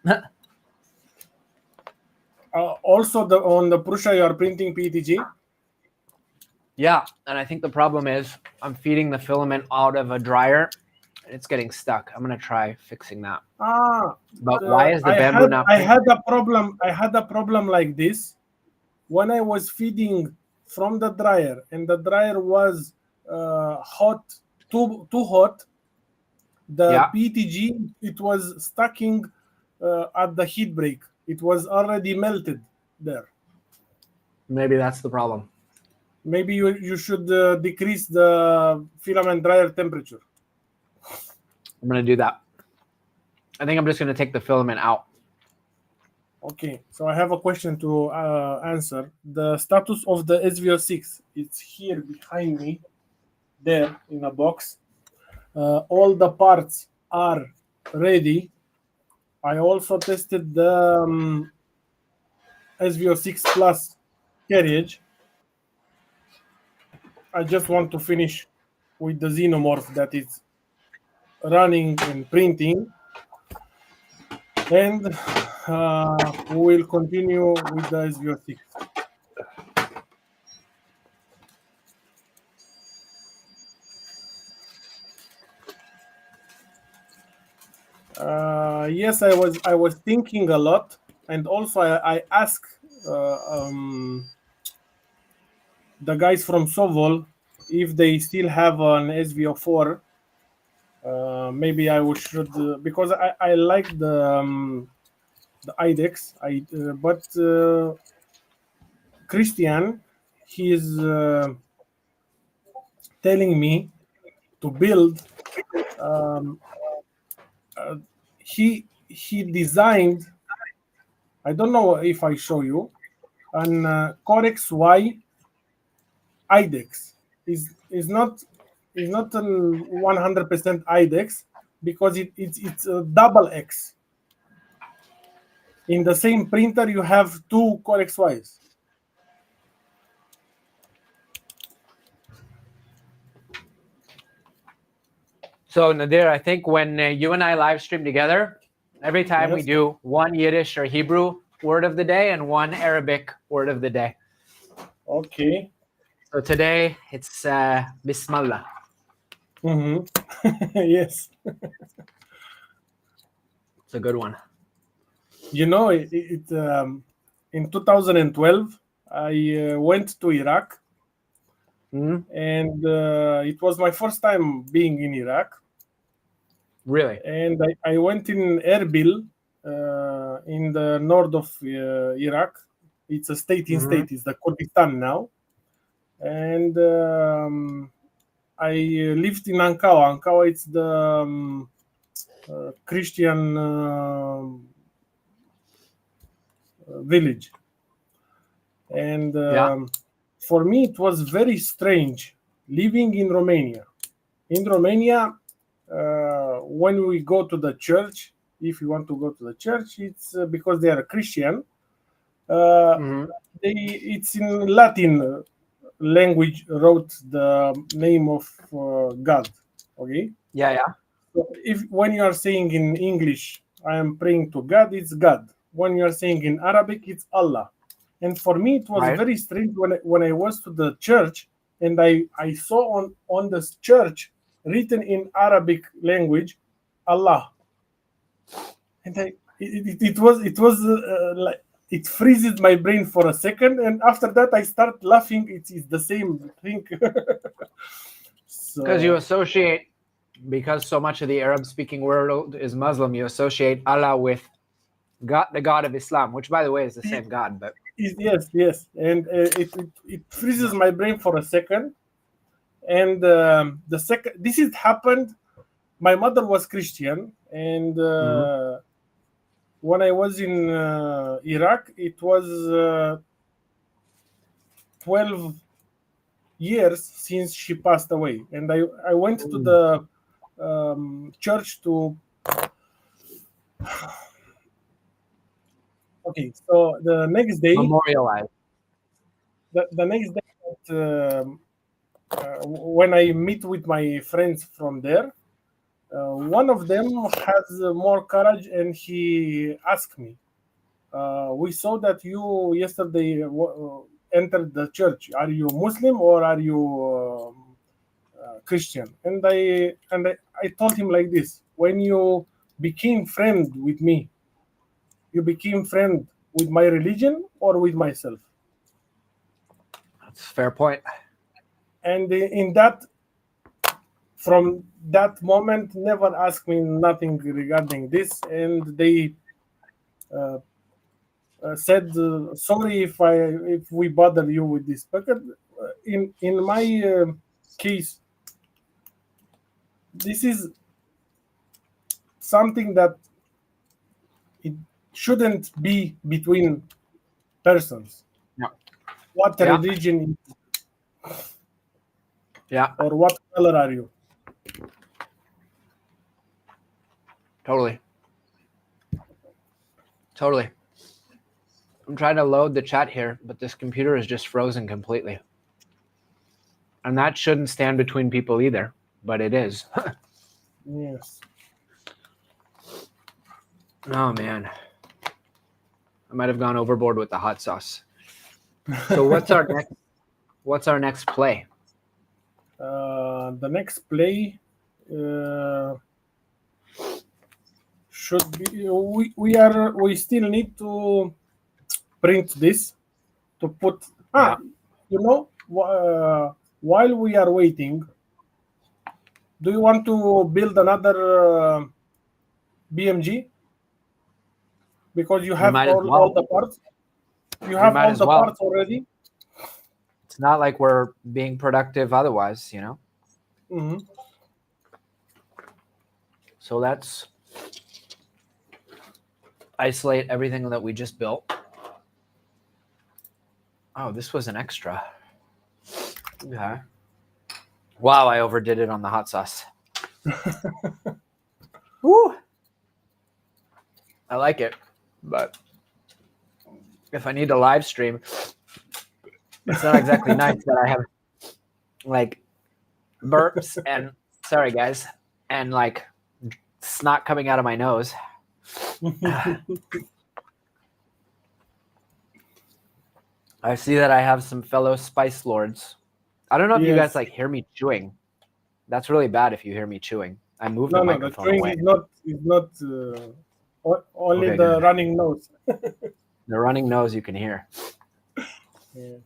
Also, on the Prusa, you are printing PETG? Yeah, and I think the problem is I'm feeding the filament out of a dryer. It's getting stuck. I'm going to try fixing that. But why is the bamboo not printing? I had a problem like this when I was feeding from the dryer, and the dryer was hot, too hot. The PETG, it was stacking at the heat break. It was already melted there. Maybe that's the problem. Maybe you should decrease the filament dryer temperature. I'm going to do that. I think I'm just going to take the filament out. Okay, so I have a question to answer. The status of the SV06, it's here behind me, there in a box. All the parts are ready. I also tested the SV06 Plus carriage. I just want to finish with the xenomorph that is running and printing. And we will continue with the SV06. Yes, I was thinking a lot, and also I asked the guys from Sovol if they still have an SV04. Maybe I should because I like the IDEX. But Christian, he is telling me to build. He designed. I don't know if I show you an Corex Y IDEX. Is not a 100% IDEX because it's a double X. In the same printer, you have two Corex Ys. So Nadir, I think when you and I live stream together, every time we Yes. do one Yiddish or Hebrew word of the day and one Arabic word of the day. Okay. So today it's Bismillah. Yes. It's a good one. You know, in 2012, I went to Iraq, and it was my first time being in Iraq. Really? And I went in Erbil, in the north of Iraq. It's a state in state. It's the Kurdistan now. And I lived in Ankawa. Ankawa, it's the Christian village. And for me, it was very strange living in Romania. In Romania, when we go to the church, if you want to go to the church, it's because they are Christian. It's in Latin language wrote the name of God. Okay. Yeah. So when you are saying in English, I am praying to God, it's God. When you are saying in Arabic, it's Allah. And for me, it was very strange when I was to the church and I saw on the church written in Arabic language, Allah. And it was like it freezes my brain for a second, and after that I start laughing. It's the same thing. Because you associate, because so much of the Arab-speaking world is Muslim, you associate Allah with God, the God of Islam, which, by the way, is the same God. But yes, and it freezes my brain for a second. And the second this has happened, my mother was Christian, and when I was in Iraq, it was 12 years since she passed away, and I went to the church to. Okay, so the next day, memorialize. The next day, when I meet with my friends from there, one of them has more courage, and he asked me, "We saw that you yesterday entered the church. Are you Muslim or are you Christian?" And I told him like this: when you became friend with me, you became friend with my religion or with myself? That's a fair point. And from that moment, never ask me nothing regarding this, and they said, sorry if we bother you with this. But in my case, this is something that shouldn't be between persons. Yeah. What Yeah. religion? Yeah. Or what color are you? Totally. I'm trying to load the chat here, but this computer is just frozen completely. And that shouldn't stand between people either, but it is. Yes. Oh, man. I might have gone overboard with the hot sauce. So what's our next play? The next play should be we still need to print this to put while we are waiting, do you want to build another BMG? Because you have all the parts. You have all the parts already. It's not like we're being productive otherwise, you know? Mm-hmm. So let's isolate everything that we just built. Oh, this was an extra. Okay. Wow, I overdid it on the hot sauce. Woo! I like it, but if I need to live stream, it's not exactly nice that I have like burps and sorry guys, and like snot coming out of my nose. I see that I have some fellow spice lords. I don't know if you guys like hear me chewing. That's really bad if you hear me chewing. I moved the microphone away. The chewing is not only okay, the running nose. The running nose you can hear. Yeah.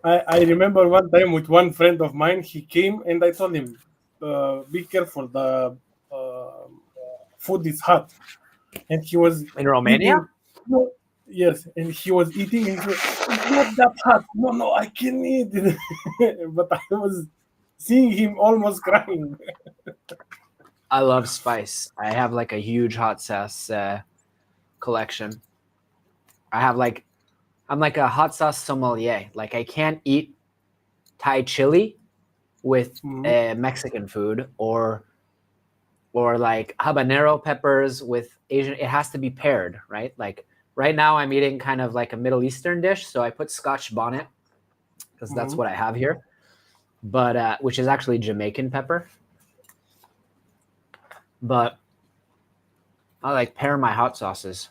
I remember one time with one friend of mine, he came and I told him, be careful, the food is hot. And he was in Romania? Eating, yes, and he was eating and he was, it's not that hot. No, I can eat it. But I was seeing him almost crying. I love spice. I have like a huge hot sauce collection. I'm like a hot sauce sommelier. Like I can't eat Thai chili with Mexican food or like habanero peppers with Asian. It has to be paired, right? Like right now I'm eating kind of like a Middle Eastern dish. So I put Scotch bonnet because that's what I have here, but which is actually Jamaican pepper. But I like pair my hot sauces.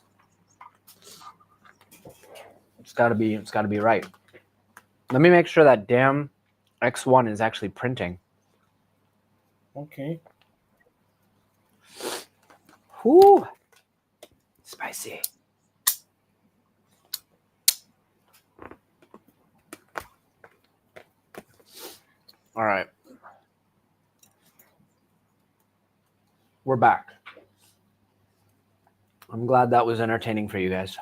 It's gotta be right. Let me make sure that damn X1 is actually printing. Okay. Whoo! Spicy. All right. We're back. I'm glad that was entertaining for you guys.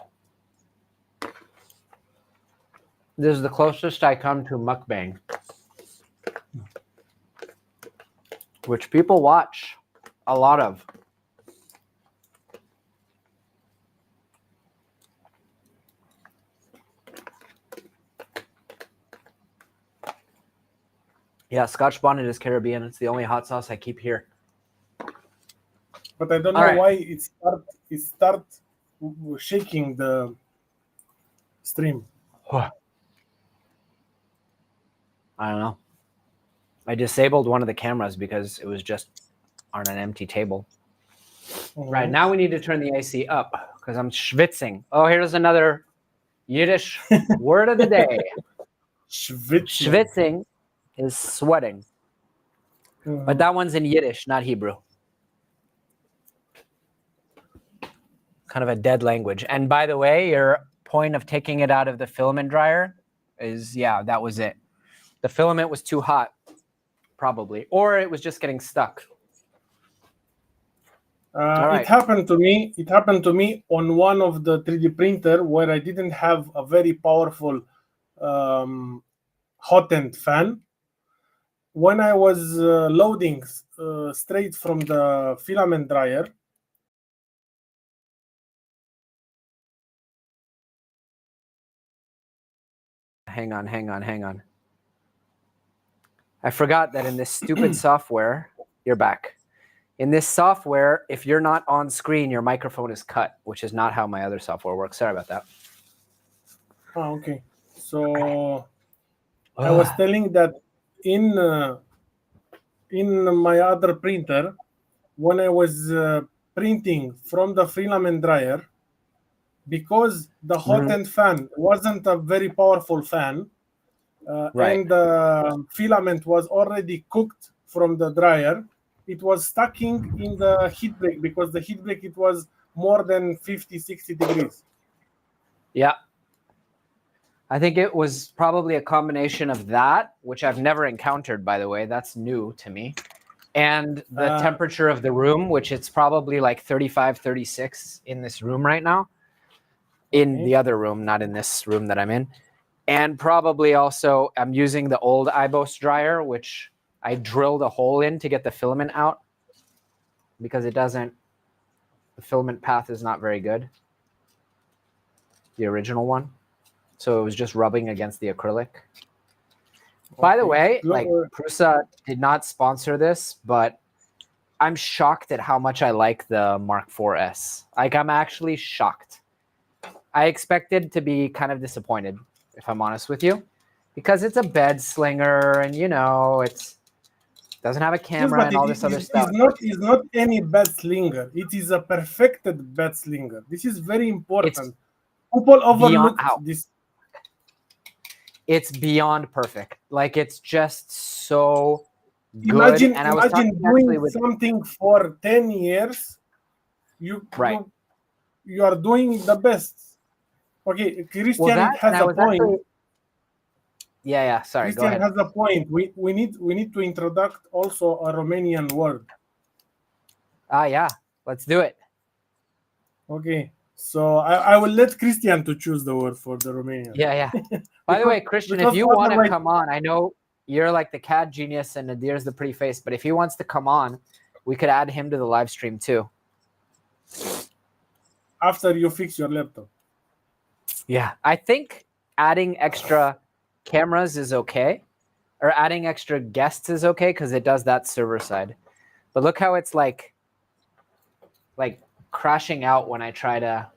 This is the closest I come to mukbang, which people watch a lot of. Yeah, Scotch bonnet is Caribbean. It's the only hot sauce I keep here. But I don't know why it start shaking the stream. I don't know. I disabled one of the cameras because it was just on an empty table. Right, now we need to turn the AC up because I'm schwitzing. Oh, here's another Yiddish word of the day. Schwitzing is sweating. But that one's in Yiddish, not Hebrew. Kind of a dead language. And by the way, your point of taking it out of the filament dryer is, yeah, that was it. The filament was too hot, probably. Or it was just getting stuck. It happened to me. It happened to me on one of the 3D printer where I didn't have a very powerful hot end fan. When I was loading straight from the filament dryer, Hang on. I forgot that in this stupid software, you're back. In this software, if you're not on screen, your microphone is cut, which is not how my other software works. Sorry about that. Oh, okay. So I was telling that in my other printer, when I was printing from the filament dryer, because the hot end fan wasn't a very powerful fan, and the filament was already cooked from the dryer, it was stacking in the heat break because the heat break, it was more than 50, 60 degrees. Yeah. I think it was probably a combination of that, which I've never encountered, by the way. That's new to me. And the temperature of the room, which it's probably like 35, 36 in this room right now. In the other room, not in this room that I'm in. And probably also I'm using the old IBOS dryer, which I drilled a hole in to get the filament out because it doesn't, the filament path is not very good. The original one. So it was just rubbing against the acrylic. By the way, like Prusa did not sponsor this, but I'm shocked at how much I like the Mark IVS. Like I'm actually shocked. I expected to be kind of disappointed, if I'm honest with you, because it's a bed slinger and, you know, it doesn't have a camera and all this other stuff. It's not any bed slinger. It is a perfected bed slinger. This is very important. People overlook this. It's beyond perfect. Like it's just so good. Imagine doing something for 10 years. You are doing the best. Okay, Christian has a point. Yeah. Sorry, Christian has a point. We need to introduce also a Romanian word. Yeah, let's do it. Okay, so I will let Christian to choose the word for the Romanian. Yeah. By the way, Christian, if you want to come on, I know you're like the CAD genius and Nadir's the pretty face, but if he wants to come on, we could add him to the live stream too. After you fix your laptop. Yeah, I think adding extra cameras is okay, or adding extra guests is okay because it does that server side. But look how it's like crashing out when I try to.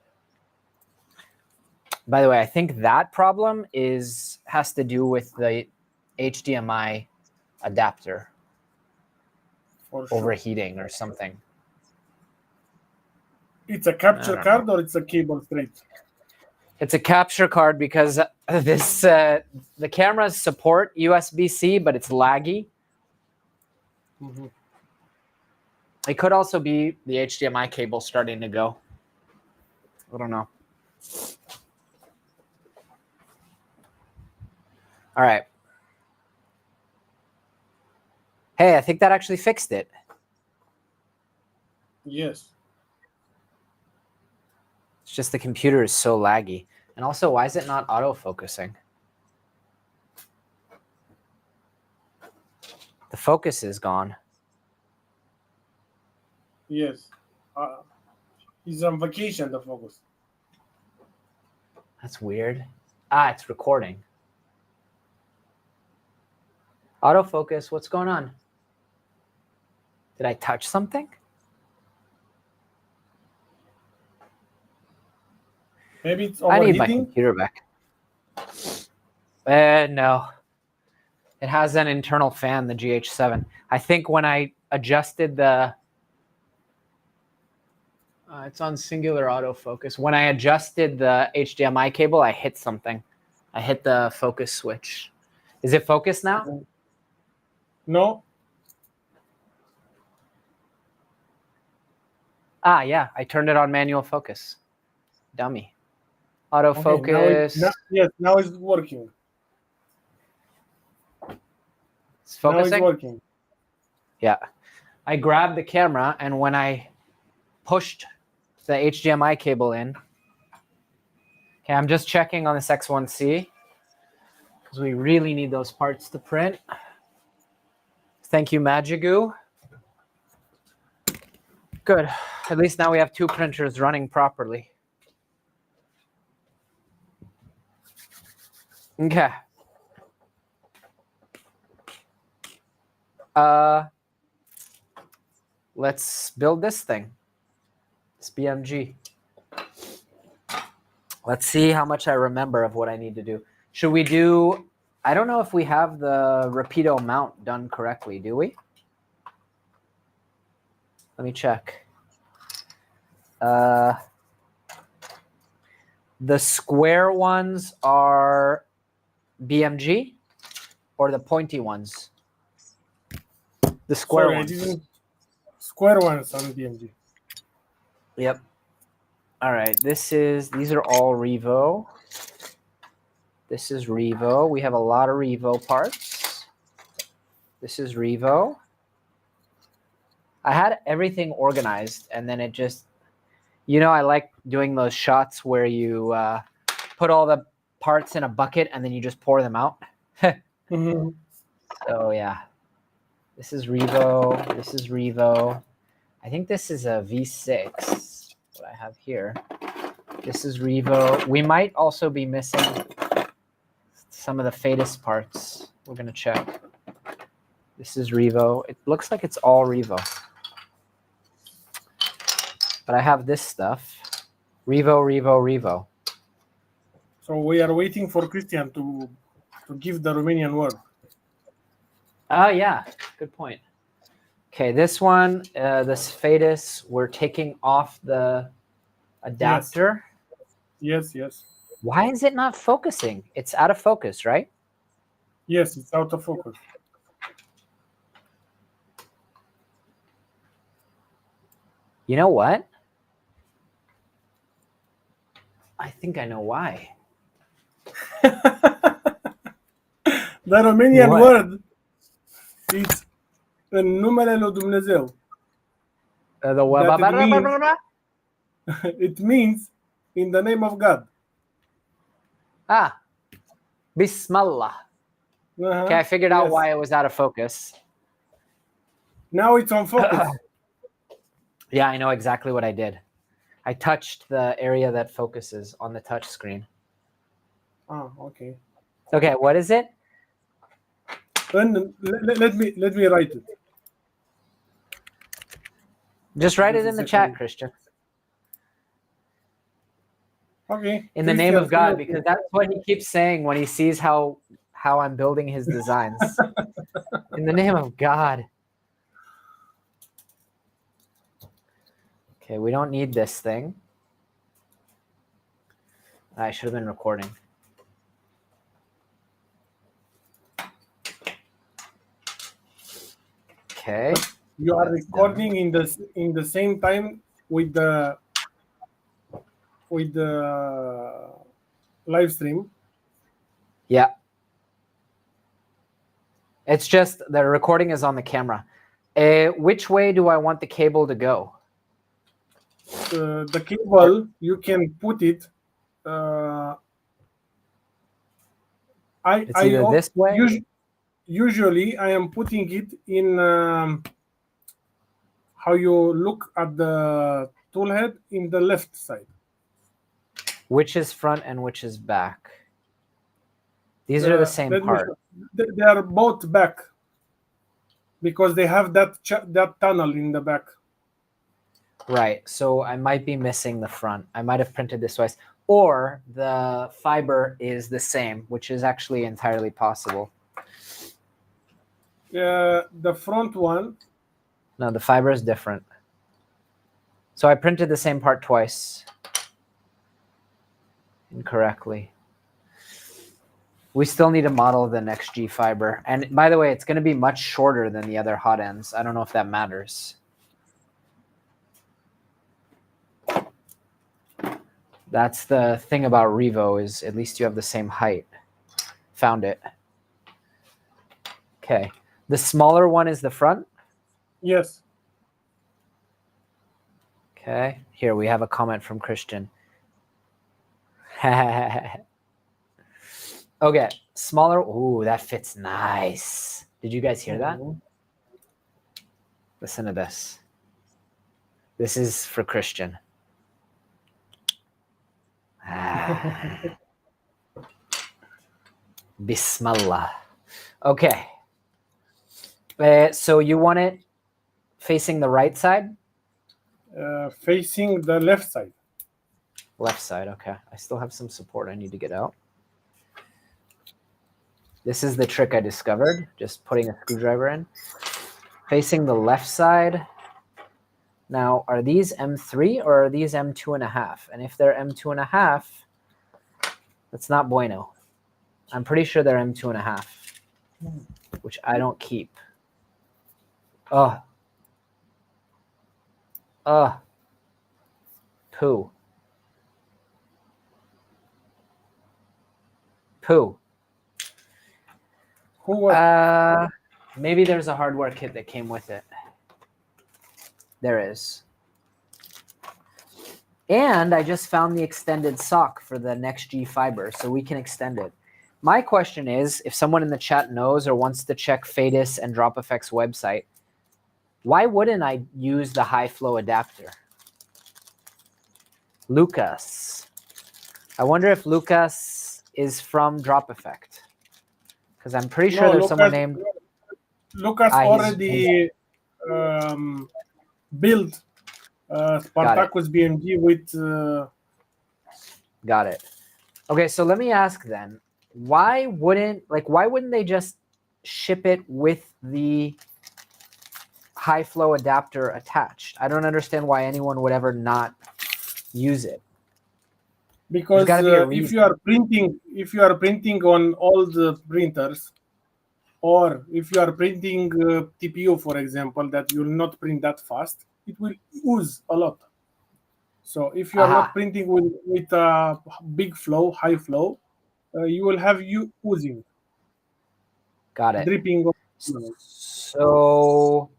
By the way, I think that problem has to do with the HDMI adapter overheating or something. It's a capture card or it's a cable straight? It's a capture card because the cameras support USB-C, but it's laggy. Mm-hmm. It could also be the HDMI cable starting to go. I don't know. All right. Hey, I think that actually fixed it. Yes. It's just the computer is so laggy. And also, why is it not auto-focusing? The focus is gone. Yes. He's on vacation, the focus. That's weird. It's recording. Autofocus, what's going on? Did I touch something? Maybe it's overheating. I need my computer back. No. It has an internal fan, the GH7. I think when I adjusted the... it's on singular autofocus. When I adjusted the HDMI cable, I hit something. I hit the focus switch. Is it focused now? No. Yeah, I turned it on manual focus. Dummy. Autofocus. Okay, now it's working. It's focusing? Now it's working. Yeah. I grabbed the camera, and when I pushed the HDMI cable in, okay, I'm just checking on this X1C because we really need those parts to print. Thank you, Magigoo. Good. At least now we have two printers running properly. Okay. Let's build this thing. This BMG. Let's see how much I remember of what I need to do. Should we do, I don't know if we have the Rapido mount done correctly, do we? Let me check. The square ones are BMG or the pointy ones? The square Sorry, ones. I didn't. Square ones on BMG. Yep. All right. These are all Revo. This is Revo. We have a lot of Revo parts. This is Revo. I had everything organized, and then it just, you know, I like doing those shots where you put all the parts in a bucket and then you just pour them out. Mm-hmm. So yeah, this is Revo. This is Revo. I think this is a V6, what I have here. This is Revo. We might also be missing some of the Fadus parts. We're going to check. This is Revo. It looks like it's all Revo. But I have this stuff. Revo, Revo, Revo. So we are waiting for Christian to give the Romanian word. Oh, yeah. Good point. Okay, this one, this Fadus, we're taking off the adapter. Yes, yes. Why is it not focusing? It's out of focus, right? Yes, it's out of focus. You know what? I think I know why. The Romanian What? word is în numele lui Dumnezeu. It means in the name of God. Ah, Bismillah. Okay, I figured out why it was out of focus. Now it's on focus. Yeah, I know exactly what I did. I touched the area that focuses on the touch screen. Ah, okay. Okay, what is it? Then let me write it. Just write it in the chat, Christian. Okay. In the name of God, because that's what he keeps saying when he sees how I'm building his designs. In the name of God. Okay, we don't need this thing. I should have been recording. Okay. You are recording in the same time with the live stream. Yeah. It's just the recording is on the camera. Which way do I want the cable to go? The cable, you can put it. It's either this way. Usually, I am putting it in how you look at the tool head in the left side. Which is front and which is back? These are the same part. They are both back because they have that tunnel in the back. Right. So I might be missing the front. I might have printed this twice. Or the fiber is the same, which is actually entirely possible. The front one. No, the fiber is different. So I printed the same part twice. Incorrectly. We still need to model the next G fiber. And by the way, it's going to be much shorter than the other hot ends. I don't know if that matters. That's the thing about Revo, is at least you have the same height. Found it. Okay. The smaller one is the front? Yes. Okay. Here we have a comment from Christian. Okay. Smaller. Ooh, that fits nice. Did you guys hear that? Listen to this. This is for Christian. Bismillah. Okay. So you want it facing the right side? Facing the left side. Left side, okay. I still have some support I need to get out. This is the trick I discovered, just putting a screwdriver in. Facing the left side. Now, are these M3 or are these M2.5? And if they're M2.5, that's not bueno. I'm pretty sure they're M2.5, which I don't keep. Oh. Poo. Poo. Maybe there's a hardware kit that came with it. There is. And I just found the extended sock for the Next G fiber, so we can extend it. My question is, if someone in the chat knows or wants to check Fadis and DropEffect's website, why wouldn't I use the high flow adapter? Lucas. I wonder if Lucas is from DropEffect. Because I'm pretty sure there's someone named... Lucas already built Spartacus BMG with... Got it. Okay, so let me ask then, why wouldn't they just ship it with the high flow adapter attached? I don't understand why anyone would ever not use it. Because if you are printing on all the printers, or if you are printing TPU, for example, that you will not print that fast, it will ooze a lot. So if you are not printing with a big flow, high flow, you will have oozing. Got it. Dripping. So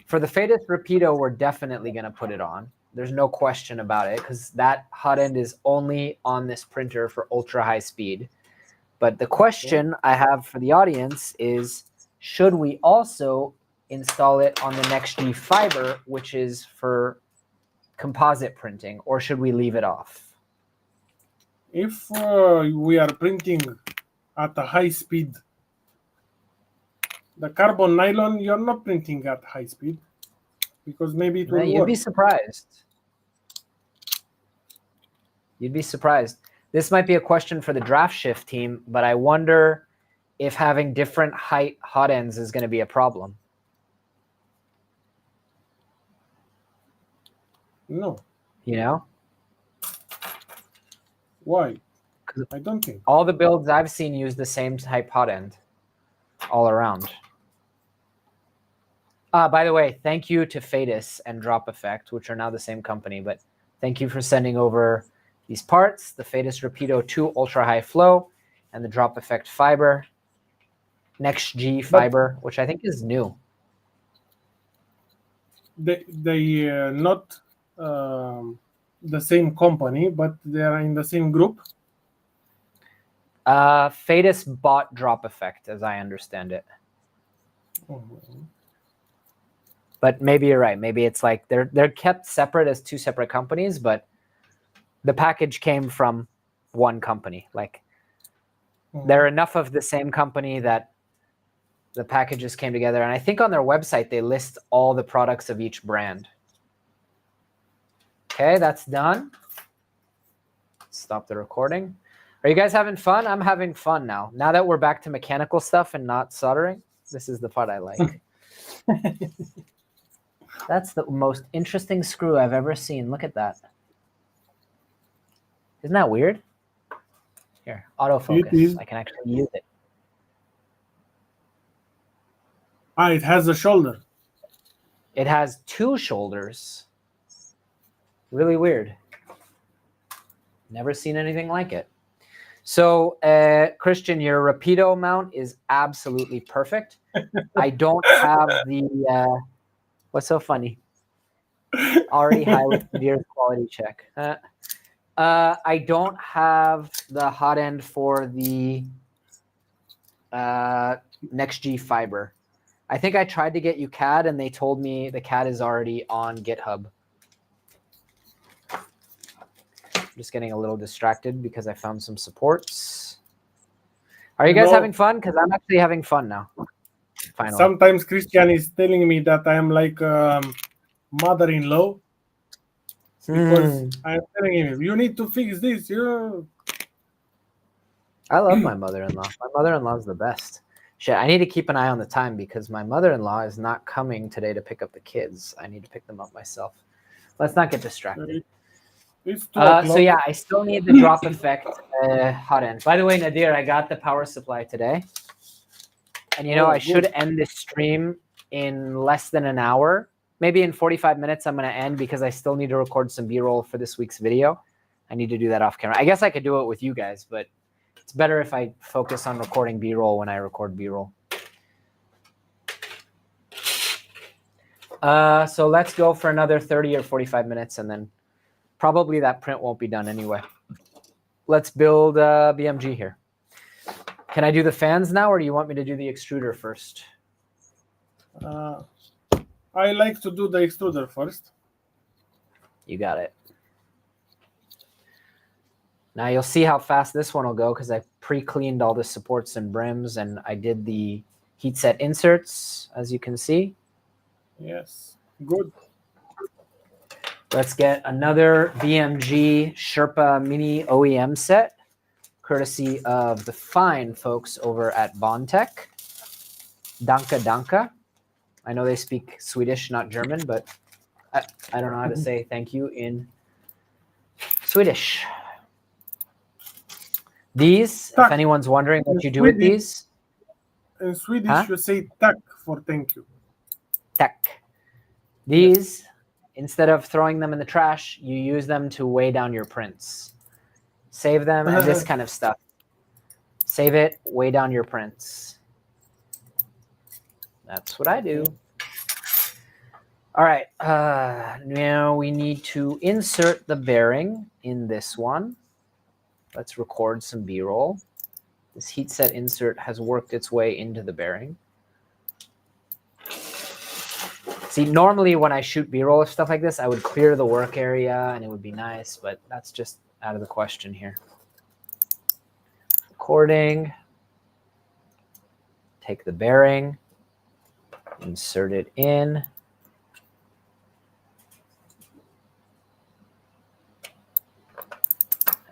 for the Fadis Rapido, we're definitely going to put it on. There's no question about it, because that hot end is only on this printer for ultra high speed. But the question I have for the audience is, should we also install it on the Next G fiber, which is for composite printing, or should we leave it off? If we are printing at a high speed, the carbon nylon, you're not printing at high speed, because maybe it will work. You'd be surprised. You'd be surprised. This might be a question for the draft shift team, but I wonder if having different height hot ends is going to be a problem. No. You know? Why? I don't think. All the builds I've seen use the same type hot end all around. By the way, thank you to Fadis and DropEffect, which are now the same company, but thank you for sending over these parts, the Fadis Rapido 2 ultra high flow and the DropEffect fiber, Next G fiber, which I think is new. They not the same company, but they are in the same group. Fadis bought DropEffect, as I understand it. But maybe you're right. Maybe it's like they're kept separate as two separate companies, but the package came from one company. Like there are enough of the same company that the packages came together. And I think on their website, they list all the products of each brand. Okay, that's done. Stop the recording. Are you guys having fun? I'm having fun now. Now that we're back to mechanical stuff and not soldering, this is the part I like. That's the most interesting screw I've ever seen. Look at that. Isn't that weird? Here, autofocus. I can actually use it. It has a shoulder. It has two shoulders. Really weird. Never seen anything like it. So, Christian, your Rapido mount is absolutely perfect. I don't have the... what's so funny? Already highlighted your quality check. I don't have the hot end for the Next G fiber. I think I tried to get you CAD, and they told me the CAD is already on GitHub. I'm just getting a little distracted because I found some supports. Are you You guys know, having fun? Because I'm actually having fun now. Finally. sometimes Christian is telling me that I am like mother-in-law because I'm telling him, you need to fix this. I love my mother-in-law. My mother-in-law is the best. Shit, I need to keep an eye on the time because my mother-in-law is not coming today to pick up the kids. I need to pick them up myself. Let's not get distracted. It's 2 o'clock. So yeah, I still need the drop effect hot end. By the way, Nadir, I got the power supply today. And you know, I should end this stream in less than an hour. Maybe in 45 minutes I'm going to end because I still need to record some B-roll for this week's video. I need to do that off camera. I guess I could do it with you guys, but it's better if I focus on recording B-roll when I record B-roll. So let's go for another 30 or 45 minutes, and then probably that print won't be done anyway. Let's build BMG here. Can I do the fans now, or do you want me to do the extruder first? I like to do the extruder first. You got it. Now you'll see how fast this one will go because I pre-cleaned all the supports and brims, and I did the heat set inserts, as you can see. Yes, good. Let's get another BMG Sherpa Mini OEM set, courtesy of the fine folks over at BondTech. Danke, danke. I know they speak Swedish, not German, but I don't know how to say thank you in Swedish. These, if anyone's wondering what you do with these. In Swedish, you say tack for thank you. Tack. These, instead of throwing them in the trash, you use them to weigh down your prints. Save them and this kind of stuff. Save it, weigh down your prints. That's what I do. All right, now we need to insert the bearing in this one. Let's record some B-roll. This heat set insert has worked its way into the bearing. See, normally when I shoot B-roll or stuff like this, I would clear the work area and it would be nice, but that's just out of the question here. Recording. Take the bearing. Insert it in.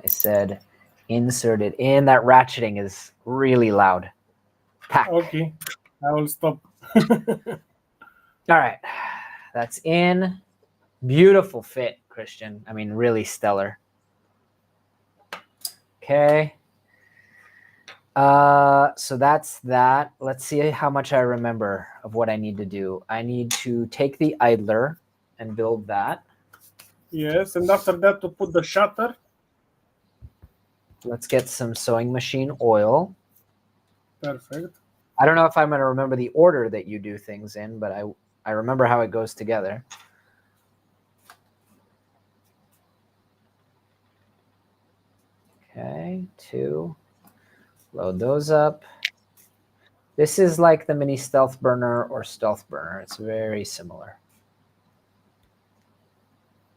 I said insert it in. That ratcheting is really loud. Pack. Okay, I will stop. All right, that's in. Beautiful fit, Christian. I mean, really stellar. Okay. So that's that. Let's see how much I remember of what I need to do. I need to take the idler and build that. Yes, and after that to put the shutter. Let's get some sewing machine oil. Perfect. I don't know if I'm going to remember the order that you do things in, but I remember how it goes together. Okay, 2. Load those up. This is like the mini stealth burner or stealth burner. It's very similar.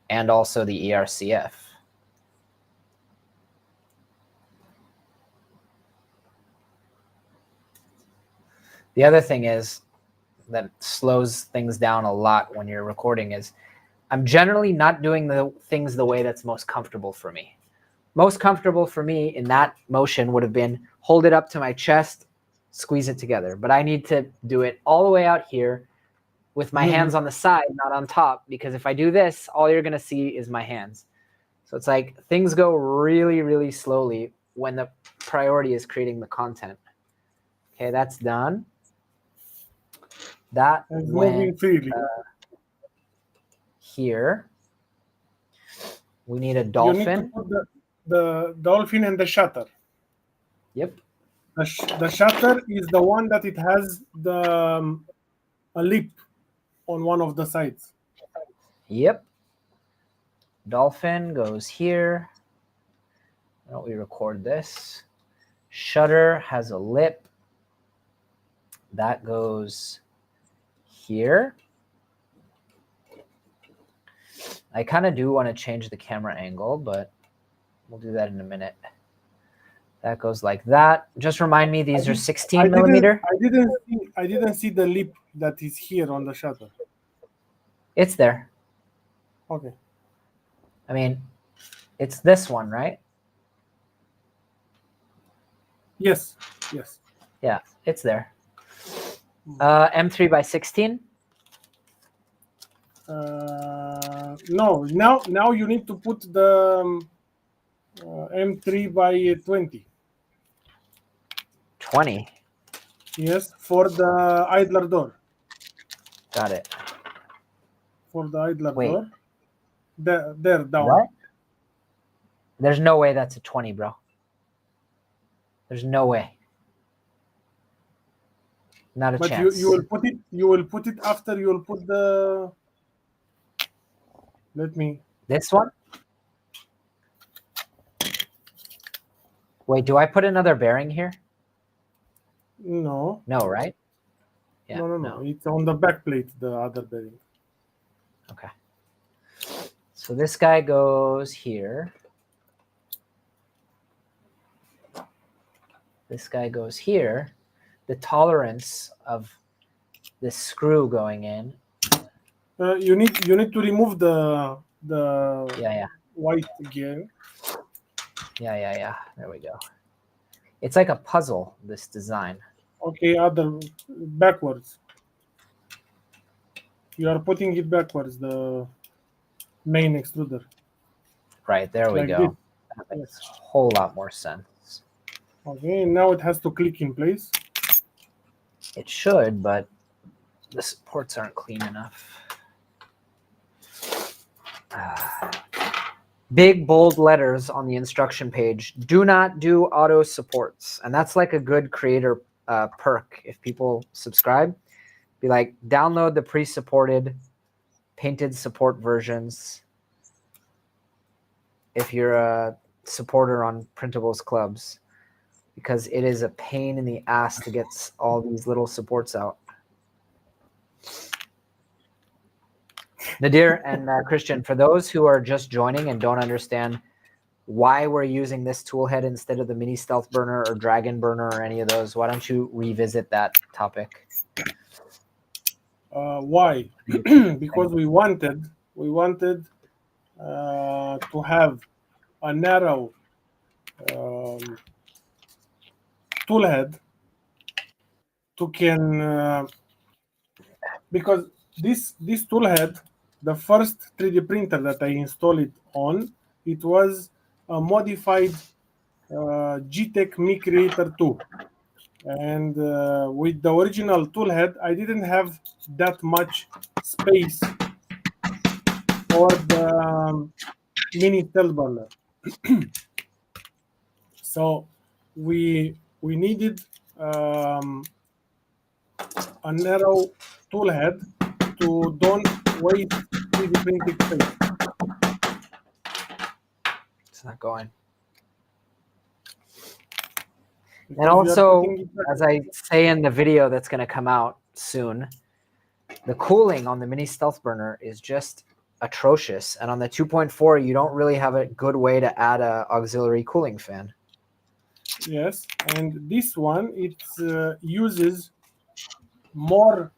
And also the ERCF. The other thing is that slows things down a lot when you're recording is I'm generally not doing the things the way that's most comfortable for me. Most comfortable for me in that motion would have been hold it up to my chest, squeeze it together. But I need to do it all the way out here with my hands on the side, not on top, because if I do this, all you're going to see is my hands. So it's like things go really, really slowly when the priority is creating the content. Okay, that's done. That went here. We need a dolphin. You need to put the dolphin and the shutter. Yep. The shutter is the one that it has the a lip on one of the sides. Yep. Dolphin goes here. Why don't we record this? Shutter has a lip. That goes here. I kind of do want to change the camera angle, but we'll do that in a minute. That goes like that. Just remind me, these are 16 I millimeter. I didn't see the lip that is here on the shutter. It's there. Okay. I mean, it's this one, right? Yes. Yes. Yeah, it's there. M3 by 16. No. Now you need to put the M3 by 20. 20. Yes, for the idler door. Got it. For the idler Wait. door. There down. What? There's no way that's a 20, bro. There's no way. Not a But chance. you will put it after you will put the. Let me. This one? Wait, do I put another bearing here? No. No, right? Yeah, No. It's on the back plate, the other bearing. Okay. So this guy goes here. This guy goes here. The tolerance of this screw going in. You need to remove the Yeah. white gear. Yeah. There we go. It's like a puzzle, this design. Okay, other backwards. You are putting it backwards, the main extruder. Right, there we Like go. this. That makes a whole lot more sense. Okay, now it has to click in place. It should, but the supports aren't clean enough. Big bold letters on the instruction page. Do not do auto supports. And that's like a good creator perk. If people subscribe, be like, download the pre-supported painted support versions. If you're a supporter on Printables Clubs, because it is a pain in the ass to get all these little supports out. Nadir and Christian, for those who are just joining and don't understand why we're using this tool head instead of the mini stealth burner or dragon burner or any of those, why don't you revisit that topic? Why? Because we wanted to have a narrow tool head to can because this tool head, the first 3D printer that I installed it on, it was a modified GTEC Mi Creator 2. And with the original tool head, I didn't have that much space for the mini stealth burner. So we needed a narrow tool head to don't waste 3D printing space. It's not going. And also, as I say in the video that's going to come out soon, the cooling on the mini stealth burner is just atrocious. And on the 2.4, you don't really have a good way to add an auxiliary cooling fan. Yes, and this one, it uses more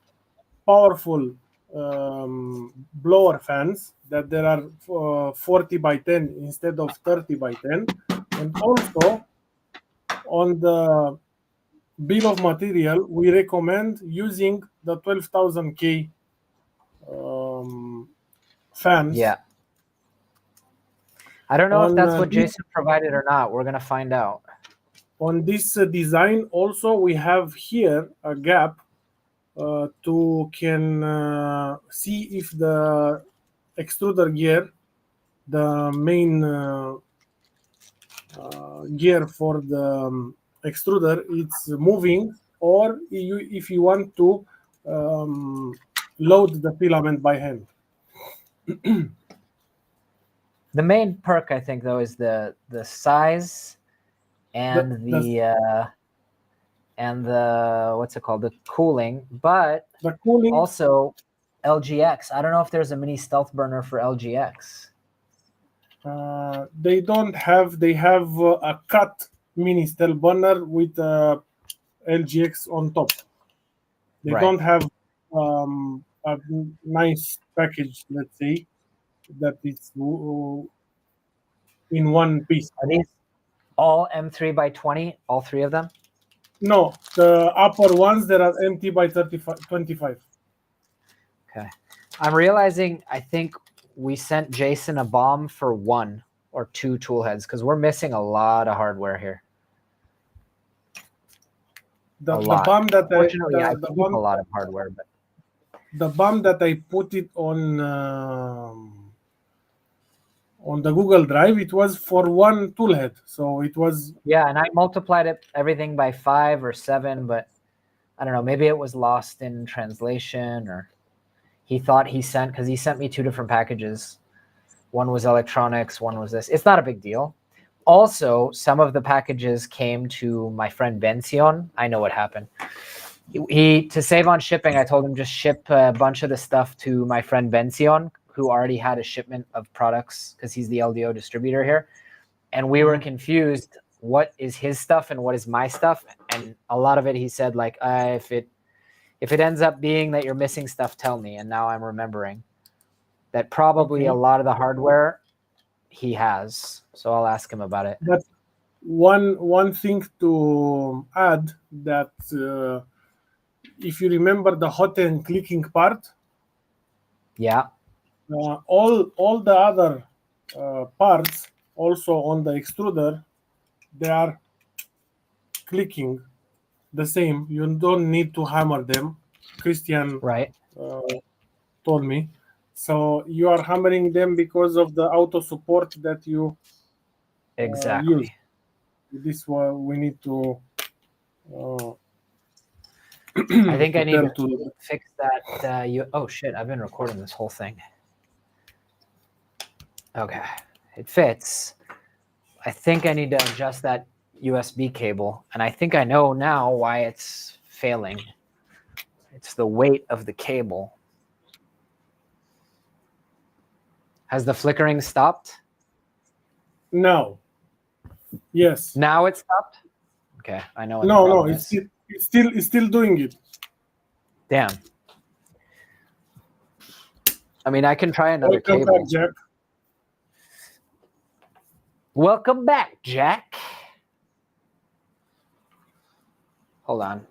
powerful blower fans, that there are 40 by 10 instead of 30 by 10. And also, on the bill of material, we recommend using the 12,000K fans. Yeah. I don't know if that's what Jason provided or not. We're going to find out. On this design, also, we have here a gap to can see if the extruder gear, the main gear for the extruder, it's moving, or if you want to load the filament by hand. The main perk, I think, though, is the size and the what's it called, the cooling, but the cooling also LGX. I don't know if there's a mini stealth burner for LGX. They don't have. They have a cut mini stealth burner with LGX on top. They Right. don't have a nice package, let's say, that is in one piece. Are these all M3 by 20? All three of them? No, the upper ones that are MT by 25. Okay. I'm realizing I think we sent Jason a bomb for 1 or 2 tool heads because we're missing a lot of hardware here. The bomb that Fortunately, I the keep bomb, a lot of hardware, but the bomb that I put it on the Google Drive, it was for 1 tool head, so it was. Yeah, and I multiplied everything by 5 or 7, but I don't know. Maybe it was lost in translation, or he thought he sent, because he sent me 2 different packages. One was electronics, one was this. It's not a big deal. Also, some of the packages came to my friend Benzion. I know what happened. He to save on shipping, I told him just ship a bunch of the stuff to my friend Benzion, who already had a shipment of products because he's the LDO distributor here. And we were confused. What is his stuff and what is my stuff? And a lot of it, he said, like, if it ends up being that you're missing stuff, tell me. And now I'm remembering that probably a lot of the hardware he has. So I'll ask him about it. But one thing to add, that if you remember the hot and clicking part, yeah, all the other parts also on the extruder, they are clicking the same. You don't need to hammer them. Christian told me. So you are hammering them because of the auto support that you use. This one we need to. I think I need to fix that. Oh shit! I've been recording this whole thing. Okay, it fits. I think I need to adjust that USB cable, and I think I know now why it's failing. It's the weight of the cable. Has the flickering stopped? No. Yes. Now it stopped? Okay, I know what the No, problem it's is. it's still doing it. Damn. I mean, I can try another cable. Welcome back, Jack. Welcome back, Jack. Hold on.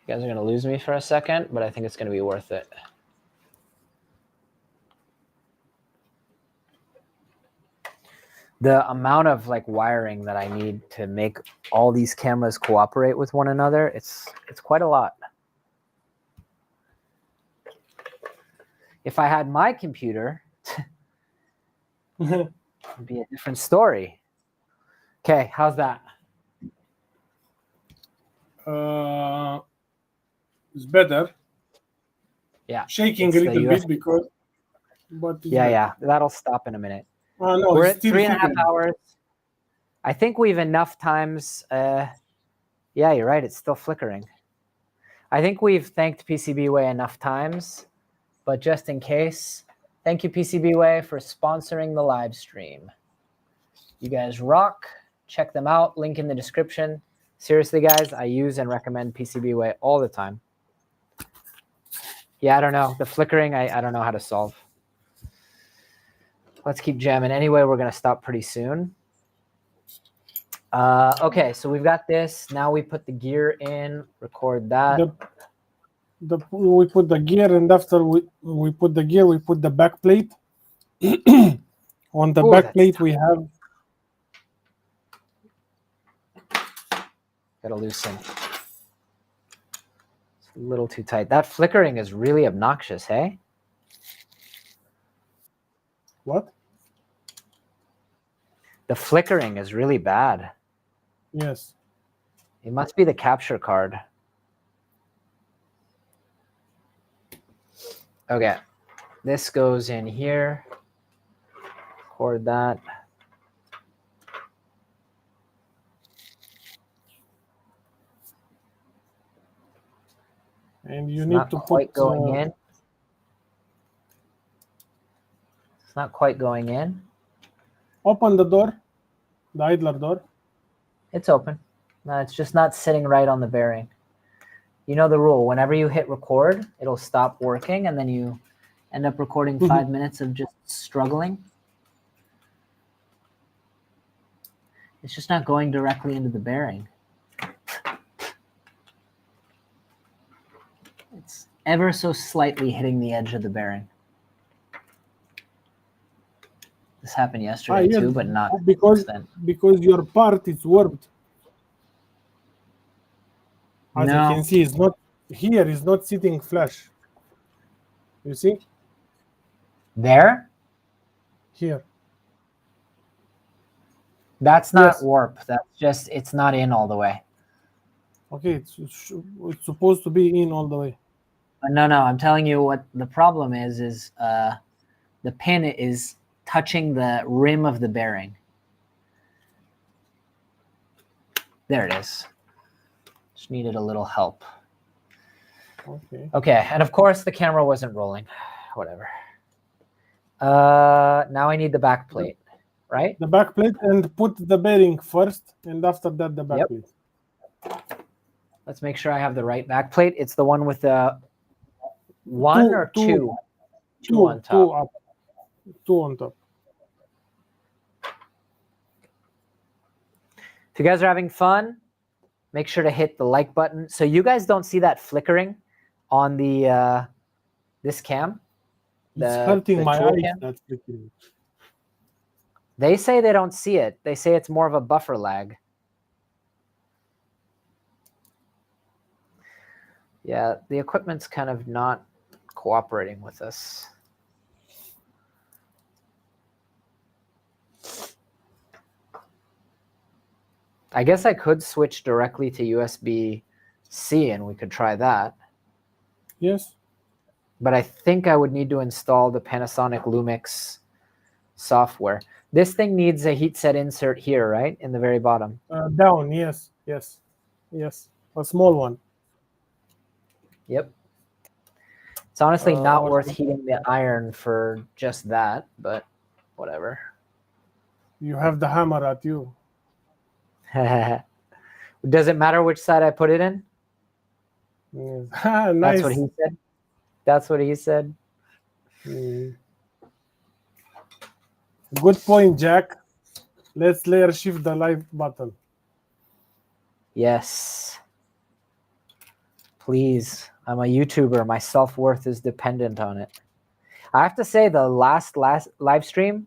You guys are going to lose me for a second, but I think it's going to be worth it. The amount of like wiring that I need to make all these cameras cooperate with one another, it's quite a lot. If I had my computer, it'd be a different story. Okay, how's that? It's better. Yeah. Shaking a little bit because. But yeah, that'll stop in a minute. No, we're at 3.5 hours. I think we've enough times. Yeah, you're right. It's still flickering. I think we've thanked PCBWay enough times, but just in case, thank you PCBWay for sponsoring the live stream. You guys rock. Check them out. Link in the description. Seriously, guys, I use and recommend PCBWay all the time. Yeah, I don't know. The flickering, I don't know how to solve. Let's keep jamming. Anyway, we're going to stop pretty soon. Okay, so we've got this. Now we put the gear in, record that. We put the gear, and after we put the gear, we put the back plate. On the back plate, we have... Got to loosen. It's a little too tight. That flickering is really obnoxious, hey? What? The flickering is really bad. Yes. It must be the capture card. Okay. This goes in here. Record that. And you need to put... going in. It's not quite going in. Open the door, the idler door. It's open. No, it's just not sitting right on the bearing. You know the rule. Whenever you hit record, it'll stop working, and then you end up recording 5 minutes of just struggling. It's just not going directly into the bearing. It's ever so slightly hitting the edge of the bearing. This happened yesterday too, but not because your part is warped. As you can see, it's not here. It's not sitting flush. You see? There? Here. That's not warp. That's just, it's not in all the way. Okay, it's supposed to be in all the way. No, I'm telling you what the problem is the pin is touching the rim of the bearing. There it is. Just needed a little help. Okay, and of course the camera wasn't rolling. Whatever. Now I need the back plate, right? The back plate, and put the bearing first, and after that the back plate. Let's make sure I have the right back plate. It's the one with the one or two? Two on top. Two on top. If you guys are having fun, make sure to hit the like button. So you guys don't see that flickering on the this cam. It's hurting my eyes. That's flickering. They say they don't see it. They say it's more of a buffer lag. Yeah, the equipment's kind of not cooperating with us. I guess I could switch directly to USB-C and we could try that. Yes. But I think I would need to install the Panasonic Lumix software. This thing needs a heatset insert here, right? In the very bottom. Down, yes. A small one. Yep. It's honestly not worth heating the iron for just that, but whatever. You have the hammer at you. Does it matter which side I put it in? Yes. Nice. That's what he said. That's what he said. Good point, Jack. Let's layer shift the live button. Yes. Please. I'm a YouTuber. My self-worth is dependent on it. I have to say the last live stream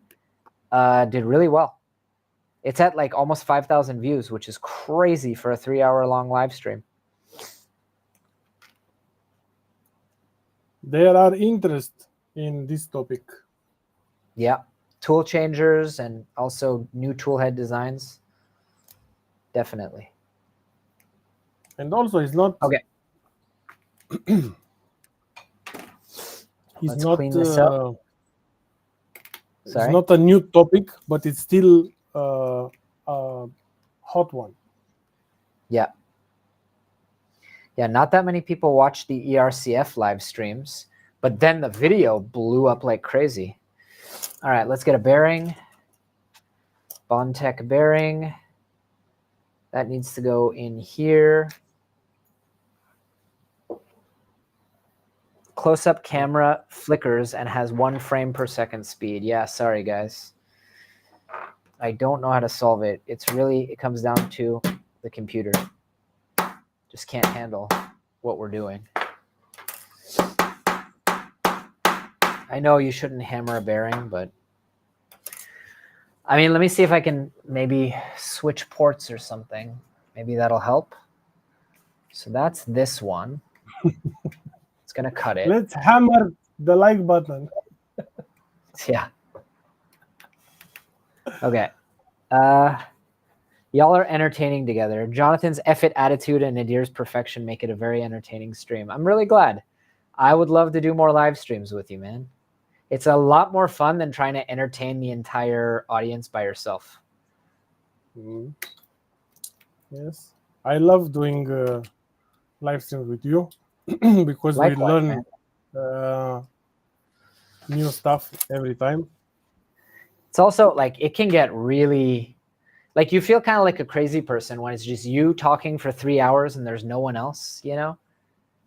did really well. It's at like almost 5,000 views, which is crazy for a 3-hour-long live stream. There are interest in this topic. Yeah. Tool changers and also new toolhead designs. Definitely. And also it's not... Okay. Let's clean this up. It's not a new topic, but it's still a hot one. Yeah. Yeah, not that many people watch the ERCF live streams, but then the video blew up like crazy. All right, let's get a bearing. BondTech bearing. That needs to go in here. Close-up camera flickers and has 1 frame per second speed. Yeah, sorry, guys. I don't know how to solve it. It comes down to the computer. Just can't handle what we're doing. I know you shouldn't hammer a bearing, but I mean, let me see if I can maybe switch ports or something. Maybe that'll help. So that's this one. It's going to cut it. Let's hammer the like button. Yeah. Okay. Y'all are entertaining together. Jonathan's F-it attitude and Nadir's perfection make it a very entertaining stream. I'm really glad. I would love to do more live streams with you, man. It's a lot more fun than trying to entertain the entire audience by yourself. Yes. I love doing live streams with you because Likewise, we learn new stuff every time. It's also like it can get really, like you feel kind of like a crazy person when it's just you talking for 3 hours and there's no one else, you know?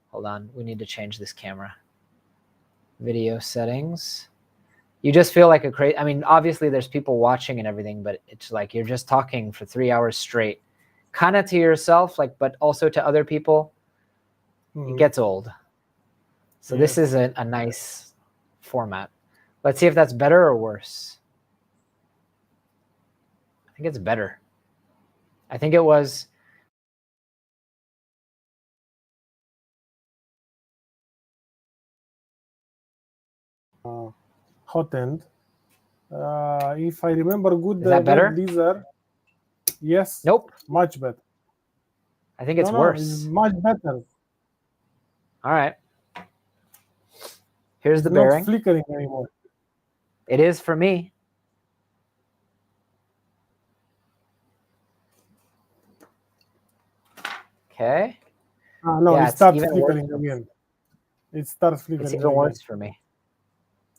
Hold on, we need to change this camera. Video settings. You just feel like a crazy, I mean, obviously there's people watching and everything, but it's like you're just talking for 3 hours straight, kind of to yourself, like, but also to other people. It gets old. So this is a nice format. Let's see if that's better or worse. I think it's better. I think it was. Hot end. If I remember good, Is that better? these are. Yes. Nope. Much better. I think it's worse. It's much better. All right. Here's the not bearing. Flickering anymore. It is for me. Okay. No, Yeah, it starts flickering again. It starts flickering. It's even worse for me.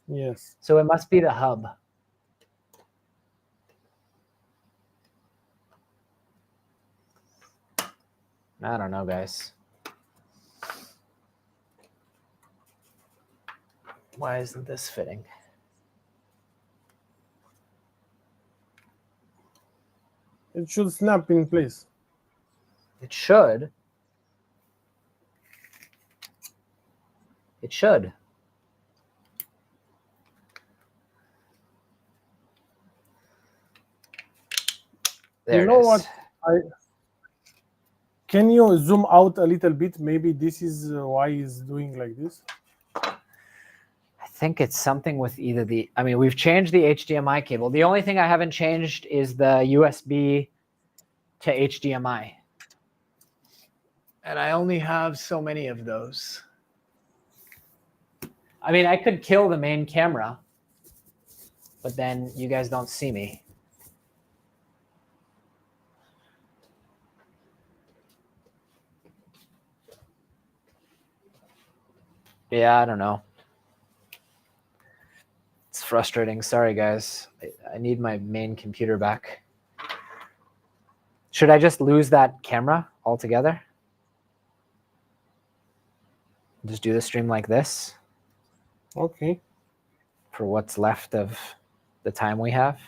Yes. So it must be the hub. I don't know, guys. Why isn't this fitting? It should snap in place. It should. It should. There you know it is. what? Can you zoom out a little bit? Maybe this is why it's doing like this. I think it's something with either the, I mean, we've changed the HDMI cable. The only thing I haven't changed is the USB to HDMI. And I only have so many of those. I mean, I could kill the main camera, but then you guys don't see me. Yeah, I don't know. It's frustrating. Sorry, guys. I need my main computer back. Should I just lose that camera altogether? Just do the stream like this? Okay. For what's left of the time we have?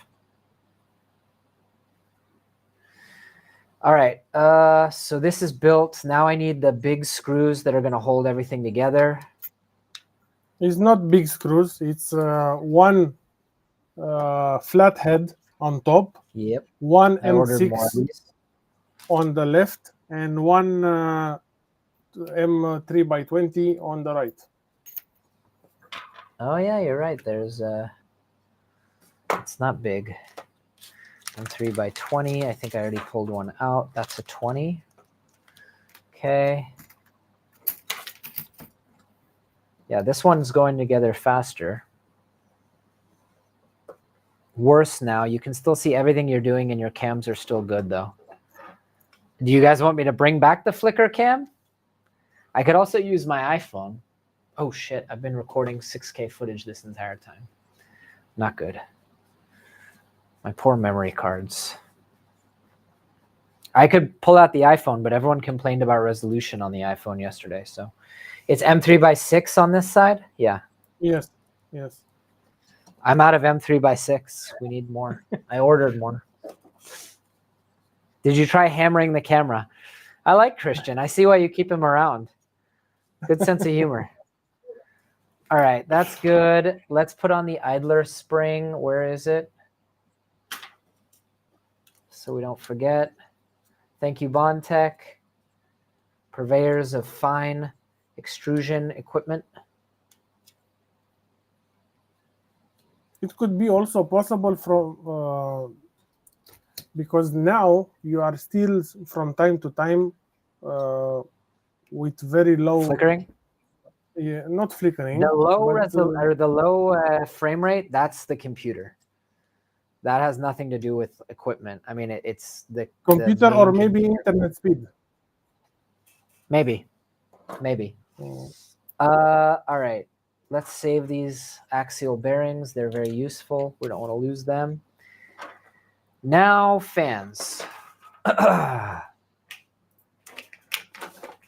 All right. So this is built. Now I need the big screws that are going to hold everything together. It's not big screws. It's one flat head on top. Yep. One I ordered more of M6 these. on the left, and one M3x20 on the right. Oh yeah, you're right. There's it's not big. M3x20. I think I already pulled one out. That's a 20. Okay. Yeah, this one's going together faster. Worse now. You can still see everything you're doing and your cams are still good though. Do you guys want me to bring back the flicker cam? I could also use my iPhone. Oh shit, I've been recording 6K footage this entire time. Not good. My poor memory cards. I could pull out the iPhone, but everyone complained about resolution on the iPhone yesterday, so. It's M3x6 on this side? Yeah. Yes, yes. I'm out of M3x6. We need more. I ordered more. Did you try hammering the camera? I like Christian. I see why you keep him around. Good sense of humor. All right, that's good. Let's put on the idler spring. Where is it? So we don't forget. Thank you, BondTech. Purveyors of fine extrusion equipment. It could be also possible from because now you are still from time to time with very low flickering. Yeah, not flickering. The low or the low frame rate. That's the computer. That has nothing to do with equipment. I mean, it's the computer or maybe internet speed. Maybe. All right. let's save these axial bearings. They're very useful. We don't want to lose them. Now fans.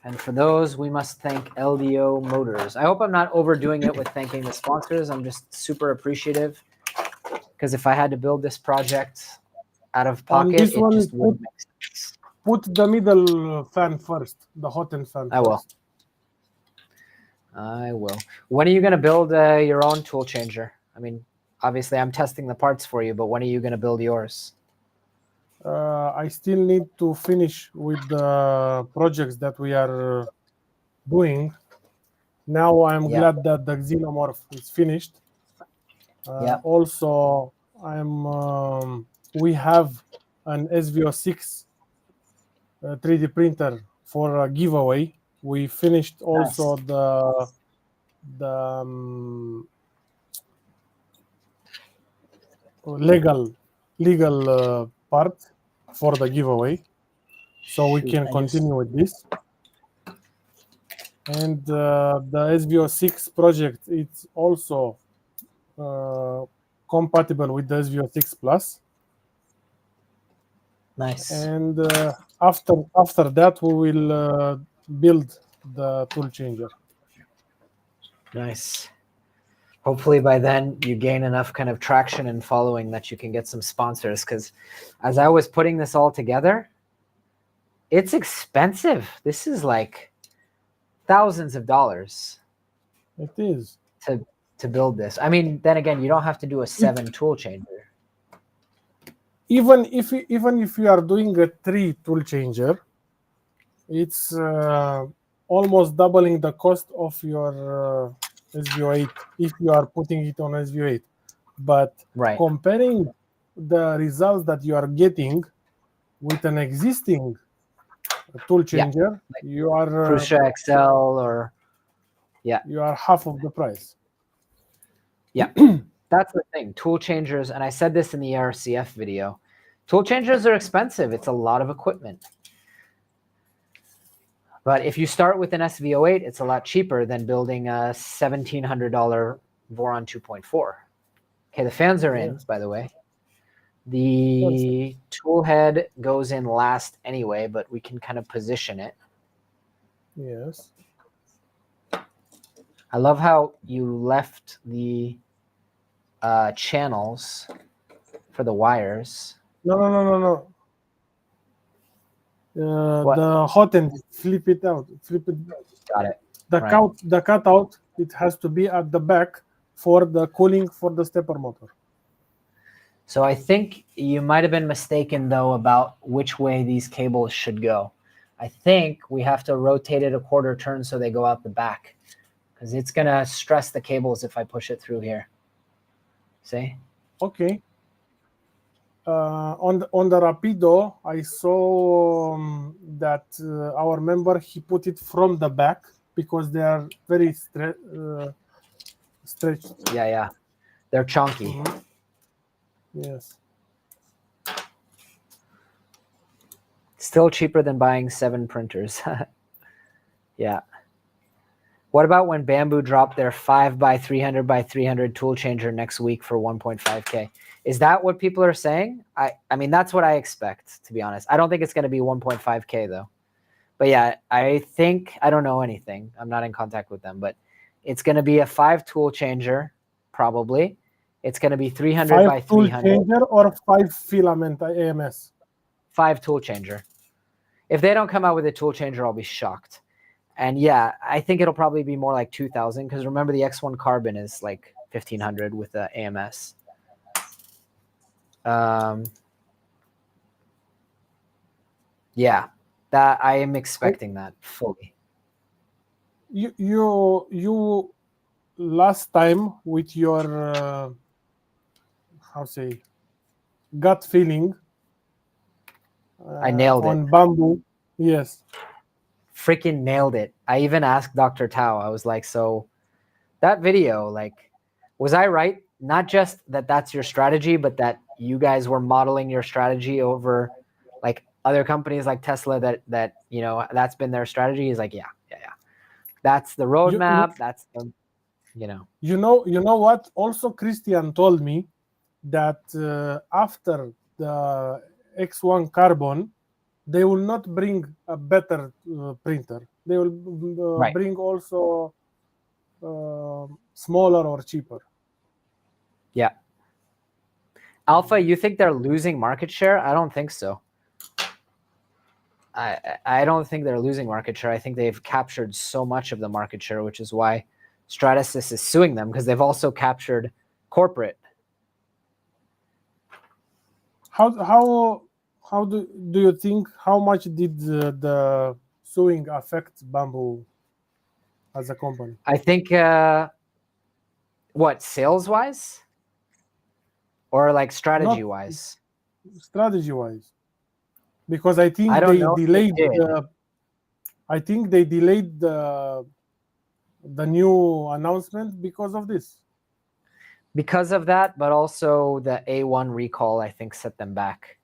And for those, we must thank LDO Motors. I hope I'm not overdoing it with thanking the sponsors. I'm just super appreciative, because if I had to build this project out of pocket, this it one, just wouldn't make sense. Put the middle fan first, the hot end fan. I will. I will. When are you going to build your own tool changer? I mean, obviously I'm testing the parts for you, but when are you going to build yours? I still need to finish with the projects that we are doing. Now I'm glad that the xenomorph is finished. Also, we have an SVO6 3D printer for a giveaway. We finished also the legal part for the giveaway, so we can continue with this. And the SVO6 project, it's also compatible with the SVO6 Plus. Nice. And after that, we will build the tool changer. Nice. Hopefully by then you gain enough kind of traction and following that you can get some sponsors, because as I was putting this all together, it's expensive. This is like thousands of dollars. It is. To build this. I mean, then again, you don't have to do a 7 tool changer. Even if you are doing a 3 tool changer, it's almost doubling the cost of your SVO8 if you are putting it on SVO8. But comparing the results that you are getting with an existing tool changer, like you are Prusa XL or you are half of the price. Yeah, that's the thing. Tool changers, and I said this in the RCF video, tool changers are expensive. It's a lot of equipment. But if you start with an SVO8, it's a lot cheaper than building a $1,700 Voron 2.4. Okay, the fans are in, by the way. The tool head goes in last anyway, but we can kind of position it. Yes. I love how you left the channels for the wires. No. The hot end, flip it out. Got it. The cutout, it has to be at the back for the cooling for the stepper motor. So I think you might have been mistaken, though, about which way these cables should go. I think we have to rotate it a quarter turn so they go out the back, because it's going to stress the cables if I push it through here. See? Okay. On the Rapido, I saw that our member, he put it from the back because they are very stretched. Yeah. They're chunky. Mm-hmm. Yes. Still cheaper than buying 7 printers. Yeah. What about when Bamboo dropped their 5x300x300 tool changer next week for 1.5K? Is that what people are saying? I mean, that's what I expect, to be honest. I don't think it's going to be 1.5K, though. But yeah, I think, I don't know anything. I'm not in contact with them, but it's going to be a 5 tool changer, probably. It's going to be 300 by 300. 5 tool changer or 5 filament AMS? 5 tool changer. If they don't come out with a tool changer, I'll be shocked. And yeah, I think it'll probably be more like 2,000, because remember the X1 Carbon is like 1,500 with the AMS. Yeah, that I am expecting that fully. You last time with your gut feeling. I nailed it on Bamboo. Yes. Freaking nailed it. I even asked Dr. Tao. I was like, so that video, like, was I right? Not just that that's your strategy, but that you guys were modeling your strategy over like other companies like Tesla that you know, that's been their strategy. He's like, yeah. That's the roadmap. That's the You know what? Also, Christian told me that after the X1 Carbon, they will not bring a better printer. They will bring also smaller or cheaper. Yeah. Alpha, you think they're losing market share? I don't think so. I don't think they're losing market share. I think they've captured so much of the market share, which is why Stratasys is suing them, because they've also captured corporate. How do you think, how much did the suing affect Bamboo as a company? I think what, sales wise or like strategy wise? Strategy wise, because I think I don't they know delayed if they did. I think they delayed the new announcement because of this. Because of that, but also the A1 recall, I think, set them back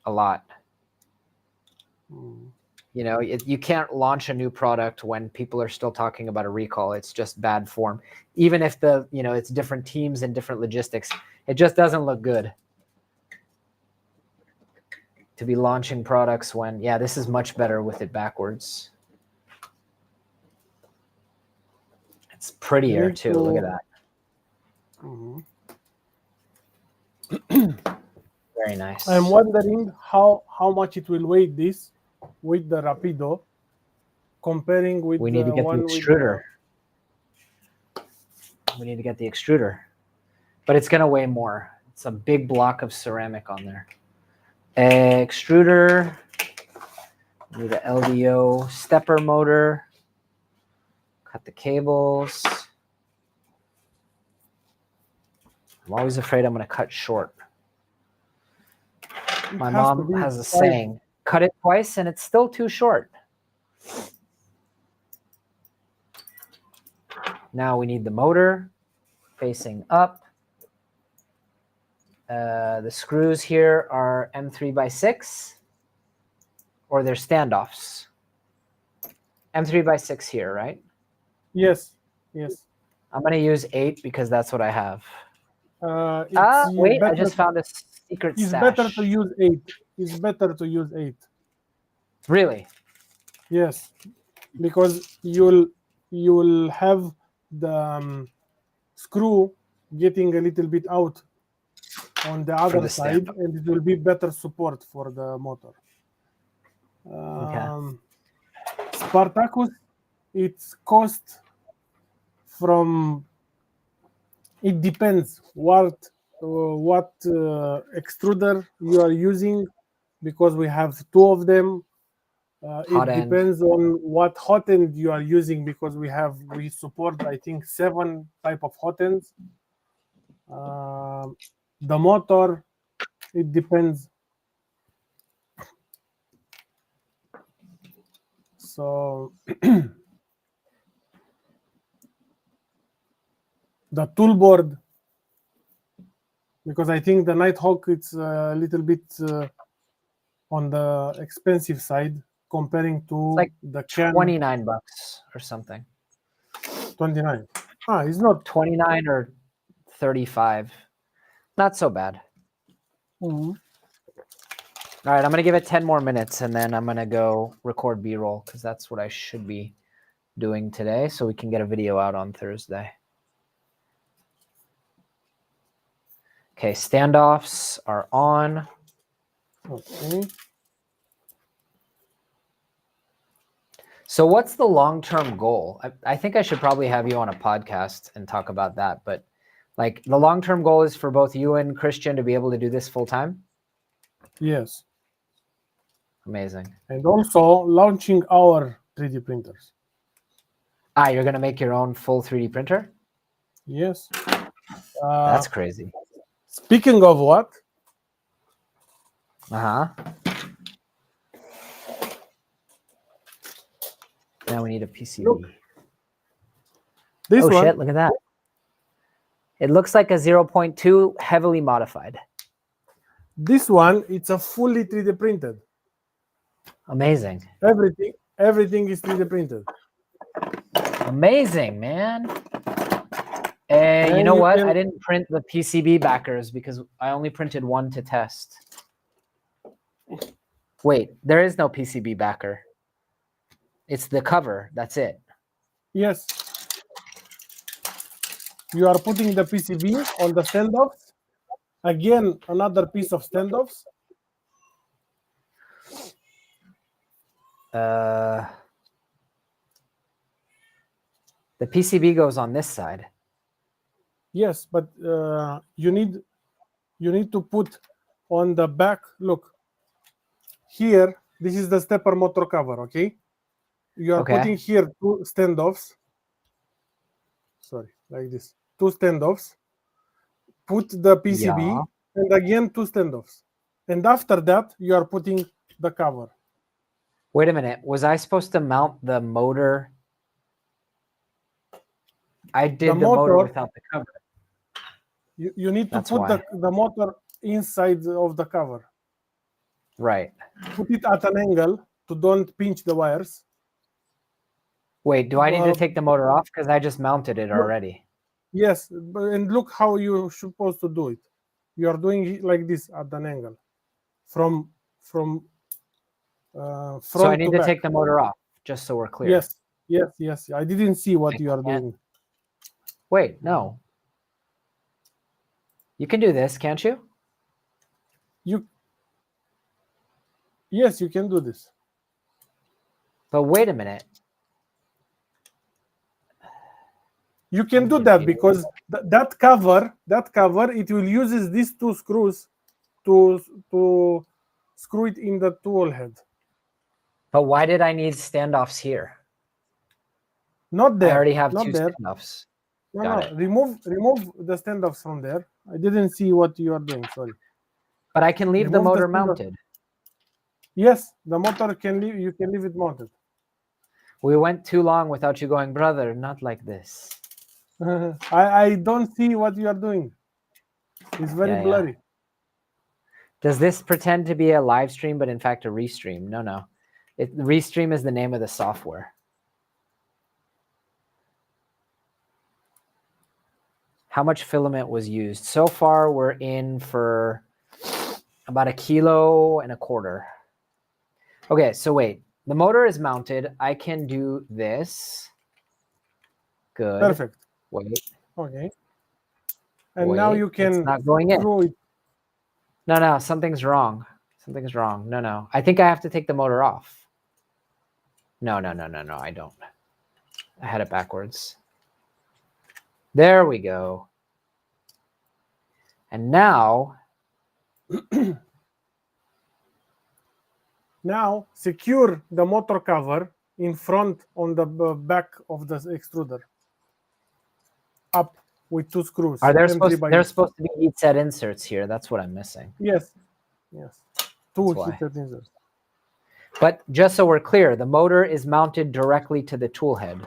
a lot. You know, you can't launch a new product when people are still talking about a recall. It's just bad form. Even if it's different teams and different logistics, it just doesn't look good to be launching products when, yeah, this is much better with it backwards. It's prettier too. Look at that. Very nice. I'm wondering how much it will weigh this with the Rapido, comparing with we need to get the extruder. We need to get the extruder, but it's going to weigh more. It's a big block of ceramic on there. Extruder. We need the LDO stepper motor. Cut the cables. I'm always afraid I'm going to cut short. My mom has a saying, cut it twice and it's still too short. Now we need the motor facing up. The screws here are M3x6, or they're standoffs. M3x6 here, right? Yes, yes. I'm going to use 8 because that's what I have. Wait, I just found a secret stash. It's better to use 8. It's better to use 8. Really? Yes, because you'll have the screw getting a little bit out on the other side, and it will be better support for the motor. Spartacus, its cost from, it depends what extruder you are using, because we have 2 of them. It depends on what hot end you are using, because we support, I think, 7 type of hot ends. The motor, it depends. So the tool board, because I think the Nighthawk, it's a little bit on the expensive side comparing to like the can. $29 or something. 29. It's not 29 or 35. Not so bad. All right, I'm going to give it 10 more minutes, and then I'm going to go record B-roll, because that's what I should be doing today, so we can get a video out on Thursday. Okay, standoffs are on. Okay. So what's the long-term goal? I think I should probably have you on a podcast and talk about that, but like the long-term goal is for both you and Christian to be able to do this full-time? Yes. Amazing. And also launching our 3D printers. You're going to make your own full 3D printer? Yes. That's crazy. Speaking of what? Now we need a PCB. Look. This one. Shit, look at that. It looks like a 0.2 heavily modified. This one, it's a fully 3D printed. Amazing. Everything is 3D printed. Amazing, man. You know what? I didn't print the PCB backers because I only printed one to test. Wait, there is no PCB backer. It's the cover. That's it. Yes. You are putting the PCB on the standoffs. Again, another piece of standoffs. The PCB goes on this side. Yes, but you need to put on the back. Look here. This is the stepper motor cover. Okay, you are putting here two standoffs. Sorry, like this. Two standoffs. Put the PCB and again two standoffs, and after that you are putting the cover. Wait a minute. Was I supposed to mount the motor? I did the motor without the cover. You need to put the motor inside of the cover. Right. Put it at an angle to don't pinch the wires. Wait, do I need to take the motor off? Because I just mounted it already. Yes, and look how you're supposed to do it. You are doing it like this at an angle. From front so I need to back. take the motor off, just so we're clear. Yes. I didn't see what you are doing. Wait, no. You can do this, can't you? Yes, you can do this. But wait a minute. You can do that because that cover, it will uses these two screws to screw it in the tool head. But why did I need standoffs here? Not there. I already have two standoffs. No. Remove the standoffs from there. I didn't see what you are doing. Sorry. But I can leave the motor mounted. Yes, the motor can leave. You can leave it mounted. We went too long without you going, brother. Not like this. I don't see what you are doing. It's very blurry. Yeah. Does this pretend to be a live stream, but in fact a restream? No. Restream is the name of the software. How much filament was used? So far, we're in for about 1.25 kilos. Okay, so wait. The motor is mounted. I can do this. Good. Perfect. Wait. Okay. And now you can. It's not going in. No. Something's wrong. Something's wrong. No. I think I have to take the motor off. No. I don't. I had it backwards. There we go. And now. Now secure the motor cover in front on the back of the extruder. Up with two screws. Are there supposed to be heat set inserts here? That's what I'm missing. Yes. Two heat set inserts. But just so we're clear, the motor is mounted directly to the tool head.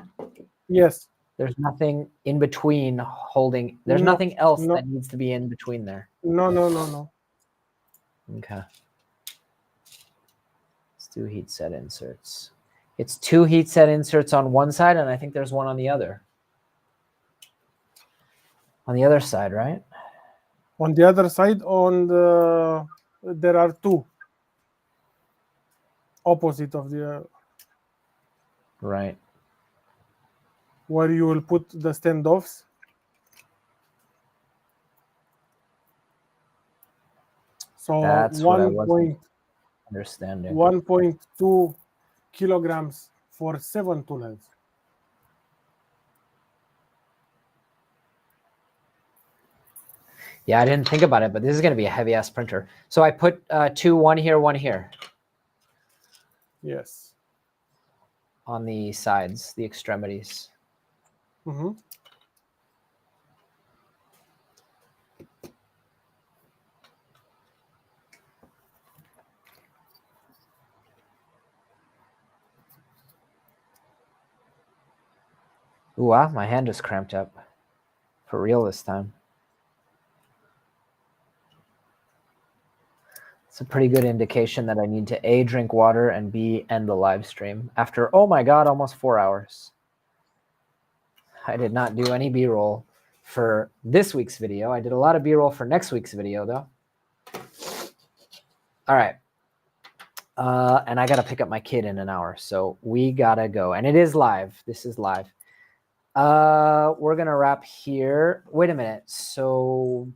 Yes. There's nothing in between holding. There's nothing else that needs to be in between there. No. Okay. Let's do heat set inserts. It's 2 heat set inserts on one side, and I think there's one on the other. On the other side, right? On the other side, there are 2. Opposite of the. Right. Where you will put the standoffs. So that's what I wasn't understanding. 1.2 kilograms for 7 tool heads. Yeah, I didn't think about it, but this is going to be a heavy ass printer. So I put 2, 1 here, 1 here. Yes. On the sides, the extremities. Mm-hmm. Ooh, wow, my hand is cramped up. For real this time. It's a pretty good indication that I need to A, drink water, and B, end the live stream after, oh my God, almost 4 hours. I did not do any B-roll for this week's video. I did a lot of B-roll for next week's video, though. All right. And I got to pick up my kid in an hour, so we got to go. And it is live. This is live. We're going to wrap here. Wait a minute. So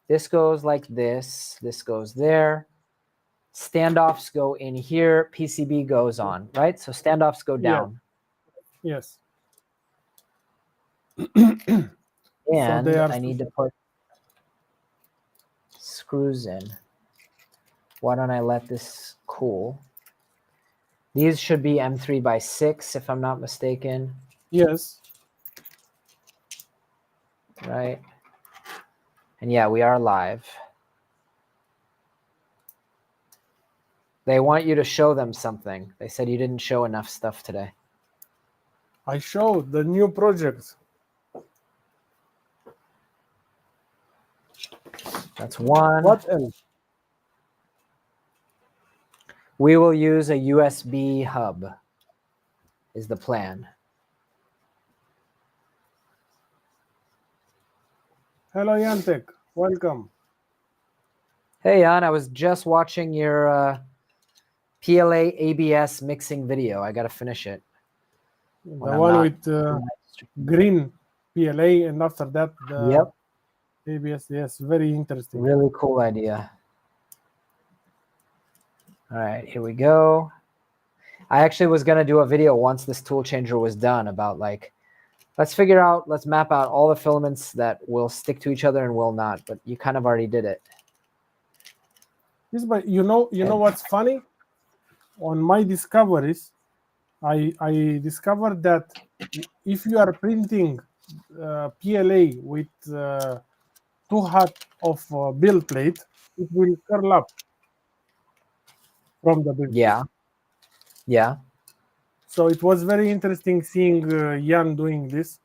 this goes like this. This goes there. Standoffs go in here. PCB goes on, right? So standoffs go down. Yes. And so I need to put screws in. Why don't I let this cool? These should be M3x6 if I'm not mistaken. Yes. Right. And yeah, we are live. They want you to show them something. They said you didn't show enough stuff today. I showed the new project. That's one. What else? We will use a USB hub is the plan. Hello, Yantek. Welcome. Hey, Jan, I was just watching your PLA ABS mixing video. I got to finish it. The one with green PLA, and after that, the ABS. Yes, very interesting. Really cool idea. All right, here we go. I actually was going to do a video once this Toolchanger was done about like, let's map out all the filaments that will stick to each other and will not, but you kind of already did it. Yes, but you know what's funny? On my discoveries, I discovered that if you are printing PLA with too hot of build plate, it will curl up from the build. Yeah. Yeah. So it was very interesting seeing Jan doing this.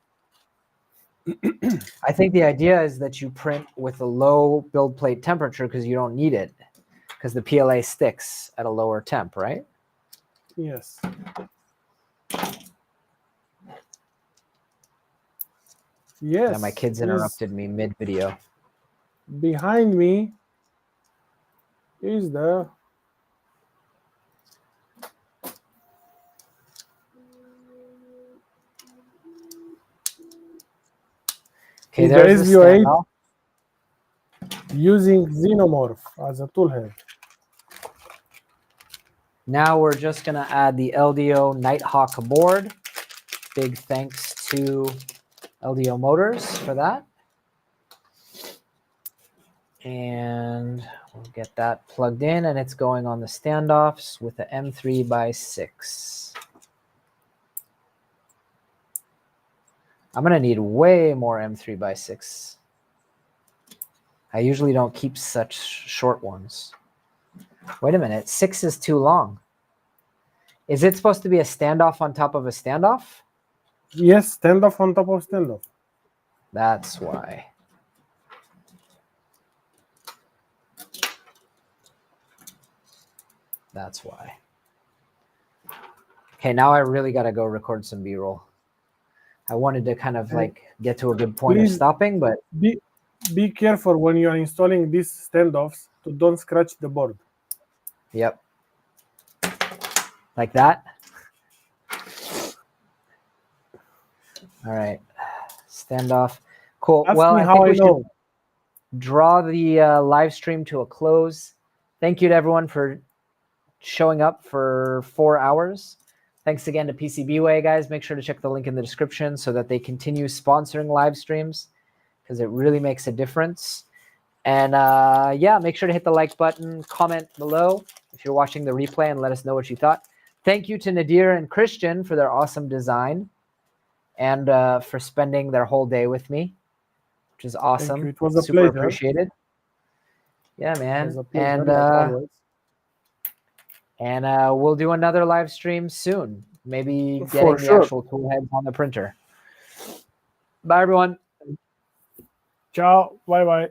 I think the idea is that you print with a low build plate temperature because you don't need it, because the PLA sticks at a lower temp, right? Yes. Yes. Yeah, my kids interrupted me mid-video. Behind me is the Okay, there's the SV08 using Xenomorph as a toolhead. Now we're just going to add the LDO Nighthawk board. Big thanks to LDO Motors for that. And we'll get that plugged in, and it's going on the standoffs with the M3x6. I'm going to need way more M3x6. I usually don't keep such short ones. Wait a minute, 6 is too long. Is it supposed to be a standoff on top of a standoff? Yes, standoff on top of standoff. That's why. That's why. Okay, now I really got to go record some B-roll. I wanted to kind of like get to a good point of stopping, but be careful when you are installing these standoffs to don't scratch the board. Yep. Like that. All right. Standoff. Cool. Ask well, me I how think we I know. should draw the live stream to a close. Thank you to everyone for showing up for 4 hours. Thanks again to PCBWay, guys. Make sure to check the link in the description so that they continue sponsoring live streams, because it really makes a difference. And yeah, make sure to hit the like button, comment below if you're watching the replay, and let us know what you thought. Thank you to Nadir and Christian for their awesome design and for spending their whole day with me, which is awesome. It was a super pleasure. appreciated. Yeah, man. It was a pleasure, And we'll do another live stream soon. Maybe For getting the sure. actual tool heads on the printer. Bye, everyone. Ciao. Bye-bye.